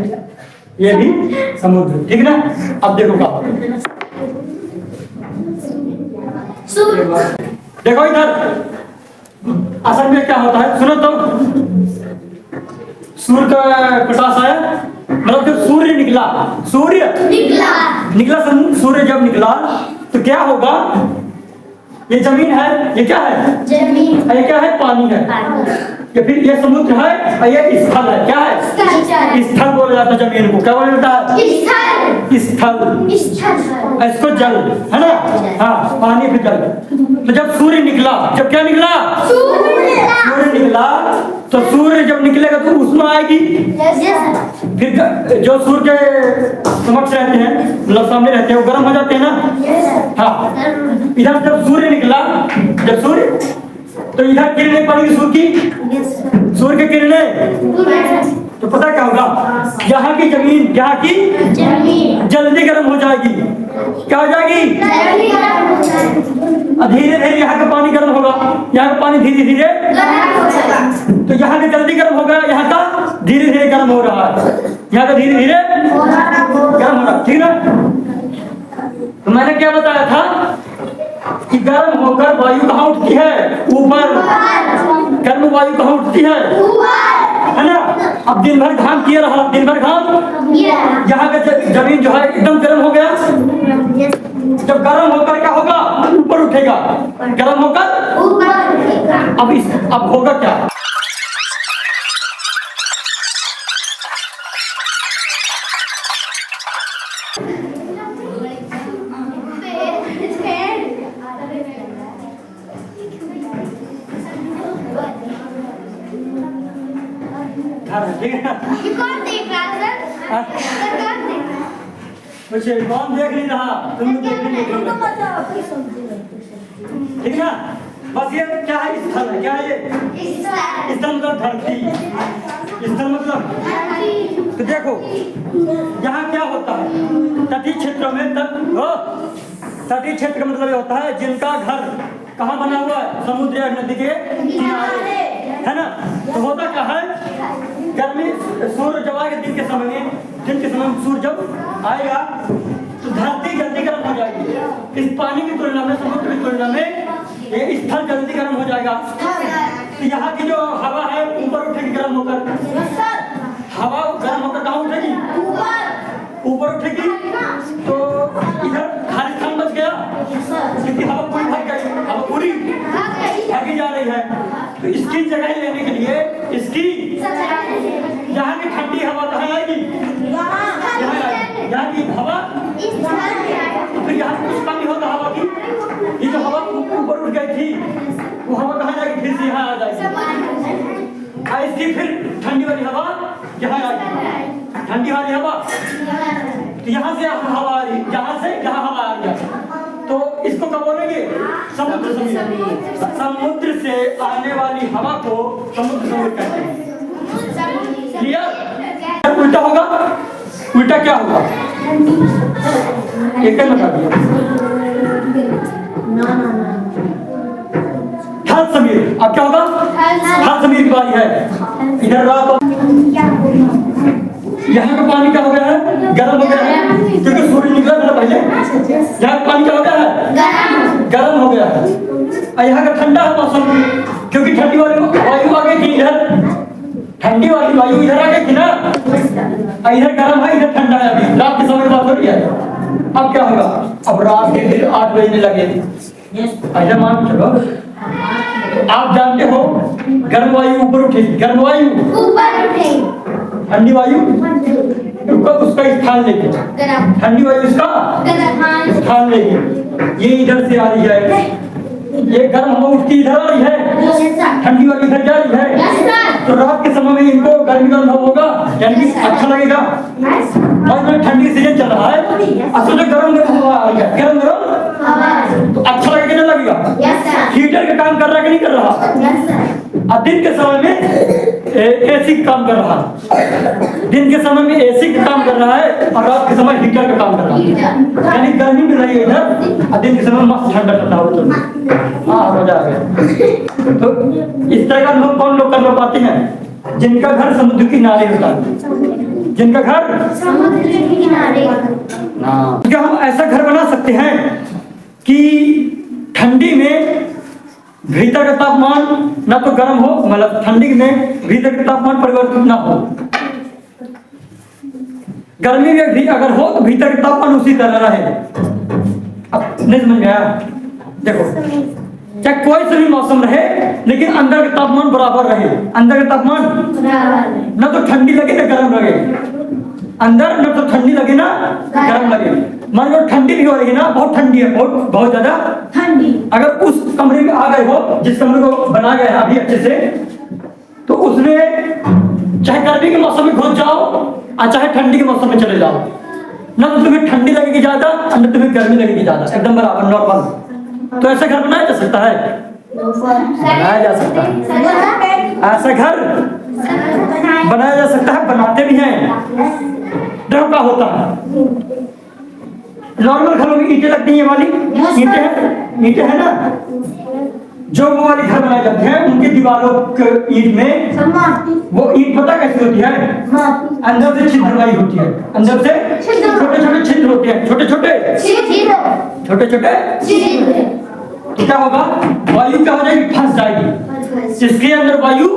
ये भी समुद्र, ठीक ना। अब देखो क्या होगा। देखो इधर असल में क्या होता है, सुनो तो। सूर्य का प्रकाश आया, मतलब जब सूर्य निकला, सूर्य निकला सूर्य जब निकला तो क्या होगा। ये जमीन है, ये क्या है, जमीन। ये क्या है, पानी है। ये फिर ये समुद्र है और ये स्थल है, क्या है, स्थल बोला जाता है जमीन को। क्या बोला जाता है, स्थल। इसको जल है ना। हाँ पानी फिर जल। तो जब सूर्य निकला, जब क्या निकला, सूर्य निकला, तो सूर्य जब निकलेगा तो उसमें आएगी। फिर जो सूर्य के समक्ष रहते हैं, मतलब सामने रहते हैं, वो गर्म हो जाते हैं ना। हाँ इधर जब सूर्य निकला, जब सूर्य, तो इधर किरणें पड़ेगी सूर्य की, सूर्य की किरणें, तो पता क्या होगा, यहाँ की जमीन, यहाँ की जल्दी गर्म हो जाएगी। क्या हो जाएगी, धीरे धीरे यहाँ का पानी गर्म होगा, यहाँ का पानी धीरे धीरे, तो यहाँ का जल्दी गर्म होगा, यहाँ का धीरे धीरे गर्म हो रहा है, यहाँ का धीरे धीरे गर्म हो रहा है, ठीक ना। तो मैंने क्या बताया था कि गर्म होकर वायु कहाँ उठती है, ऊपर। गर्म वायु कहाँ उठती है ना। अब दिन भर घाम किया रहा, दिन भर घाम, यहाँ का जमीन जो है एकदम गर्म हो गया। जब गर्म होकर क्या होगा, ऊपर उठेगा, गर्म होकर अब होगा क्या, ठीक है। कौन देख रहा है कुछ कौन देख नहीं रहा, तुम देख नहीं रहे, ठीक है। बस ये क्या है, स्थल है, क्या है ये, स्थल मतलब धरती, स्थल मतलब। तो देखो यहाँ क्या होता है, तटीय क्षेत्रों में तटीय क्षेत्र का मतलब ये होता है जिनका घर कहाँ बना हुआ है, समुद्र या नदी के किनारे, है ना। तो होता क्या है, गर्मी सूर्य जब आएगा दिन के समय में सूर्य जब आएगा तो धरती जल्दी गर्म हो जाएगी। इस पानी की तुलना में, समुद्र की तुलना में ये स्थल जल्दी गर्म हो जाएगा। तो यहाँ की जो हवा है ऊपर उठेगी गर्म होकर, हवा गर्म होकर कहाँ उठेगी, ऊपर उठेगी। तो इधर खाली स्थान बच गया, क्योंकि हवा पूरी भाग गई, हवा पूरी भागी जा रही है। तो इसकी जगह लेने के लिए इसकी यहाँ की ठंडी हवा कहाँ आएगी, यहाँ की हवा, फिर यहाँ कुछ कमी होगा हवा की। ये जो हवा ऊपर उठ गई थी वो हवा कहाँ जाएगी, फिर से यहाँ आ जाएगी। इसकी फिर ठंडी वाली हवा यहाँ आएगी, ठंडी वाली हवा, तो यहाँ से हवा आ रही, यहाँ से यहाँ हवा आ रही है। तो इसको क्या बोलेंगे, समुद्र समीर। समुद्र से आने वाली हवा को समुद्र समीर कहते हैं। क्लियर। उल्टा होगा, उल्टा क्या होगा, एक बता दिया, हल समीर। अब क्या होगा, हल समीर की बारी है। इधर रात, यहाँ का पानी क्या हो गया है, गर्म हो गया है, क्योंकि सूर्य निकला था पहले। यहाँ का पानी क्या हो गया है, गर्म हो गया है। यहाँ का ठंडा है मौसम, क्योंकि ठंडी वाली वायु आ गई थी इधर, ठंडी वाली वायु इधर आ गई थी ना। इधर गर्म है, इधर ठंडा है। अभी रात के समय बात हो रही है। अब क्या होगा, अब रात के फिर 8 बजने लगे। ऐसा मान चलो, आप जानते हो गर्म वायु ऊपर उठेगी, गर्म वायु ऊपर उठेगी, ठंडी वायु ऊपर उसका स्थान लेगी, गरम ठंडी वायु इसका गरम स्थान लेगी। ये इधर से आ रही है, ये गर्म हवा उसकी इधर आ रही है, ठंडी वाली इधर जा रही है। तो रात के समय में इनको गर्मी का अनुभव होगा, यानी कि अच्छा लगेगा। और में ठंडी सीजन चल रहा है, असल में गर्म गर्म हवा आ रही है, गर्म गर्म तो अच्छा लगेगा कि नहीं लगेगा? हीटर का काम कर रहा है कि नहीं कर रहा? और दिन के समय में एसी का काम कर रहा है, दिन के समय में एसी का काम कर रहा है और रात के समय हीटर का काम कर रहा है, यानी गर्मी मिल रही है इधर और दिन के समय मस्त ठंडा ठंडा हो तो हाँ मजा आ गया। तो इस तरह का अनुभव कौन लोग कर पाते हैं? जिनका घर समुद्र किनारे होता है, जिनका घर समुद्र के किनारे। क्या हम ऐसा घर बना सकते हैं कि ठंडी में भीतर का तापमान ना तो गर्म हो, मतलब ठंडी में भीतर का तापमान परिवर्तित ना हो, गर्मी में भी अगर हो तो भीतर का तापमान उसी तरह रहे। अब नहीं समझ में आया? देखो, चाहे कोई सा भी मौसम रहे लेकिन अंदर का तापमान बराबर रहे। अंदर का तापमान ना तो ठंडी लगे ना गर्म लगे, अंदर न तो ठंडी लगे ना गर्म लगे। मान लो ठंडी भी हो रही है ना, बहुत ठंडी है, बहुत बहुत ज्यादा ठंडी, अगर उस कमरे में आ गए हो जिस कमरे को बनाया गया है अभी अच्छे से, तो उसमें चाहे गर्मी के मौसम में घुस जाओ और चाहे ठंडी के मौसम में चले जाओ, ना तो तुम्हें ठंडी लगेगी ज्यादा और न तुम्हें गर्मी लगेगी ज्यादा, एकदम बराबर नॉर्मल। तो ऐसा घर बनाया जा सकता है, बनाया जा सकता है, ऐसा घर बनाया जा सकता है, बनाते भी हैं। देखो क्या होता है, नॉर्मल घरों में ईंटें लगती हैं, ये वाली ईंटें है ना, जो वो वाली घर बनाए जाते हैं उनकी दीवारों के ईंट में वो ईंट पता कैसी होती है? अंदर से छिद्रवाई होती है, अंदर से छोटे छोटे छिद्र होते हैं, छोटे छोटे। तो क्या होगा? वायु क्या हो जाएगी? फंस जाएगी, इसके अंदर वायु।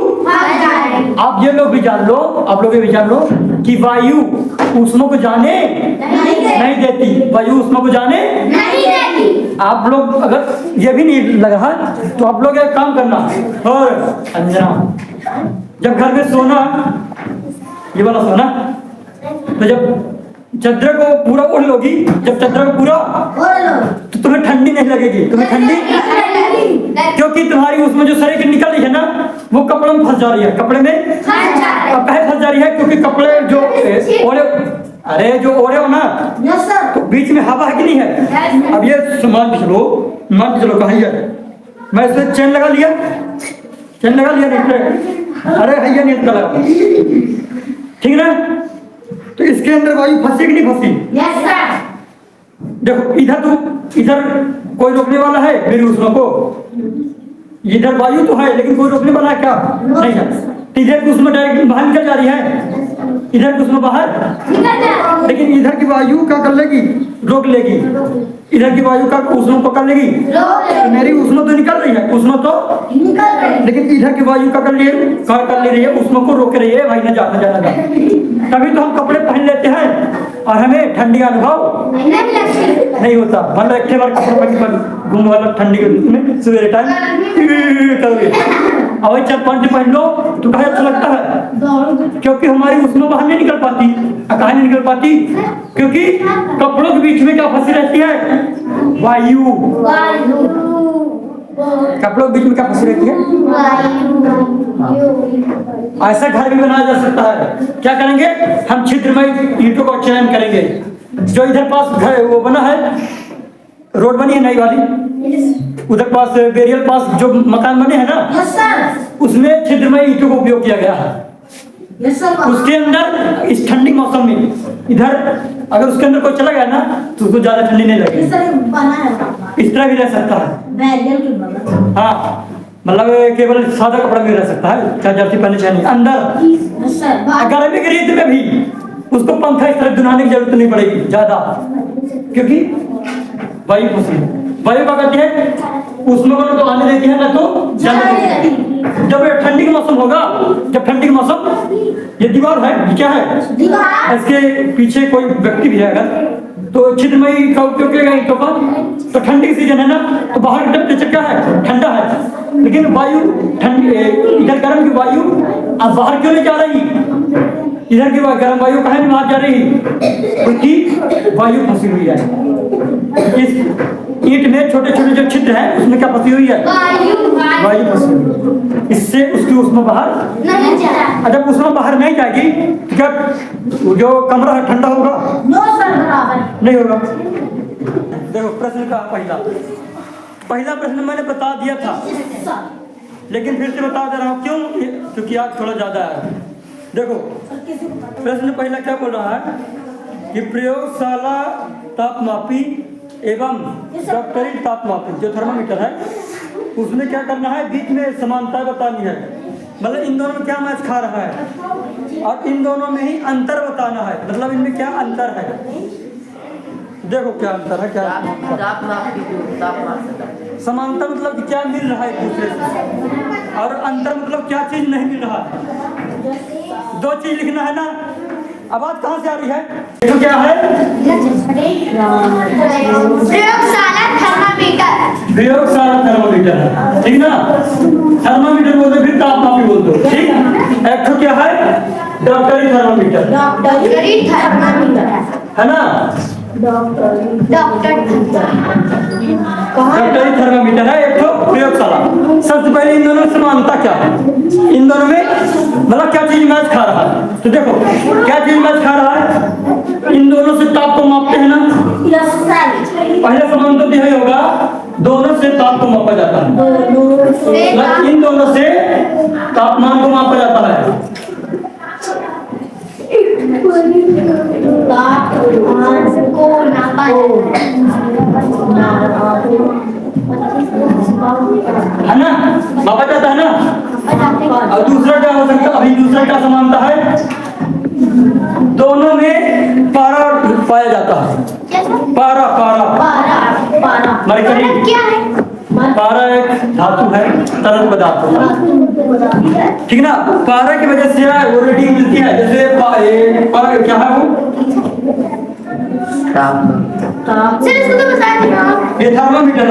आप ये लोग भी जान लो, आप लोग ये भी जान लो कि वायु ऊष्मा को जाने नहीं देती, वायु ऊष्मा को जाने नहीं देती। आप लोग अगर ये भी नहीं लग रहा तो आप लोग एक काम करना, और अंजना जब घर में सोना, ये वाला सोना, तो जब चद्दर को पूरा ओढ़ लोगी, जब चद्दर को पूरा तो तुम्हें ठंडी नहीं लगेगी, तुम्हें ठंडी क्योंकि तुम्हारी उसमें जो शरीर निकल रही है ना वो कपड़े में फंस जा रही है, कपड़े में फंस जा रही है, क्योंकि कपड़े जो ओढ़े, अरे जो ओढ़े हो ना तो बीच में हवा है कि नहीं है? अब ये मान के चलो कहीं है, मैं इसमें चेन लगा लिया नहीं, अरे भैया नहीं लगा, ठीक ना? तो इसके अंदर वायु फंसी कि नहीं फंसी? देखो इधर कोई रोकने वाला है मेरी ऊष्मा को, इधर वायु तो है लेकिन कोई रोकने वाला है क्या? नहीं है। तो इधर की ऊष्मा डायरेक्ट बाहर निकल जा रही है, इधर की ऊष्मा बाहर, लेकिन इधर की वायु क्या कर लेगी? रोक लेगी। इधर की वायु का ऊष्मा पकड़ लेगी, मेरी ऊष्मा तो निकल रही है, ऊष्मा तो निकल रही है, लेकिन इधर की वायु का कर ले रही है, ऊष्मा को रोक रही है, भाई न जाना जाना। तभी तो हम कपड़े पहन लेते हैं और हमें ठंडी का अनुभव नहीं होता। मतलब एक बार कपड़े पहन घूम वाला ठंडी में सवेरे टाइम और 4-5 दिन पहन लो तो कहा अच्छा लगता है, क्योंकि हमारी ऊष्मा बाहर नहीं निकल पाती। कहाँ नहीं निकल पाती? क्योंकि कपड़ों के बीच में क्या फंसी रहती है? वायु। कपड़ों के बीच में क्या फंसी रहती है? ऐसा घर भी बनाया जा सकता है। क्या करेंगे हम? छिद्रमय ईंटों का चयन करेंगे। जो इधर पास घर वो बना है, रोड बनी है नई वाली, उधर पास बेरियल पास जो मकान बने हैं ना, उसमें छिद्रमय ईंटों का उपयोग किया गया है। उसके अंदर इस ठंडी मौसम में इधर अगर उसके अंदर कोई चला गया ना तो उसको ज्यादा ठंडी नहीं लगेगी। इस तरह भी रह सकता है। हाँ, मतलब केवल सादा कपड़ा में रह सकता है, चाहे जर्सी पहने चाहे नहीं। अंदर गर्मी की रीत में भी उसको पंखा इस तरह दुनाने की जरूरत नहीं पड़ेगी ज्यादा, क्योंकि वायु वायु क्या करती है? उसमें को तो आने देती है ना तो जाने देती है। जब ठंडी का मौसम होगा, जब ठंडी का मौसम, ये दीवार है, ये क्या है? इसके पीछे कोई व्यक्ति भी है अगर तो छिद्रमयी का उपयोग किया ईंटों का, तो ठंडी की सीजन है ना तो बाहर की टेम्परेचर क्या है? ठंडा है, लेकिन वायु ठंडी, इधर गर्म की वायु अब बाहर क्यों नहीं जा रही? इधर की गर्म वायु कहाँ भी बाहर जा रही, उसकी वायु फंसी हुई है। इस ईंट में छोटे छोटे जो छिद्र है उसमें क्या फंसी हुई है, वायु फंसी हुई है। इससे उसकी ऊष्मा बाहर नहीं जा जब ऊष्मा बाहर नहीं जाएगी तो क्या जो कमरा है ठंडा होगा, नो सर बराबर नहीं होगा। देखो प्रश्न का पहला प्रश्न मैंने बता दिया था, लेकिन फिर से बता दे रहा हूँ क्यों, क्योंकि आज थोड़ा ज्यादा है। देखो प्रश्न पहला क्या बोल रहा है कि प्रयोगशाला तापमापी एवं डॉक्टरी तापमापी जो थर्मामीटर है उसमें क्या करना है, बीच में समानता बतानी है, मतलब इन दोनों में क्या मैच खा रहा है और इन दोनों में ही अंतर बताना है, मतलब इनमें क्या अंतर है। देखो क्या अंतर है, क्या समानता मतलब कि क्या मिल रहा है एक दूसरे से, और अंतर मतलब क्या चीज नहीं मिल रहा है। दो चीज लिखना है ना। आवाज कहाँ से आ रही है, तो क्या है, प्रयोगशाला थर्मामीटर, प्रयोगशाला थर्मामीटर, ठीक ना। थर्मामीटर बोलते फिर तापमापी बोलते, ठीक। एक तो क्या है, डॉक्टरी थर्मामीटर, डॉक्टरी थर्मामीटर है ना, डॉक्टर डॉक्टरी थर्मामीटर है एक तो प्रयोगशाला। सबसे पहले इन दोनों में समानता क्या है, इन दोनों में मतलब क्या चीज मैच खा रहा है, तो देखो क्या चीज मैच खा रहा है, इन दोनों से ताप को मापते हैं ना। पहले समानता तो यही होगा, दोनों से ताप को मापा जाता है, मतलब इन दोनों से तापमान को मापा जाता है। को नापा है ना, मापा जाता है ना। और दूसरा क्या हो सकता है, अभी दूसरा क्या समानता है, दोनों में पारा पाया जाता है, पारा पारा मरकरी, क्या है, पारा एक धातु है, तरल पदार्थ, ठीक ना। पारा की वजह से वो रेडिंग मिलती है, जैसे क्या है वो, सर इसको तो बता दो। ये थर्मामीटर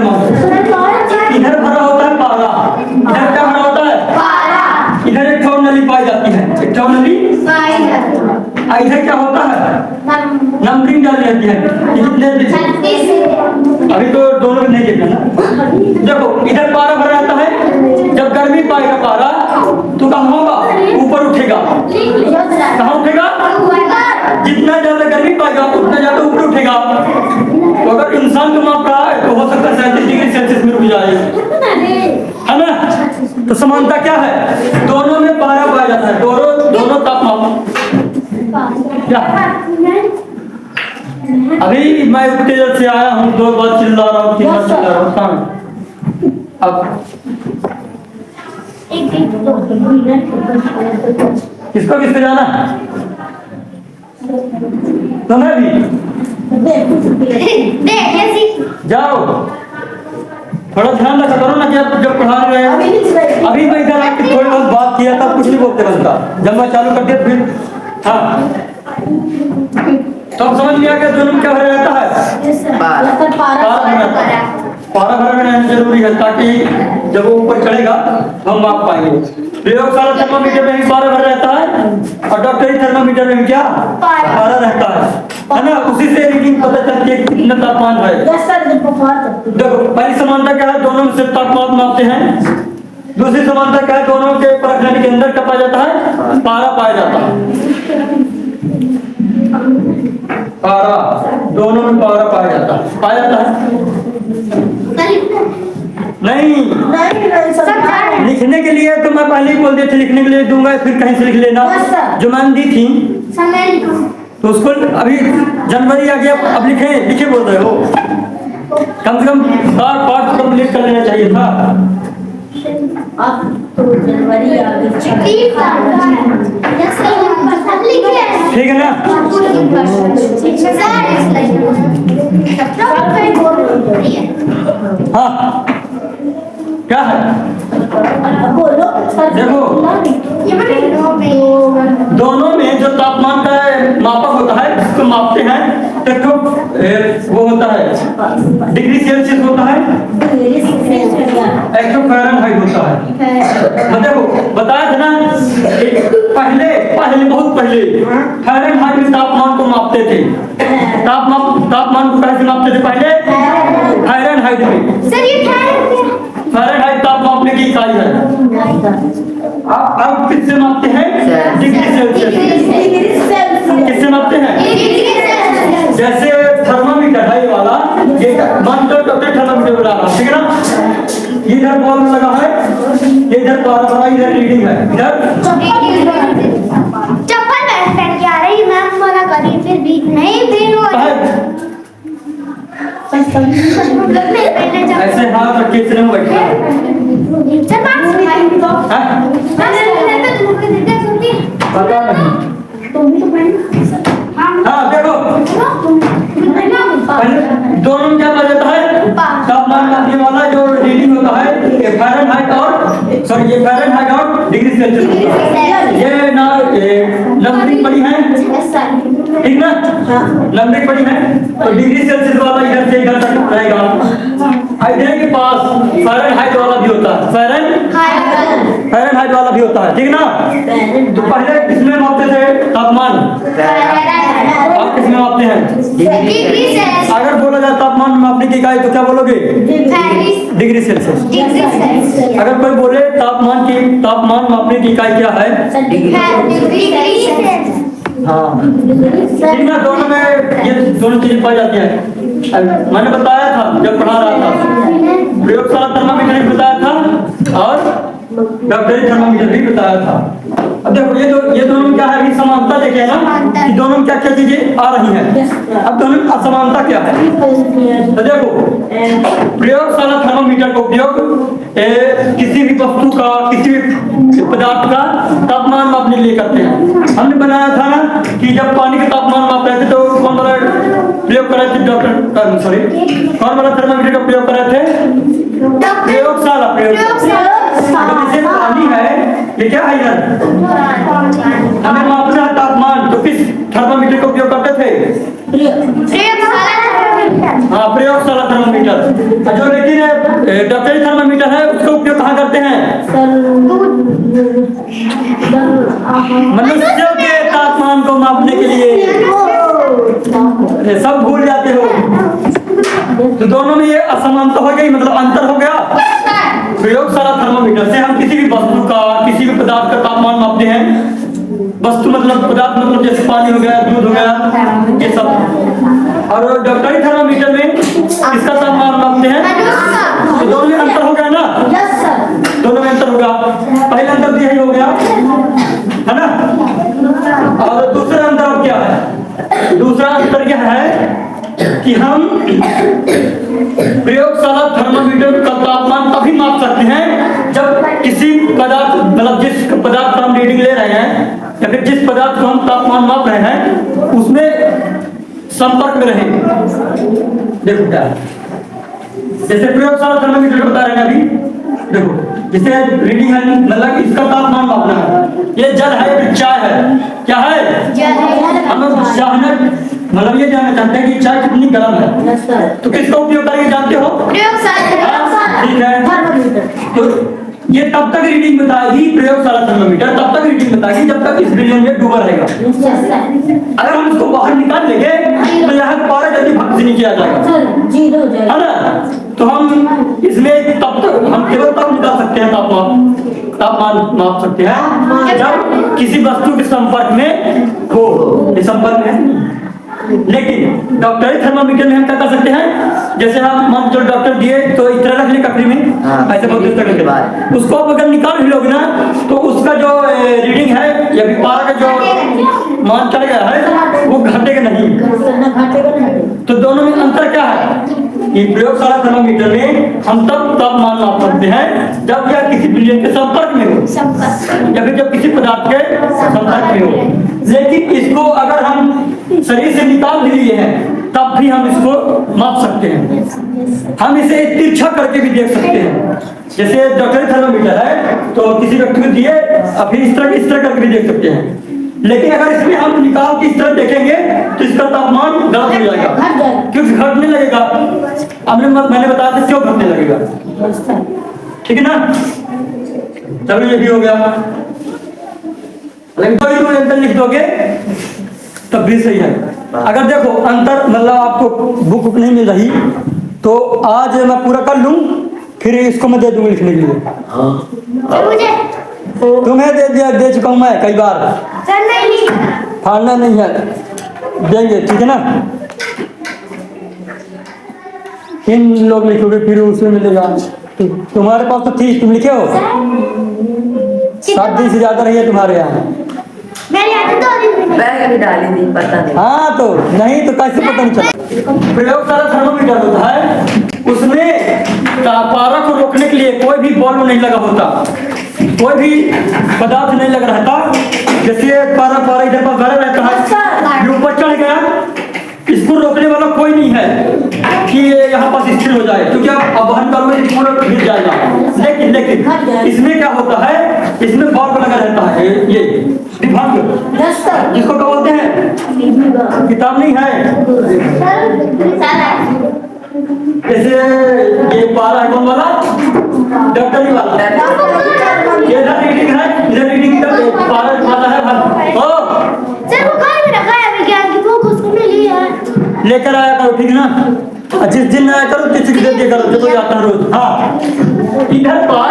इधर भरा होता है पारा, इधर क्या भरा होता है, पारा, इधर एक ठोर नली पाई जाती है, एक ठोर नली, इधर क्या होता है, नंबरिंग डाल जाती है, अभी तो दोनों में नहीं देखना ना। देखो इधर पारा भरा जाता है, जब गर्मी पाएगा पारा तो कहाँ होगा, ऊपर उठेगा, कहाँ उठेगा, जितना ज्यादा गर्मी पाएगा उतना ज्यादा ऊपर उठेगा। तो अगर इंसान को माप रहा है तो हो सकता है 37 डिग्री सेल्सियस में रुक जाए, है ना। तो समानता क्या है, दोनों में पारा पाया जाता है, दोनों तापमान। क्या अभी मैं उतने देर से आया हूँ, 2 बार चिल्ला रहा हूँ, 3 बार चिल्ला रहा हूँ, कहाँ अब किसको जाना तुम्हें भी जाओ, थोड़ा ध्यान रखा करो ना कि आप जब पढ़ा रहे हैं। अभी मैं इधर आके थोड़ी बहुत बात किया था, कुछ नहीं बोलते बनता, जब मैं चालू कर दिया फिर हाँ, तो अब समझ लिया कि दोनों में क्या भरा रहता है, पारा भरा रहना जरूरी है, ताकि जब वो ऊपर चढ़ेगा तो हम माप पाएंगे। प्रयोगशाला थर्मामीटर में भी पारा भरा रहता है और डॉक्टरी थर्मामीटर में क्या पारा रहता है ना। उसी से रीडिंग पता चलती है कितना तापमान है। देखो पहली समानता क्या है, दोनों में से तापमान मापते हैं। दूसरी समानता क्या है, दोनों के परखने के अंदर क्या पाया जाता है, पारा पाया जाता है, पारा, दोनों में पारा पाया जाता है, नहीं लिखने के लिए तो मैं पहले ही बोल दिया था, लिखने के लिए दूंगा, फिर कहीं से लिख लेना, जो मैंने दी थी तो उसको अभी जनवरी आ गया, अब लिखे बोल रहे हो, कम से कम 4 पार्ट कंप्लीट कर लेना चाहिए था। अब तो जनवरी आ गई, ठीक है ना। हाँ क्या है, देखो दोनों में जो तापमान का मापक होता है उसको मापते हैं, एक तो वो होता है डिग्री सेल्सियस होता है, एक तो फ़ारेनहाइट होता है। तो देखो बताया था ना, पहले पहले बहुत पहले फ़ारेनहाइट में तापमान को मापते थे। तापमान को कैसे मापते थे पहले? फ़ारेनहाइट में। सर ये फ़ारेनहाइट ताप मापने की इकाई है। अब किससे मापते हैं? Degree Celsius. किससे मापते हैं? जैसे थर्मामीटर है ये वाला, ये मान लो डॉक्टर थर्मामीटर बना रहा है, ठीक है ना? इधर बॉल में लगा है, ये इधर पारा इधर रीडिंग है, इधर चप्पल पहन के आ रही मैम मना करी फिर भी नहीं फिर वो ऐसे हाथ रख के इतने में बैठना है। सर बात सुनाई हाँ? पता नहीं। हाँ देखो, पहले दोनों में क्या पता जाता है? तापमान मापने वाला जो रीडिंग होता है ये फ़ारेनहाइट और सॉरी ये फ़ारेनहाइट और डिग्री सेल्सियस होता है। ये ना नंबरिंग पड़ी है, ठीक ना? नंबरिंग पड़ी है तो डिग्री सेल्सियस वाला इधर से इधर तक रहेगा। इधर के पास फ़ारेनहाइट वाला भी होता है, फ़ारेनहाइट वाला भी होता है, ठीक ना? तो पहले किसमें मापते थे तापमान? अब किसमें मापते हैं? अगर बोला जाए तापमान मापने की इकाई तो क्या बोलोगे? Degree Celsius. अगर कोई बोले तापमान मापने की इकाई क्या है? हाँ ठीक ना? दोनों में ये दोनों चीजें पाई जाती हैं। मैंने बताया था जब पढ़ा रहा था, प्रयोगशाला थर्मामीटर भी बताया था और डॉक्टरी थर्मामीटर भी बताया था। अब देखो ये दोनों में क्या है? अभी समानता देखे ना कि दोनों में क्या क्या चीजें आ रही हैं। अब दोनों में असमानता क्या है? तो देखो प्रयोगशाला थर्मामीटर का उपयोग किसी भी वस्तु का किसी भी पदार्थ का तापमान मापने के लिए करते हैं। हमने बनाया था ना कि जब पानी का तापमान माप रहे थे तो कौन वाला प्रयोग कर रहे थे? डॉक्टर सॉरी कौन वाला थर्मामीटर का प्रयोग कर रहे थे? प्रयोगशाला। जैसे पानी है ये क्या है इधर? हमें मापना है तापमान तो किस थर्मामीटर का उपयोग करते थे? हाँ प्रयोगशाला थर्मामीटर। जो लेकिन डॉक्टरी थर्मामीटर है उसका उपयोग कहाँ करते हैं? मनुष्यों के तापमान को मापने के लिए। सब भूल जाते हो। तो दोनों में ये असमानता हो गई, मतलब अंतर हो गया। प्रयोगशाला थर्मामीटर से हम किसी भी वस्तु का किसी भी पदार्थ का तापमान मापते हैं। वस्तु मतलब पदार्थ मतलब जैसे पानी हो गया, दूध हो गया, ये सब। और डॉक्टरी थर्मामीटर में किसका तापमान मापते हैं? तो दोनों में अंतर हो गया ना? दोनों में अंतर होगा। पहला अंतर तो यही हो गया है ना? और दूसरा अंतर क्या है? दूसरा अंतर क्या है कि हम प्रयोगशाला थर्मामीटर का तापमान तभी माप सकते हैं जब किसी पदार्थ मतलब जिस पदार्थ का हम रीडिंग ले रहे हैं या फिर जिस पदार्थ को हम तापमान माप रहे हैं उसमें संपर्क में रहे। देखो क्या जैसे प्रयोगशाला थर्मामीटर बता रहे हैं अभी, देखो जैसे रीडिंग है मतलब इसका तापमान मापना है। ये जल है या चाय है? क्या है? हम लोग जानना मतलब ये जानना चाहते हैं कि चाय कितनी गर्म है। तो किसका उपयोग करके जानते हो? ठीक है। तो ये तब तक रीडिंग बताएगी प्रयोगशाला थर्मामीटर, तब तक रीडिंग बताएगी जब तक इस रीजन में डूबा रहेगा। अगर हम इसको बाहर निकाल लेंगे तो यहाँ पारा जल्दी भक्त नहीं किया जाएगा, है ना? तो हम इसमें तब तक हम केवल तब निकाल सकते हैं तापमान माप सकते हैं जब किसी वस्तु के संपर्क में हो, संपर्क में। लेकिन डॉक्टरी थर्मामीटर में हम क्या कर सकते हैं? जैसे हम मान जो डॉक्टर दिए तो इस तरह रख ले ककड़ी में, ऐसे बहुत तरह के बाद उसको आप अगर निकाल भी लोगे ना तो उसका जो रीडिंग है या फिर पारा का जो मान चल गया है वो घटेगा नहीं। तो दोनों में अंतर क्या है कि प्रयोगशाला थर्मामीटर में हम तब तापमान माप सकते हैं जब यह किसी विलयन के संपर्क में हो या फिर जब किसी पदार्थ के संपर्क में हो। लेकिन इसको अगर हम शरीर से निकाल भी लिए हैं तब भी हम इसको माप सकते हैं। हम इसे तिरछा करके भी देख सकते हैं। जैसे डॉक्टरी थर्मामीटर है तो किसी व्यक्ति को दिए अभी इस तरह करके भी देख सकते हैं। लेकिन अगर इसमें हम निकाल के इस तरह देखेंगे तो इसका तापमान गलत हो जाएगा, क्योंकि घटने लगेगा। मैंने बताया था क्यों घटने लगेगा, ठीक है ना? चलो ये भी हो गया। लेकिन कोई तुम अंतर लिख दोगे तब भी सही है। अगर देखो अंतर मतलब आपको बुक नहीं मिल रही तो आज मैं पूरा कर लूं, फिर इसको मैं दे दूंगा लिखने के लिए। मुझे तुम्हें दे चुका हूं मैं कई बार। सर नहीं फाड़ना नहीं है, देंगे, ठीक है ना। इन लोग लिखोगे फिर उसमें मिलेगा। तुम्हारे पास तो थी, तुम लिखे हो 7 दिन से ज्यादा रही है तुम्हारे यहाँ। मेरे यहाँ तो 2 दिन में बैग भी डाली थी, पता नहीं। हाँ तो नहीं तो कैसे पता नहीं चला। प्रयोगशाला थर्मोमीटर होता है, उसमें पारा को रोकने के लिए कोई भी बल्ब नहीं लगा होता, कोई भी पदार्थ नहीं लगा रहता। जैसे पारा इधर पर भरा रहता है, ये ऊपर चढ़ गया, इसको रोकने वाला कोई नहीं है कि ये यहाँ पर स्थिर हो जाए, क्योंकि आप वहन करोगे तो पूरा गिर जाएगा। लेकिन इसमें क्या होता है, इसमें बल्ब लगा रहता है, ये विभंग जिसको क्या बोलते हैं, किताब नहीं है। जैसे ये पारा है कौन वाला, डॉक्टरी वाला, ये इधर रीडिंग है, इधर रीडिंग पारा वाला है सर वो कहाँ पे रखा है विज्ञान की बुक, उसको मिली है। लेकर आया करो, ठीक है ना। जिस दिन आया करो किसी को दे दिया करो, जब आता है रोज। हाँ, इधर पर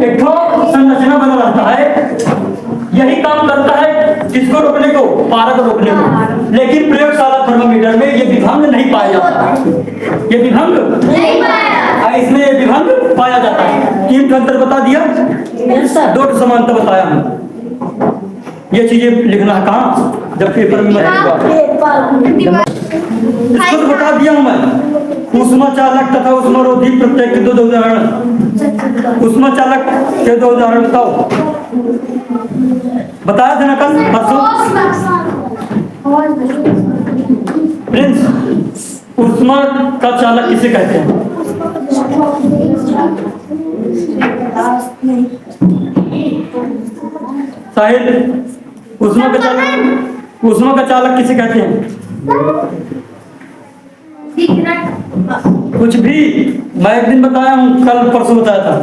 एक संरचना बना रहता है, यही काम करता है किसको रोकने को, पारा को रोकने को। लेकिन प्रयोगशाला थर्मोमीटर में ये विभंग नहीं पाया जाता, ये विभंग नहीं पाया, इसमें ये विभंग पाया जाता है। 3 अंतर बता दिया, 2 समानता बताया हूँ। ये चीजें लिखना है कहाँ, जब पेपर में मैं इसको तो बता दिया हूं मैं। ऊष्मा चालक तथा ऊष्मा रोधी प्रत्यय के 2 उदाहरण। ऊष्मा चालक के 2 उदाहरण बताओ। बताया था ना कल परसों। प्रिंस, ऊष्मा का चालक किसे कहते हैं? साहिल, ऊष्मा का चालक किसे कहते हैं? कुछ भी, मैं एक दिन बताया हूँ, कल परसों बताया था।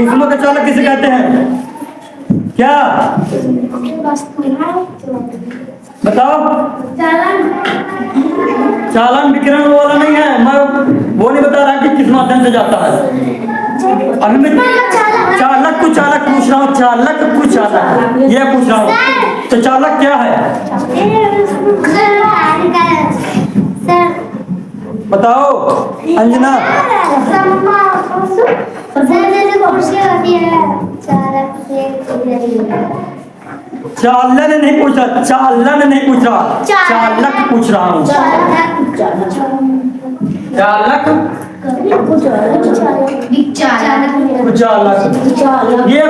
ऊष्मा का चालक किसे कहते हैं? क्या बताओ? चालन विकिरण वाला नहीं है, मैं वो नहीं बता रहा कि किस माध्यम से जाता है। अभी मैं चालक को चालक पूछ रहा हूँ, चालक को चालक ये पूछ रहा हूँ। तो चालक क्या है बताओ अंजना? चालन नहीं पूछ रहा, चालन नहीं पूछ रहा, चालक पूछ रहा हूँ। चालक चालक ये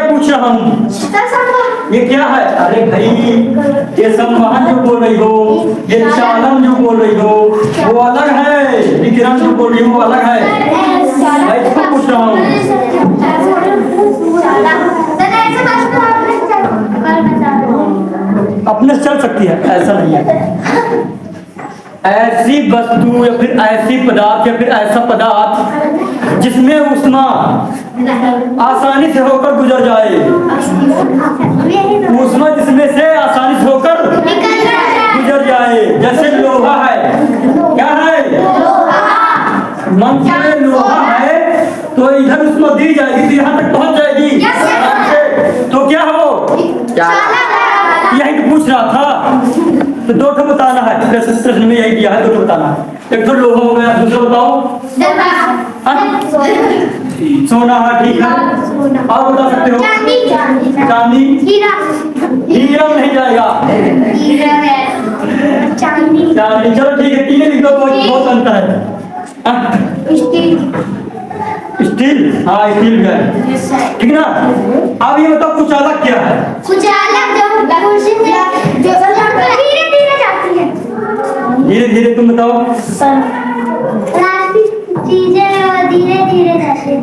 पूछ रहा हूँ, ये क्या है? अरे भाई, ये संवहन जो बोल रही हो, ये चालन जो बोल रही हो वो अलग है, विकिरण जो बोल रही हो वो अलग है। मैं इसको पूछ रहा हूँ। अपने से चल सकती है, ऐसा नहीं है। ऐसी वस्तु या फिर ऐसी पदार्थ या फिर ऐसा पदार्थ जिसमें ऊष्मा आसानी से होकर गुजर जाए, ऊष्मा जिसमें से आसानी से होकर गुजर जाए। जैसे लोहा है, क्या है? मंच में लोहा है तो इधर ऊष्मा दी जाएगी तो यहाँ तक पहुँच जाएगी, तो क्या हो? यही तो पूछ रहा था। तो 2 ठो बताना है, प्रश्न में यही दिया है, 2 ठो बताना है। एक तो लोहा हो गया, दूसरा बताओ सोना। हाँ ठीक है, और बता सकते हो? चांदी, हीरा नहीं जाएगा, चांदी। चलो ठीक है, 3 लिख दो, बहुत अंतर है। स्टील, हाँ स्टील का है, ठीक ना। अब ये बताओ कुचालक क्या है? कुचालक जो धीरे धीरे जाती है, धीरे धीरे, तुम बताओ। चीजें धीरे धीरे जाती है,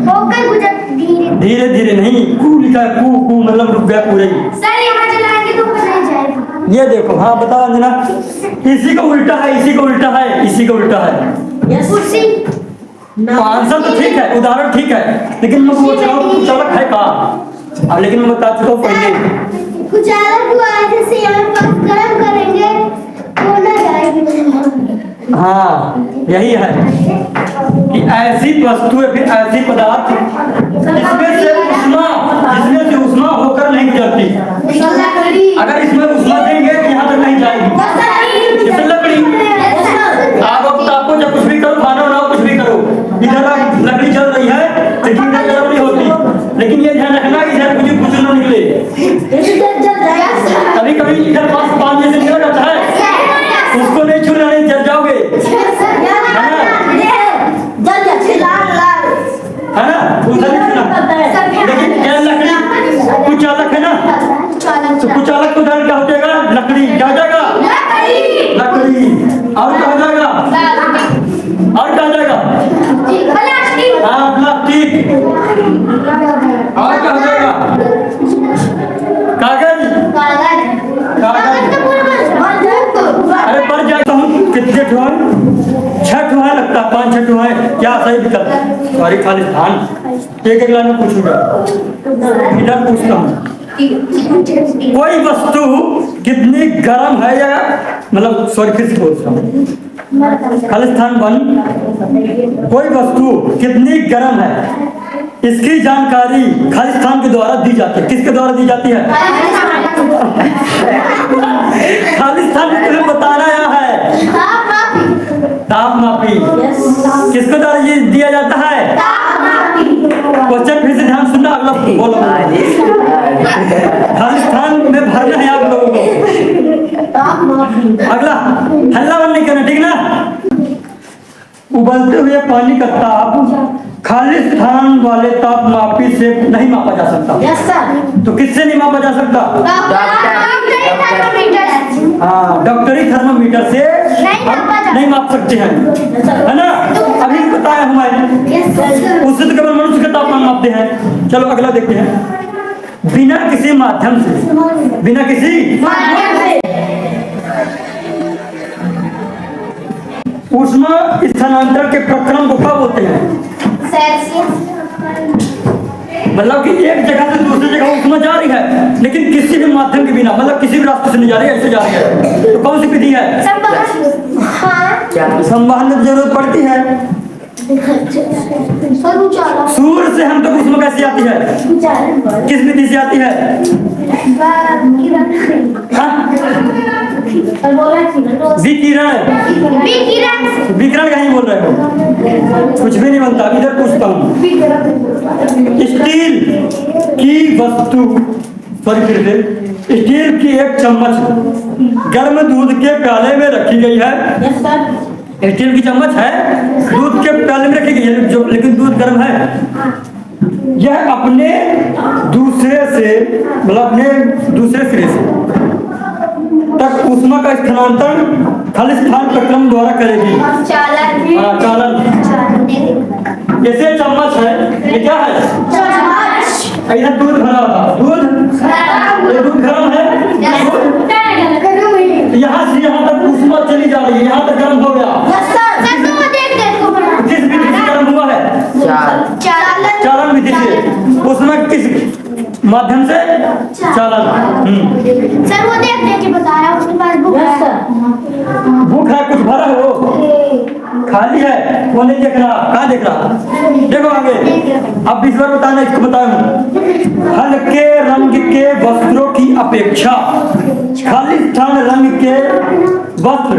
होकर गुजर धीरे धीरे नहीं, कू लिखा है, कू मतलब रुक गया पूरा ही। सर यहाँ चलाएंगे तो ऊपर नहीं जाएगा। ये देखो, हाँ बताओ अंजना। इसी का उल्टा है, इसी का उल्टा है, इसी का उल्टा है। कुर्सी। आंसर तो ठीक है, उदाहरण ठीक है, लेकिन मैं पूछ रहा हूँ कुचालक है कहाँ? लेकिन मैं बता चुका हूँ पहले। कुछ अलग हुआ है, जैसे यहाँ पर गर्म करेंगे तो ना जाएगी। हाँ यही है कि ऐसी वस्तु है, फिर ऐसी पदार्थ जिसमें से उष्मा होकर नहीं गुजरती। अगर इसमें उष्मा देंगे तो यहाँ तक नहीं जाएगी। जैसे लकड़ी, आपको जब कुछ भी करो, खाना बनाओ, कुछ भी करो, इधर लकड़ी चल रही है लेकिन इधर गर्म नहीं होती। लेकिन ये ध्यान रखना कि इधर कुछ ना निकले। कभी कभी इधर पास पानी जैसे निकल जाता है, उसको नहीं छूना, नहीं जल जाओगे, है ना? उधर नहीं छूना। लेकिन ये लकड़ी कुछ अलग है ना, तो कुछ अलग तो उधर क्या हो जाएगा? लकड़ी क्या हो जाएगा? लकड़ी। और क्या हो जाएगा? और क्या हो जाएगा? हाँ प्लास्टिक। और क्या हो जाएगा? कागज। कागज अरे बढ़ जाए तो हम कितने ठो हैं? 6 ठो है लगता है, 5-6 ठो है। क्या सही विकल्प? सॉरी खालिस्तान। एक लाइन में पूछूंगा, इधर पूछता हूँ। कोई वस्तु कितनी गर्म है, या मतलब सॉरी फिर से बोलता हूँ, खालिस्तान 1। कोई वस्तु कितनी गर्म है, इसकी जानकारी खालिस्तान के द्वारा दी जाती है। किसके द्वारा दी जाती है? खालिस्तान में तुम्हें बताना है ताप मापी। किसके द्वारा ये दिया जाता है? क्वेश्चन फिर से ध्यान सुनना, अगला बोलो। खालिस्तान में भरना है आप लोगों को। अगला हल्ला बंद नहीं करना, ठीक ना? उबलते हुए पानी का ताप खालिस्तान वाले ताप मापी से नहीं मापा जा सकता। Yes sir. तो किससे नहीं मापा जा सकता? हाँ, डॉक्टरी थर्मामीटर से नहीं माप सकते हैं, है ना? अभी बताया हमारे, उससे तो केवल मनुष्य का तापमान मापते हैं। चलो अगला देखते हैं। बिना किसी माध्यम से, बिना किसी ऊष्मा स्थानांतरण के प्रक्रम को क्या बोलते हैं? मतलब कि एक जगह से दूसरी जगह ऊष्मा जा रही है, लेकिन किसी भी माध्यम के बिना, मतलब किसी भी रास्ते से नहीं जा रही है, ऐसे जा रही है, तो कौन सी विधि है? संवहन की जरूरत पड़ती है। सूर्य से हम तक ऊष्मा कैसे आती है? किस विधि से आती है? विकिरण। विकिरण कहीं बोल रहे हो? कुछ भी नहीं बनता। इधर पूछता हूँ, स्टील की वस्तु, सॉरी फिर से, स्टील की एक चम्मच गर्म दूध के प्याले में रखी गई है। स्टील की चम्मच है, दूध के प्याले में रखी गई है, जो लेकिन दूध गर्म है। यह अपने दूसरे से, मतलब अपने दूसरे सिरे से तक ऊष्मा का स्थानांतरण खालिस्तान प्रक्रम द्वारा करेगी। चालन। जैसे चम्मच है, ये क्या है? इधर दूध भरा था, ये दूध गर्म है, यहाँ से यहाँ तक ऊष्मा चली जा रही है, यहाँ तक गर्म हो गया। किस विधि से गर्म हुआ है? चालन विधि से। उसमें किस माध्यम से? चालन। सर वो देखने के बताया, उसके पास बुक है। बुक है, कुछ भरा है, वो खाली है, वो नहीं देख रहा। कहाँ देख रहा? देखो आगे। अब इस बार बताना, इसको बताऊं। हल्के रंग के वस्त्रों की अपेक्षा खालिस्तान रंग के वस्त्र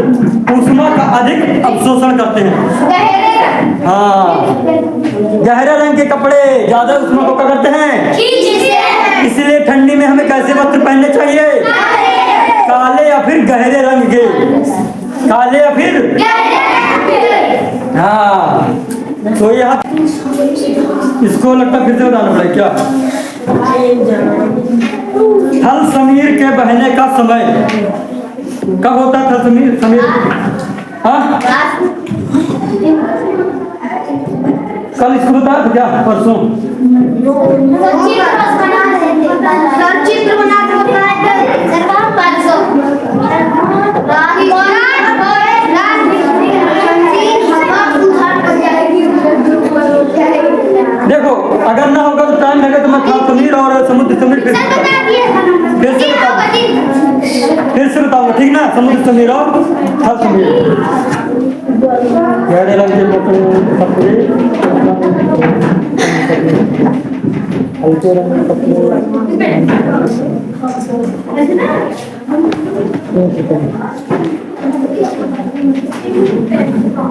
ऊष्मा का अधिक अवशोषण करते हैं। हाँ, गहरे रंग के कपड़े ज्यादा ऊष्मा को क्या करते हैं? इसलिए ठंडी में हमें कैसे वस्त्र पहनने चाहिए? काले या फिर गहरे रंग के। काले या फिर हाँ। तो यहाँ इसको लगता फिर से बताना पड़ेगा क्या? थल समीर के बहने का समय कब होता है? थल समीर हाँ, कल इसको बताया था क्या? परसों चित्र बना देखो, अगर ना होगा तो टाइम लगेगा, तो मैं थल समीर और समुद्र समीर फिर से समुद्र समीर और थल समीर। गहरे रंग के कपड़े, हल्के रंग के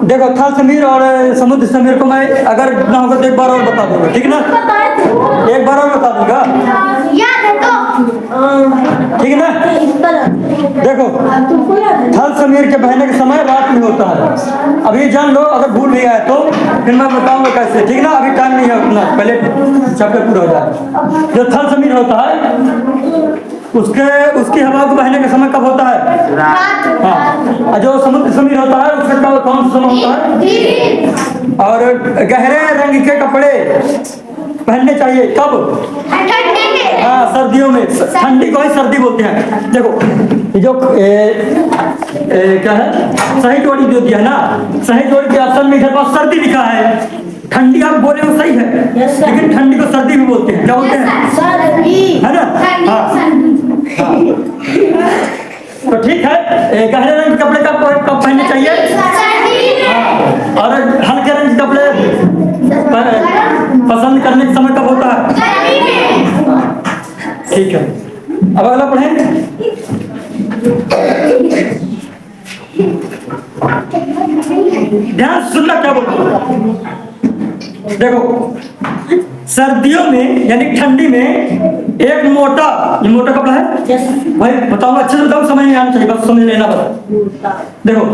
देखो थल समीर और समुद्र समीर को मैं अगर ना होगा तो एक बार और बता दूंगा, ठीक है ना? एक बार और बता दूंगा, याद है तो ठीक है ना? देखो थल समीर के बहने के समय रात में होता है। अभी जान लो, अगर भूल भी आए तो फिर मैं बताऊंगा कैसे, ठीक है ना? अभी टाइम नहीं है उतना, पहले चैप्टर पूरा हो जाए। जो थल समीर होता है उसकी हवा को बहने का समय कब होता है? हाँ। और जो समुद्र समीर होता है उसका कौन सा समय होता है? और गहरे रंग के कपड़े पहनने चाहिए कब? हाँ, सर्दियों में। ठंडी को ही सर्दी बोलते हैं। देखो जो क्या है, सही जोड़ी जो दिया है ना, सही जोड़ी के ऑप्शन में इधर पास सर्दी लिखा है। ठंडी आप बोले वो सही है, लेकिन ठंडी को सर्दी भी बोलते हैं। क्या बोलते हैं? है ना? हाँ। तो ठीक है, गहरे रंग के कपड़े कब पहनने चाहिए? हाँ। और हल्के रंग के कपड़े पसंद करने के समय कब होता है? ठीक है, अब अगला पढ़ें। ध्यान सुनना क्या बोलूं। देखो सर्दियों में यानी ठंडी में एक मोटा, ये मोटा कपड़ा है भाई, बताओ अच्छे से बताओ, समझ नहीं आना चाहिए, बस समझ लेना बता। देखो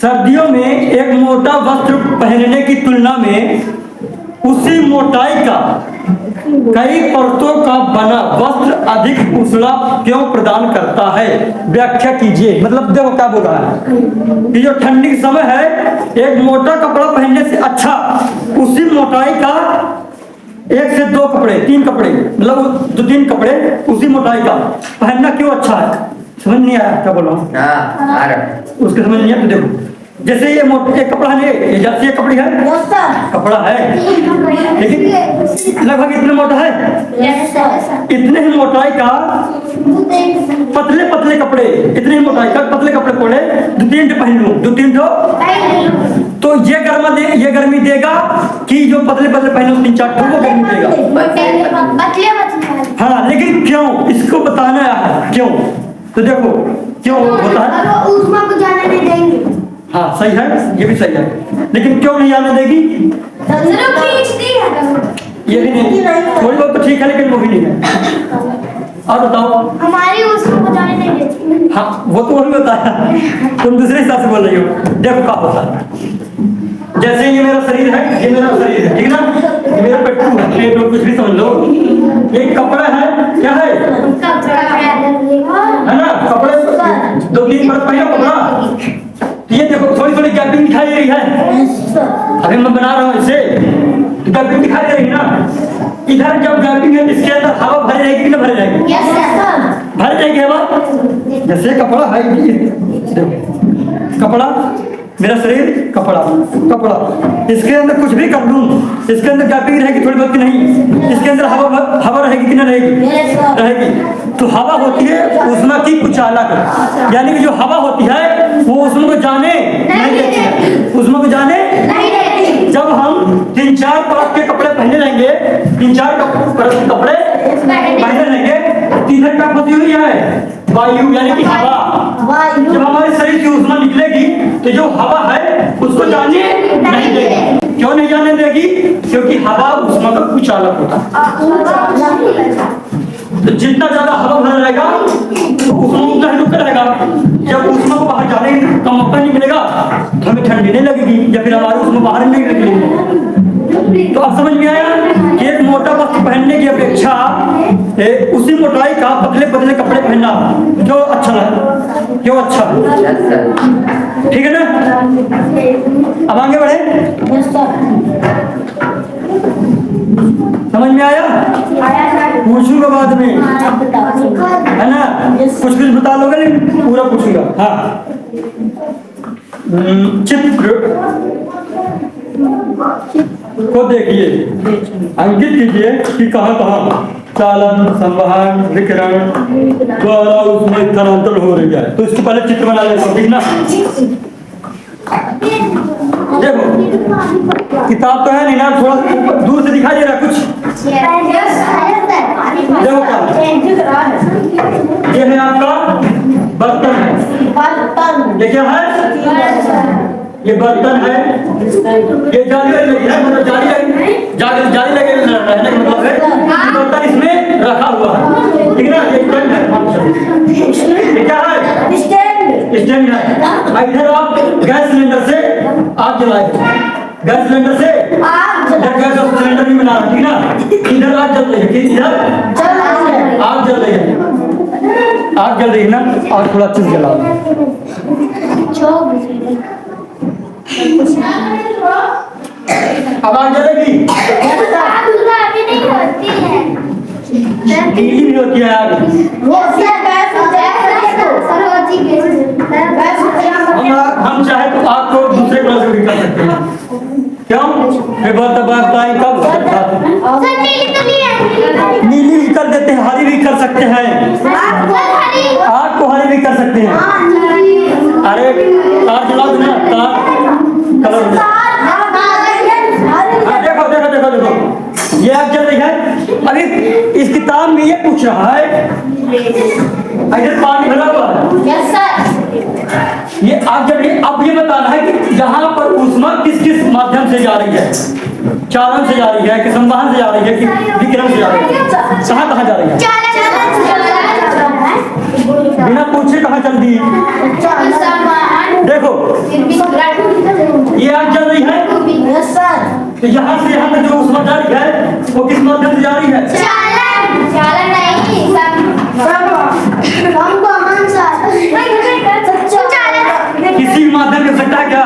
सर्दियों में एक मोटा वस्त्र पहनने की तुलना में उसी मोटाई का कई परतों का बना वस्त्र अधिक उष्णता क्यों प्रदान करता है? व्याख्या कीजिए। मतलब देखो क्या बोल रहा है कि जो ठंडी के समय है एक मोटा कपड़ा पहनने से अच्छा उसी मोटाई का एक से दो कपड़े, तीन कपड़े, मतलब दो तीन कपड़े उसी मोटाई का पहनना क्यों अच्छा है? समझ नहीं आया क्या बोल रहा हूँ? उसके समझ नहीं आया तो देखो, जैसे ये एक कपड़ा है, ये जैसे ये कपड़ी है, कपड़ा है, लेकिन लगभग इतने मोटा है, इतने ही मोटाई का पतले पतले कपड़े, इतने ही मोटाई का पतले कपड़े पड़े दो तीन तो पहन लूं, दो तीन तो ये गर्मी देगा कि जो पतले पतले पहनो तीन चार वो गर्मी देगा। हाँ, लेकिन क्यों इसको बताना है, क्यों? तो देखो क्यों होता है, ऊष्मा को जाने नहीं देंगे। हाँ सही है, ये भी सही है, लेकिन क्यों नहीं आने देगी? ये भी नहीं, थोड़ी बहुत तो ठीक है, लेकिन वो भी नहीं है। और बताओ, हमारी ऊष्मा को जाने नहीं देती। हाँ वो तो वही बताया, तुम दूसरे हिसाब से बोल रही हो। देखो क्या होता है, जैसे ये मेरा शरीर है, ये मेरा शरीर है, ठीक ना? ये मेरा पेट्टू है, प्लेट और कुछ भी समझ लो। ये कपड़ा है, क्या है? है ना? कपड़े दो तीन परत पहनो कपड़ा, ये देखो थोड़ी थोड़ी गैपिंग दिखाई दे रही है। अभी मैं बना रहा हूँ इसे, तो गैपिंग दिखाई दे रही है ना? इधर जब गैपिंग है इसके अंदर हवा भरी रहेगी कि ना भरी रहेगी? भरी रहेगी हवा। जैसे कपड़ा है, देखो कपड़ा, मेरा शरीर कपड़ा, कपड़ा, इसके अंदर कुछ भी कर लूं, इसके अंदर गैपिंग रहेगी थोड़ी बहुत कि नहीं? इसके अंदर हवा रहेगी कि ना रहेगी? रहेगी। तो हवा होती है ऊष्मा की कुचालक, यानी कि जो हवा होती है वो ऊष्मा को जाने नहीं देती है, ऊष्मा को जाने नहीं देती। जब हम तीन चार परत के कपड़े पहने लेंगे, तीन चार परत के कपड़े पहने लेंगे, तो इधर क्या होती हुई है? वायु, यानी कि हवा। जब हमारे शरीर की ऊष्मा निकलेगी तो जो हवा है उसको जाने नहीं देगी। क्यों नहीं जाने देगी? क्योंकि हवा ऊष्मा का कुचालक होता है। तो जितना ज्यादा हवा भरा रहेगा तो ऊष्मा उतना ही रुका रहेगा। जब ऊष्मा को बाहर जाने का मौका नहीं मिलेगा तो हमें ठंडी नहीं लगेगी, या फिर हमारी ऊष्मा बाहर नहीं निकलेगी। तो अब समझ में आया कि एक मोटा वस्त्र पहनने की अपेक्षा उसी मोटाई का पतले पतले कपड़े पहनना क्यों अच्छा लगा, क्यों अच्छा? ठीक है ना? अब आगे बढ़े, समझ में आया? पूछूंगा बाद में, है ना? कुछ कुछ बता लोगे लेकिन पूरा पूछूंगा। हाँ, चित्र को देखिए, अंकित कीजिए कि कहाँ कहाँ चालन, संवहन, विकिरण द्वारा उसमें स्थानांतरण हो रही है। तो इसके पहले चित्र बना लेते हो, ठीक ना। देखो किताब तो है नहीं ना, थोड़ा दूर से दिखाई दे रहा है कुछ। देखो क्या ये है आपका बर्तन है। ये क्या है? ये बर्तन है। ये जाली लगी है, मतलब जाली लगे रहने का मतलब है कि बर्तन इसमें रखा हुआ है, ठीक है ना। ये स्टैंड है। ये क्या है? स्टैंड है। इधर आप गैस सिलेंडर से आग जलाएंगे। गैस सिलेंडर से गैस सिलेंडर भी बना रहा है, ठीक ना। इधर आग जल रही है, इधर आग जल रही है। आग जल रही है ना, और थोड़ा चीज जलाओ। अब आग जलेगी। नीली भी होती है आग। हम चाहे तो आग को दूसरे कलर से भी कर सकते हैं। क्यों? कब नीली भी कर देते हैं, हरी भी कर सकते हैं। आग को हरी भी कर सकते हैं। अरे तार जलाओ ना, तार कलर। देखो देखो देखो देखो, ये आग जल रही है। अभी इस किताब में ये पूछ रहा है, इधर पानी भरा हुआ है, ये आग जल रही है। अब ये बताना है कि यहाँ पर ऊष्मा किस किस माध्यम से जा रही है। चालन से जा रही है कि संवहन से जा रही है कि विकिरण से जा रही है? कहाँ जा रही है? बिना पूछे कहाँ चल दी? देखो ये आग जल रही है, तो यहाँ से यहाँ तक जो ऊष्मा जा रही है वो किस माध्यम से जा रही है? किसी भी माध्यम कर सकता है क्या?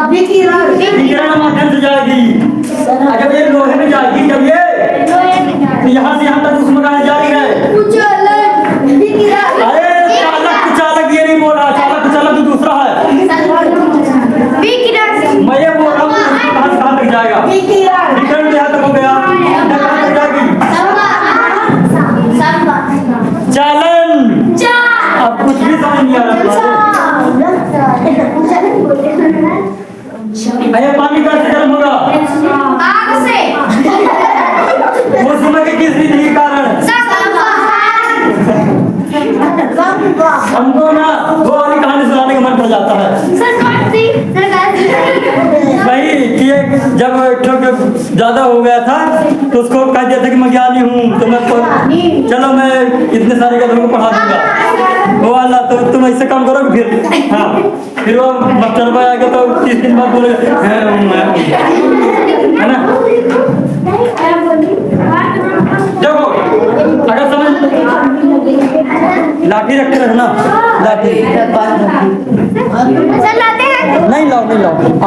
विकिरण माध्यम से जाएगी। जब ये लोहे में जाएगी, जब ये तो यहाँ से यहाँ तक ऊष्मा कहाँ जा रही है? अरे चालक कुचालक ये नहीं बोल रहा, चालक कुचालक तो दूसरा है। मैं ये बोल रहा हूँ कहाँ से कहाँ तक जाएगा? विकिरण यहाँ तक हो गया, कहाँ तक जाएगी? चालन। अब कुछ भी समझ नहीं आ रहा। अरे पानी कैसे गर्म होगा? आग से। वो समय के किस विधि के कारण? हमको ना वो वाली कहानी सुनाने का मन कर जाता है भाई कि जब ज्यादा हो गया था तो उसको कह दिया था कि मैं ज्ञानी हूँ, तो मैं चलो मैं इतने सारे गधों को पढ़ा दूंगा। वो वाला तो तुम ऐसे काम करो फिर। हाँ, फिर वो मास्टर भाई आएगा तो 30 दिन बाद बोलेगा है ना। देखो अगर समझ लाठी रखे रहना, लाठी नहीं लाओ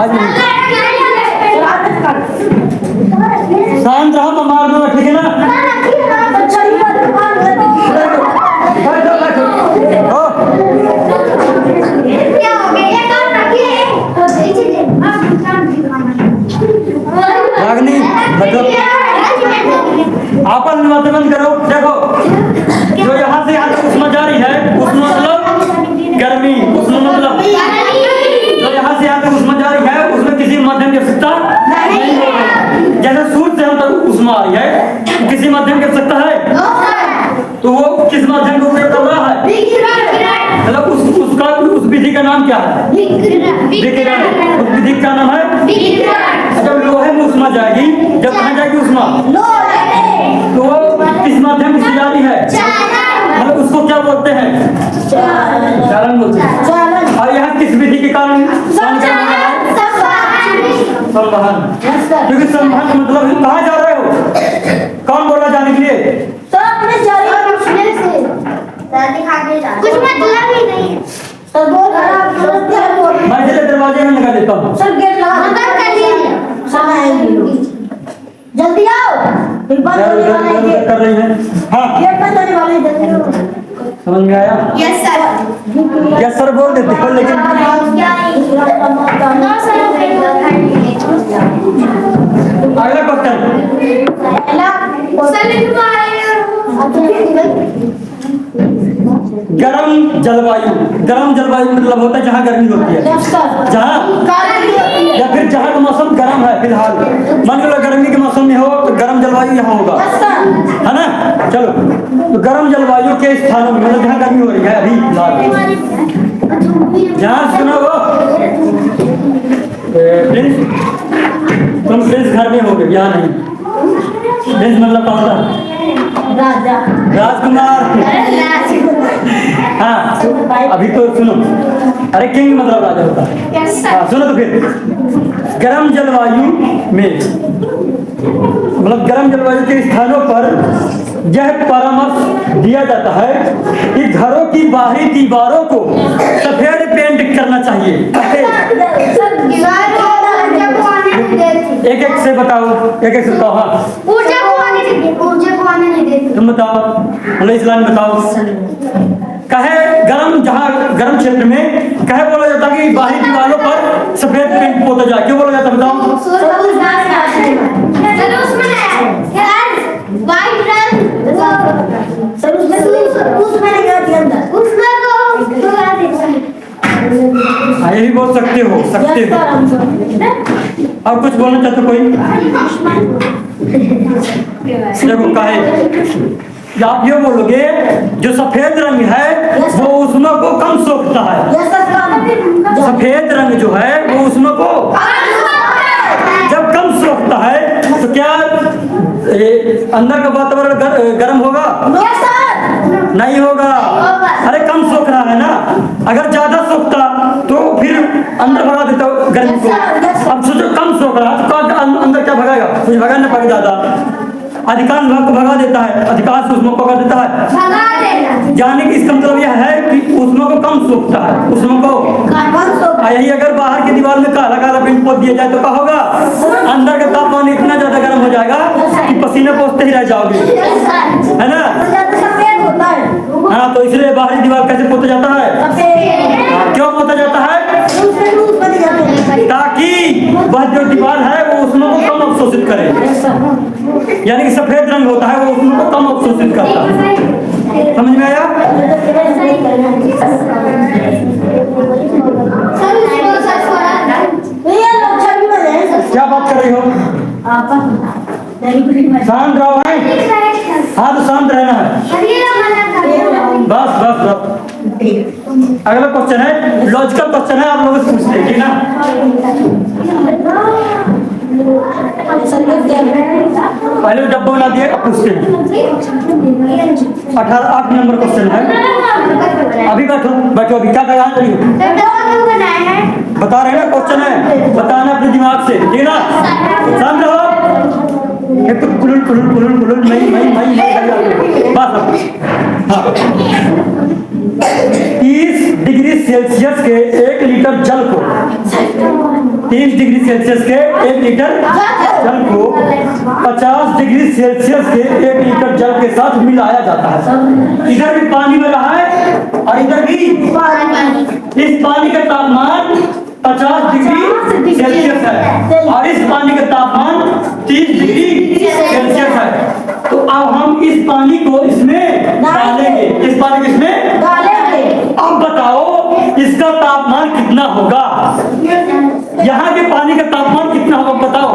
आज नहीं। शांत रहो, मैं मार दूंगा, ठीक है ना। रागनी मतलब आपस में बातें बंद करो। देखो जो यहाँ से यहाँ तक ऊष्मा जा रही है, ऊष्मा मतलब गर्मी, ऊष्मा मतलब जो यहाँ से यहाँ तक ऊष्मा जा रही है उसमें किसी माध्यम की आवश्यकता नहीं है। जैसे सूर्य से यहाँ तक ऊष्मा आ रही है, किसी माध्यम की आवश्यकता है, तो वो किस माध्यम का उपयोग कर रहा है? मतलब उसका उस विधि का नाम क्या है? विकिरण। उस विधि का नाम है विकिरण। जब लोहे में ऊष्मा जाएगी, जब कहाँ जाएगी ऊष्मा? तो वो किस माध्यम से जा रही है? मतलब उसको क्या बोलते हैं? चालन बोलते हैं। और यहाँ किस विधि के कारण संवहन? क्योंकक्योंकि संवहन का मतलब कहाँ जा रहे हो? कौन बोला जाने के लिए? कुछ मतलब ही नहीं है। मैं चले दरवाजे में लगा देता हूँ। जल्दी आओ, कर रही है। हाँ समझ में आया? यस सर बोल देते हो, लेकिन क्वेश्चन। गर्म जलवायु, गर्म जलवायु मतलब होता है जहाँ गर्मी होती है, जहाँ या फिर जहाँ का मौसम गर्म है फिलहाल। मान लो गर्मी के मौसम में हो तो गर्म जलवायु यहाँ होगा, है ना। चलो, तो गर्म जलवायु के स्थानों में मतलब जहाँ गर्मी हो रही है अभी फिलहाल, जहाँ सुनो वो प्रिंस, तुम प्रिंस घर में हो गए, यहाँ नहीं। प्रिंस मतलब कौन सा? राजा राजकुमार। हाँ, अभी तो सुनो, अरे किंग मतलब राजा होता है। हाँ, सुनो तो फिर गर्म जलवायु में मतलब गर्म जलवायु के स्थानों पर यह परामर्श दिया जाता है कि घरों की बाहरी दीवारों को सफेद पेंट करना चाहिए। एक एक से बताओ, एक एक से बताओ। हाँ, ऊर्जा को आने नहीं देती। तुम बताओ, मतलब इस्लाम बताओ। कहे गर्म, जहाँ गर्म क्षेत्र में कहे बोला जाता है कि बाहरी दीवारों पर सफेद पेंट पोता जाए, क्यों बोला जाता है बताओ? हाँ, ये भी बोल सकते हो, सकते हो। और कुछ बोलना चाहते हो कोई? देखो काहे आप ये बोलोगे जो सफेद रंग है वो उष्मा को कम सोखता है। सफेद रंग जो है वो उष्मा को जब कम सोखता है तो क्या अंदर का वातावरण गर्म होगा? नहीं होगा। अरे कम सोख रहा है ना, अगर ज्यादा सोखता तो फिर अंदर भगा देता गर्मी को। अब सोचो कम सोख रहा है तो अंदर क्या भगाएगा? कुछ भगा नहीं पाएगा। ज्यादा अधिकांश भाग को भगा देता है, अधिकांश उष्मा को भगा देता है। जाने की इसका मतलब यह है कि उष्मा को कम सोखता है, उष्मा को। यही अगर बाहर की दीवार में काला काला पेंट पोत दिया जाए तो क्या होगा? अंदर का तापमान इतना ज्यादा गर्म हो जाएगा कि पसीने पोंछते ही रह जाओगे, है ना। हाँ, तो इसलिए बाहरी दीवार कैसे पोता जाता है? क्यों पोता जाता है? ताकि वह जो दीवार है वो उष्मा को कम अवशोषित करे। यानी कि सफेद रंग होता है वो उष्मा को कम अवशोषित करता है। समझ में आया? क्या बात कर रही हो? शांत रहो है। हाँ, तो शांत रहना है। बस बस बस। अगला क्वेश्चन है, लॉजिकल क्वेश्चन है, आप लोग से पूछते हैं, ठीक ना। पहले डब्बा बना दिए, अब पूछते हैं। 8 नंबर क्वेश्चन है। अभी बैठो बैठो, अभी क्या कहा बता रहे हैं ना, क्वेश्चन है, बताना अपने दिमाग से, ठीक ना। शांत रहो। एक तो कुलुल कुलुल कुलुल कुलुल नहीं बस। हाँ, 30 डिग्री सेल्सियस के 1 लीटर जल को 30 डिग्री सेल्सियस के 1 लीटर जल को 50 डिग्री सेल्सियस के 1 लीटर जल के साथ मिलाया जाता है। इधर भी पानी में रहा है और इधर भी इस पानी का तापमान 50 डिग्री सेल्सियस है और इस पानी का तापमान 30 डिग्री सेल्सियस है। तो अब हम इस पानी को इसमें डालेंगे, इस पानी को इसमें डालेंगे। अब बताओ इसका तापमान कितना होगा? यहाँ के पानी का तापमान कितना होगा बताओ?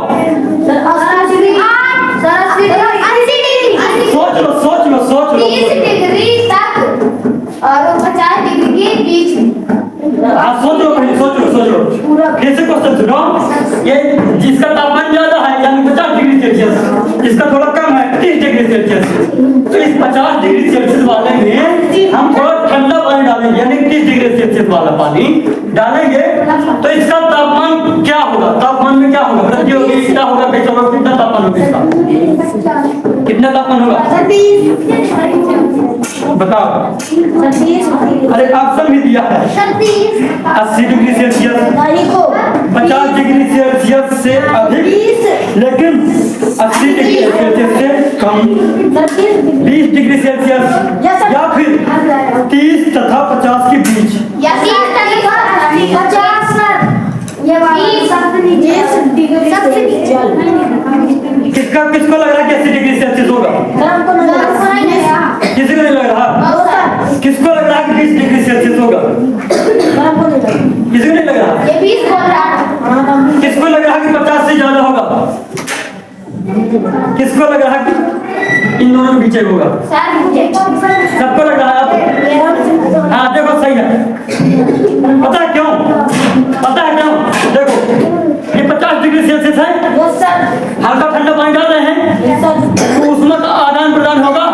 सोच लो 30 डिग्री तक और 50 डिग्री के बीच में। सोच लो पहले, सोच लो। फिर से क्वेश्चन सुनो। ये जिसका तापमान ज्यादा है यानी 50 डिग्री सेल्सियस, जिसका थोड़ा कम है 30 डिग्री सेल्सियस, तो इस 50 डिग्री सेल्सियस वाले में हम थोड़ा ठंडा पानी डालेंगे, यानी 30 डिग्री सेल्सियस वाला पानी डालेंगे। तो इसका तापमान क्या होगा? तापमान में क्या होगा? वृद्धि होगी, क्या होगा? कैसे होगा? कितना तापमान होगा इसका? कितना तापमान होगा बताओ? अरे ऑप्शन भी दिया है। 80 डिग्री सेल्सियस, 50 डिग्री सेल्सियस से अधिक, लेकिन 80 डिग्री सेल्सियस से कम, 20 डिग्री सेल्सियस या फिर 30 तथा 50 के बीच। किसको लग रहा है कि इन दोनों के पीछे होगा? सर मुझे सबको लग रहा है आपको? हाँ देखो सही है। पता है क्यों? पता है क्यों? देखो ये 50 डिग्री सेल्सियस है, यस सर, हल्का ठंडा पानी डाल रहे हैं यस सर, तो उसमें का आदान प्रदान होगा।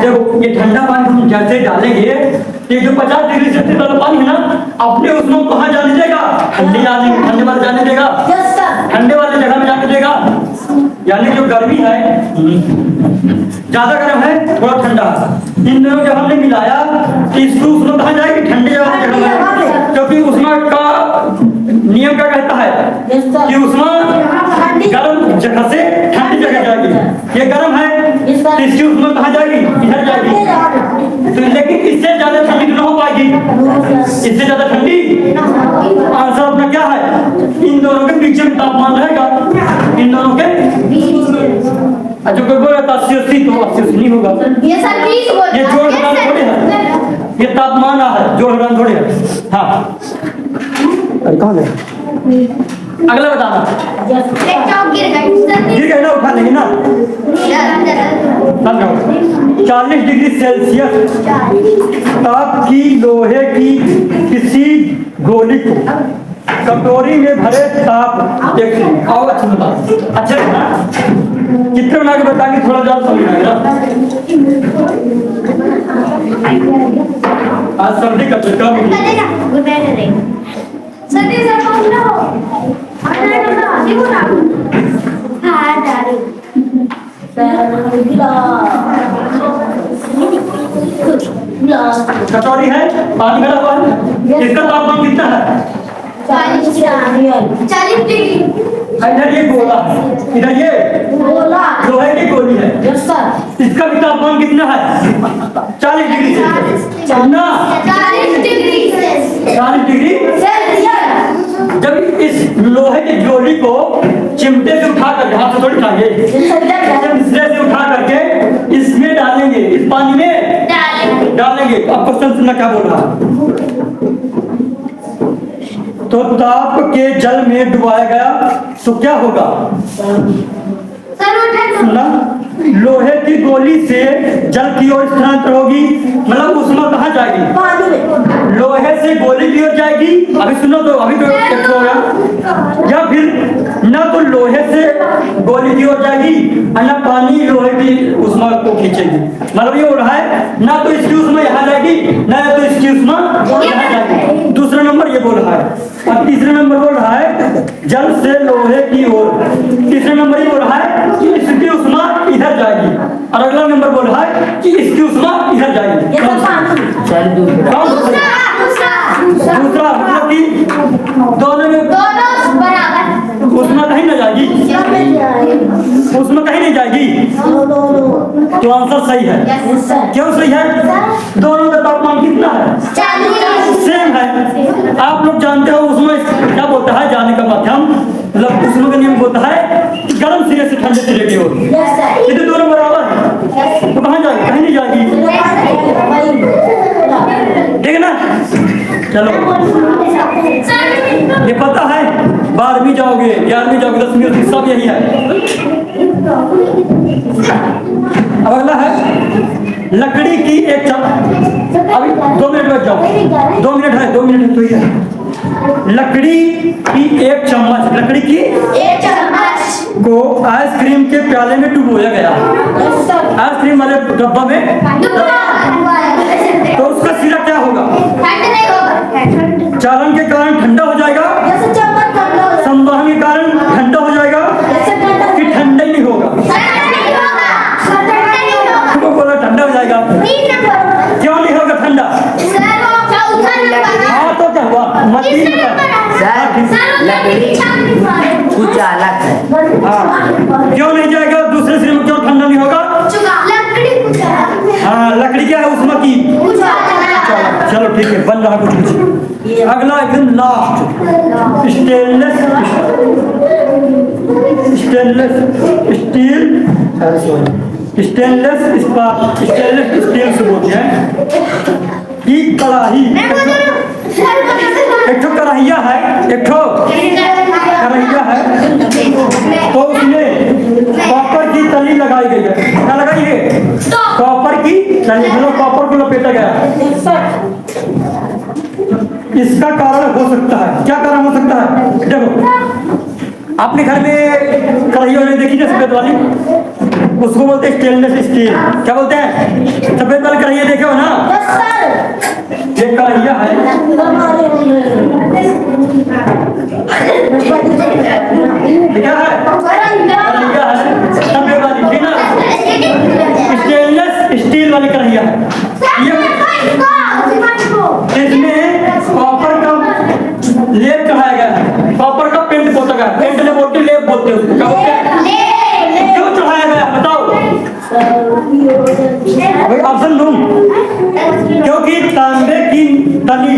देखो ये ठंडा पानी हम जैसे डालेंगे तो ये जो 50 डिग्री सेल्सियस वाला पानी है ना, अपने उसमें कहाँ जाने देगा? ठंडे वाले जाने देगा, यस सर, ठंडे वाले जगह में जाने देगा। यानी जो गर्मी है ज्यादा गर्म है थोड़ा ठंडा, इन दोनों जब हमने मिलाया तो इसको उसमें कहाँ जाएगी? ठंडे वाली जगह में, क्योंकि उसमें का नियम क्या कहता है यस सर, कि उसमें गर्म जगह से ठंडी जगह जाएगी। ये गर्म है तो इसकी उसमें कहाँ जाएगी? इधर जाएगी। तो लेकिन इससे ज्यादा ठंडी तो नहीं हो पाएगी, इससे ज्यादा ठंडी। आंसर अपना क्या है? इन दोनों के बीच में तापमान रहेगा, इन दोनों के। अच्छा कोई बोल रहा 80 तो 80 नहीं होगा, ये सर 20 बोल ये जोड़ घटाव थोड़ी है, ये तापमान है, जोड़ घटाव थोड़ी है। हाँ अरे कहाँ गए? अगला बताना। यस सर, एक चौक गिर गई सर। गिर गए ना, उठा लेंगे ना। समझो 40 डिग्री सेल्सियस ताप की लोहे की किसी गोली को कटोरी में भरे ताप एक आओ अच्छा बता अच्छा है ना, चित्र बना के बताएंगे थोड़ा ज्यादा समझ आएगा। आज सर्दी का झटका भी गुड नाइट रे सर दे सर कौन ना हो अरे ना देखो ना हां डाली सर गिलास, कटोरी है, पानी भरा हुआ है, इसका तापमान कितना है? 40 डिग्री। इधर ये गोला है, इधर ये बोला, लोहे की गोली है, यस सर, इसका भी तापमान कितना है? 40 डिग्री सेल्सियस। कितना? 40 डिग्री सेल्सियस। 40 डिग्री। जब इस लोहे की गोली को चिमटे से उठा कर, हाथ से थोड़ी उठाएंगे, जब इससे से उठा करके इसमें डालेंगे, इस पानी में डालेंगे। अब क्वेश्चन सुनना क्या बोल रहा है? तो ताप के जल में डुबाया गया तो क्या होगा? सर उठा सुनना, लोहे की गोली से जल की ओर स्थानांतर होगी, मतलब उसमें कहाँ जाएगी? पानी में, लोहे से गोली की ओर जाएगी। अभी सुनो तो, अभी तो एक हो गया। या फिर ना तो लोहे से गोली की ओर जाएगी और ना पानी लोहे की उसमें को खींचेगी। मतलब ये हो रहा है ना तो इसकी उसमें यहाँ जाएगी, ना तो इसकी उसमें यहाँ जाएगी। दूसरा नंबर ये बोल रहा है। और तीसरा नंबर बोल रहा है जल से लोहे की ओर। तीसरा नंबर ये बोल रहा है कि इसकी उसमें इधर जाएगी, और अगला नंबर बोल रहा है कि इसकी उसमें इधर जाएगी। यस सर, पानी, दूसरा मतलब कि दोनों में दोनों बराबर उसमें कहीं ना जाएगी, उसमें कहीं नहीं जाएगी। नो नो नो, तो आंसर सही है। यस सर, क्यों सही है? दोनों का तापमान कितना है? 40 सेम है। आप लोग जानते हो उसमें क्या बोलता है जाने का माध्यम, मतलब उसमें का नियम बोलता है कि गर्म सिरे से ठंडे सिरे की ओर। यस सर, ये तो दोनों बराबर है, तो कहाँ जाएगी? कहीं नहीं जाएगी, ठीक है ना। चलो ये पता है, 12वीं जाओगे, 11वीं जाओगे, 10वीं जाओगे, सब यही है। अब अगला है लकड़ी की एक अभी 2 मिनट बैठ जाओ, 2 मिनट है, 2 मिनट तो ही है। लकड़ी की एक चम्मच, लकड़ी की एक चम्मच को आइसक्रीम के प्याले में डुबोया गया, यस सर, आइसक्रीम वाले डब्बा में, तो उसका सिरा क्या होगा? ठंड नहीं होगा, चालन के कारण ठंडा हो जाएगा, यस सर, चम्मच ठंडा हो जाएगा, संवहन के कारण ठंडा हो जाएगा, यस सर, ठंडा कि ठंडा ही नहीं होगा? तुमको बोला ठंडा हो जाएगा, क्यों नहीं होगा ठंडा? हाँ तो क्या हुआ? मत ही लकड़ी कुछ अलग है। हाँ क्यों नहीं जाएगा? दूसरे सिरे में क्यों ठंडा नहीं होगा? हाँ लकड़ी क्या है उसमें की? चलो ठीक है, बन रहा कुछ। अगला एकदम last, stainless steel, stainless steel से बोलते हैं कि कढ़ाई, एक ठो कढ़ाइया है, एक ठो कढ़ाइया है, तो उसमें कॉपर की तली लगाई गई है। क्या लगाई है? कॉपर की तली, मतलब कॉपर को लपेटा गया है। इसका कारण हो सकता है, क्या कारण हो सकता है? देखो, आपने घर में कढ़ाई वढ़ाई देखी ना सफेद वाली, उसको बोलते हैं स्टेनलेस स्टील। क्या बोलते हैं? सफेद वाली कढ़ाई देखे हो ना? ये कढ़ाइया है, क्या है? कढ़ाइया है सफेद वाली, ठीक ना? स्टेनलेस स्टील वाली कढ़ाइया है। ये इसमें कॉपर का लेप चढ़ाया गया है, कॉपर का पेंट पोता गया है। पेंट ने बोलते लेप बोलते हैं उसको। क्या बोलते हैं? क्यों चढ़ाया गया है बताओ? भाई ऑप्शन दूं? क्योंकि तांबे की तली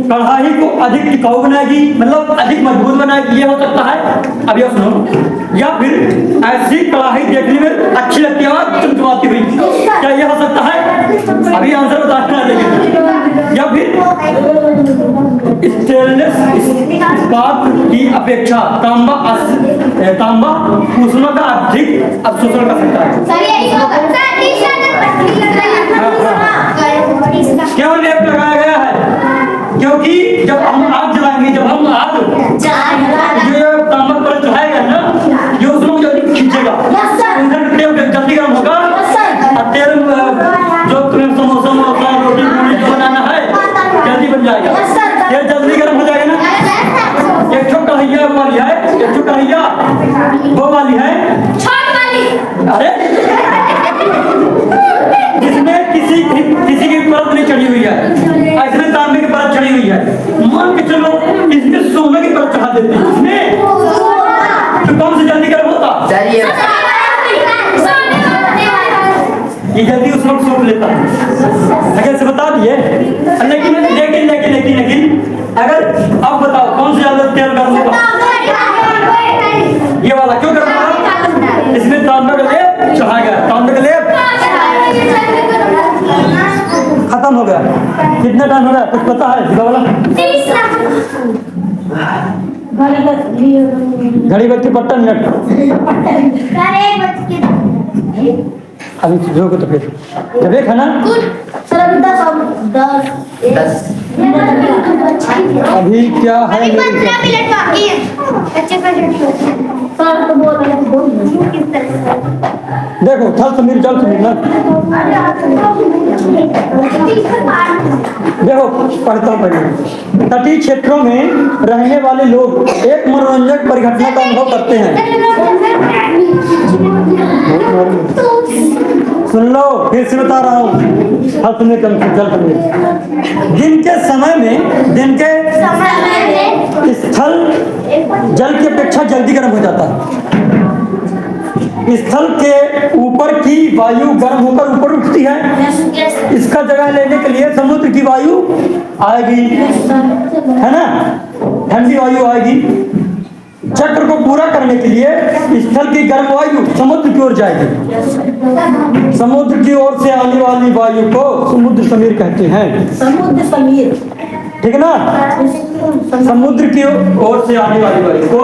कढ़ाई को अधिक टिकाऊ बनाएगी, मतलब अधिक मजबूत बनाएगी, ये हो सकता है। अब ये सुनो, या फिर ऐसी कढ़ाई देखने में अच्छी लगती है और चमचमाती हुई, क्या ये हो सकता है? अभी आंसर बताना है, लेकिन या फिर स्टेनलेस इस्पात की अपेक्षा तांबा ऊष्मा का अधिक अवशोषण कर सकता है। क्यों लेप लगाया गया है? क्योंकि जब हम आग जलाएंगे, जब हम आग ये तांबा पर चढ़ाएगा ना, ये उसमें जल्दी खींचेगा, तेल जल्दी गर्म होगा, और तेल जो तुम्हें समोसा रोटी पूरी जो बनाना है जल्दी बन जाएगा, तेल जल्दी गर्म हो जाएगा ना। एक छो कढ़ैया वाली है, एक छो कढ़ैया वो वाली है, अरे जिसमें किसी की परत नहीं चढ़ी हुई है, इसमें तांबे की परत चढ़ी हुई है। मान के चलो इसमें सोने की परत चढ़ा देते हैं, इसमें तो कौन से जल्दी गर्म होता? ये जल्दी उस वक्त सोख लेता है। अगर से बता दिए, लेकिन लेकिन लेकिन लेकिन लेकिन अगर अब बताओ कौन से ज्यादा तेल गर्म होगा? ये वाला क्यों गर्म होगा? इसमें तांबे का लेप चढ़ा गया, तांबे का लेप खत्म हो गया। कितना टाइम हो गया कुछ पता है? वाला घड़ी बज के 52 मिनट। अभी जो को तो फिर जब एक है ना, अभी क्या है? देखो थल समीर जल समीर ना, देखो पढ़ता हूँ पहले। तटीय क्षेत्रों में रहने वाले लोग एक मनोरंजक परिघटना का अनुभव करते हैं। सुन लो, फिर से बता रहा हूँ। हल समीर जल समीर। दिन के समय में स्थल जल की अपेक्षा जल्दी गर्म हो जाता है। स्थल के ऊपर की वायु गर्म होकर ऊपर उठती है, इसका जगह लेने के लिए समुद्र की वायु आएगी, है ना? ठंडी वायु आएगी। चक्र को पूरा करने के लिए स्थल की गर्म वायु समुद्र की ओर जाएगी। समुद्र की ओर से आने वाली वायु को समुद्र समीर कहते हैं। समुद्र समीर, ठीक है ना? समुद्र की ओर से आने वाली वायु को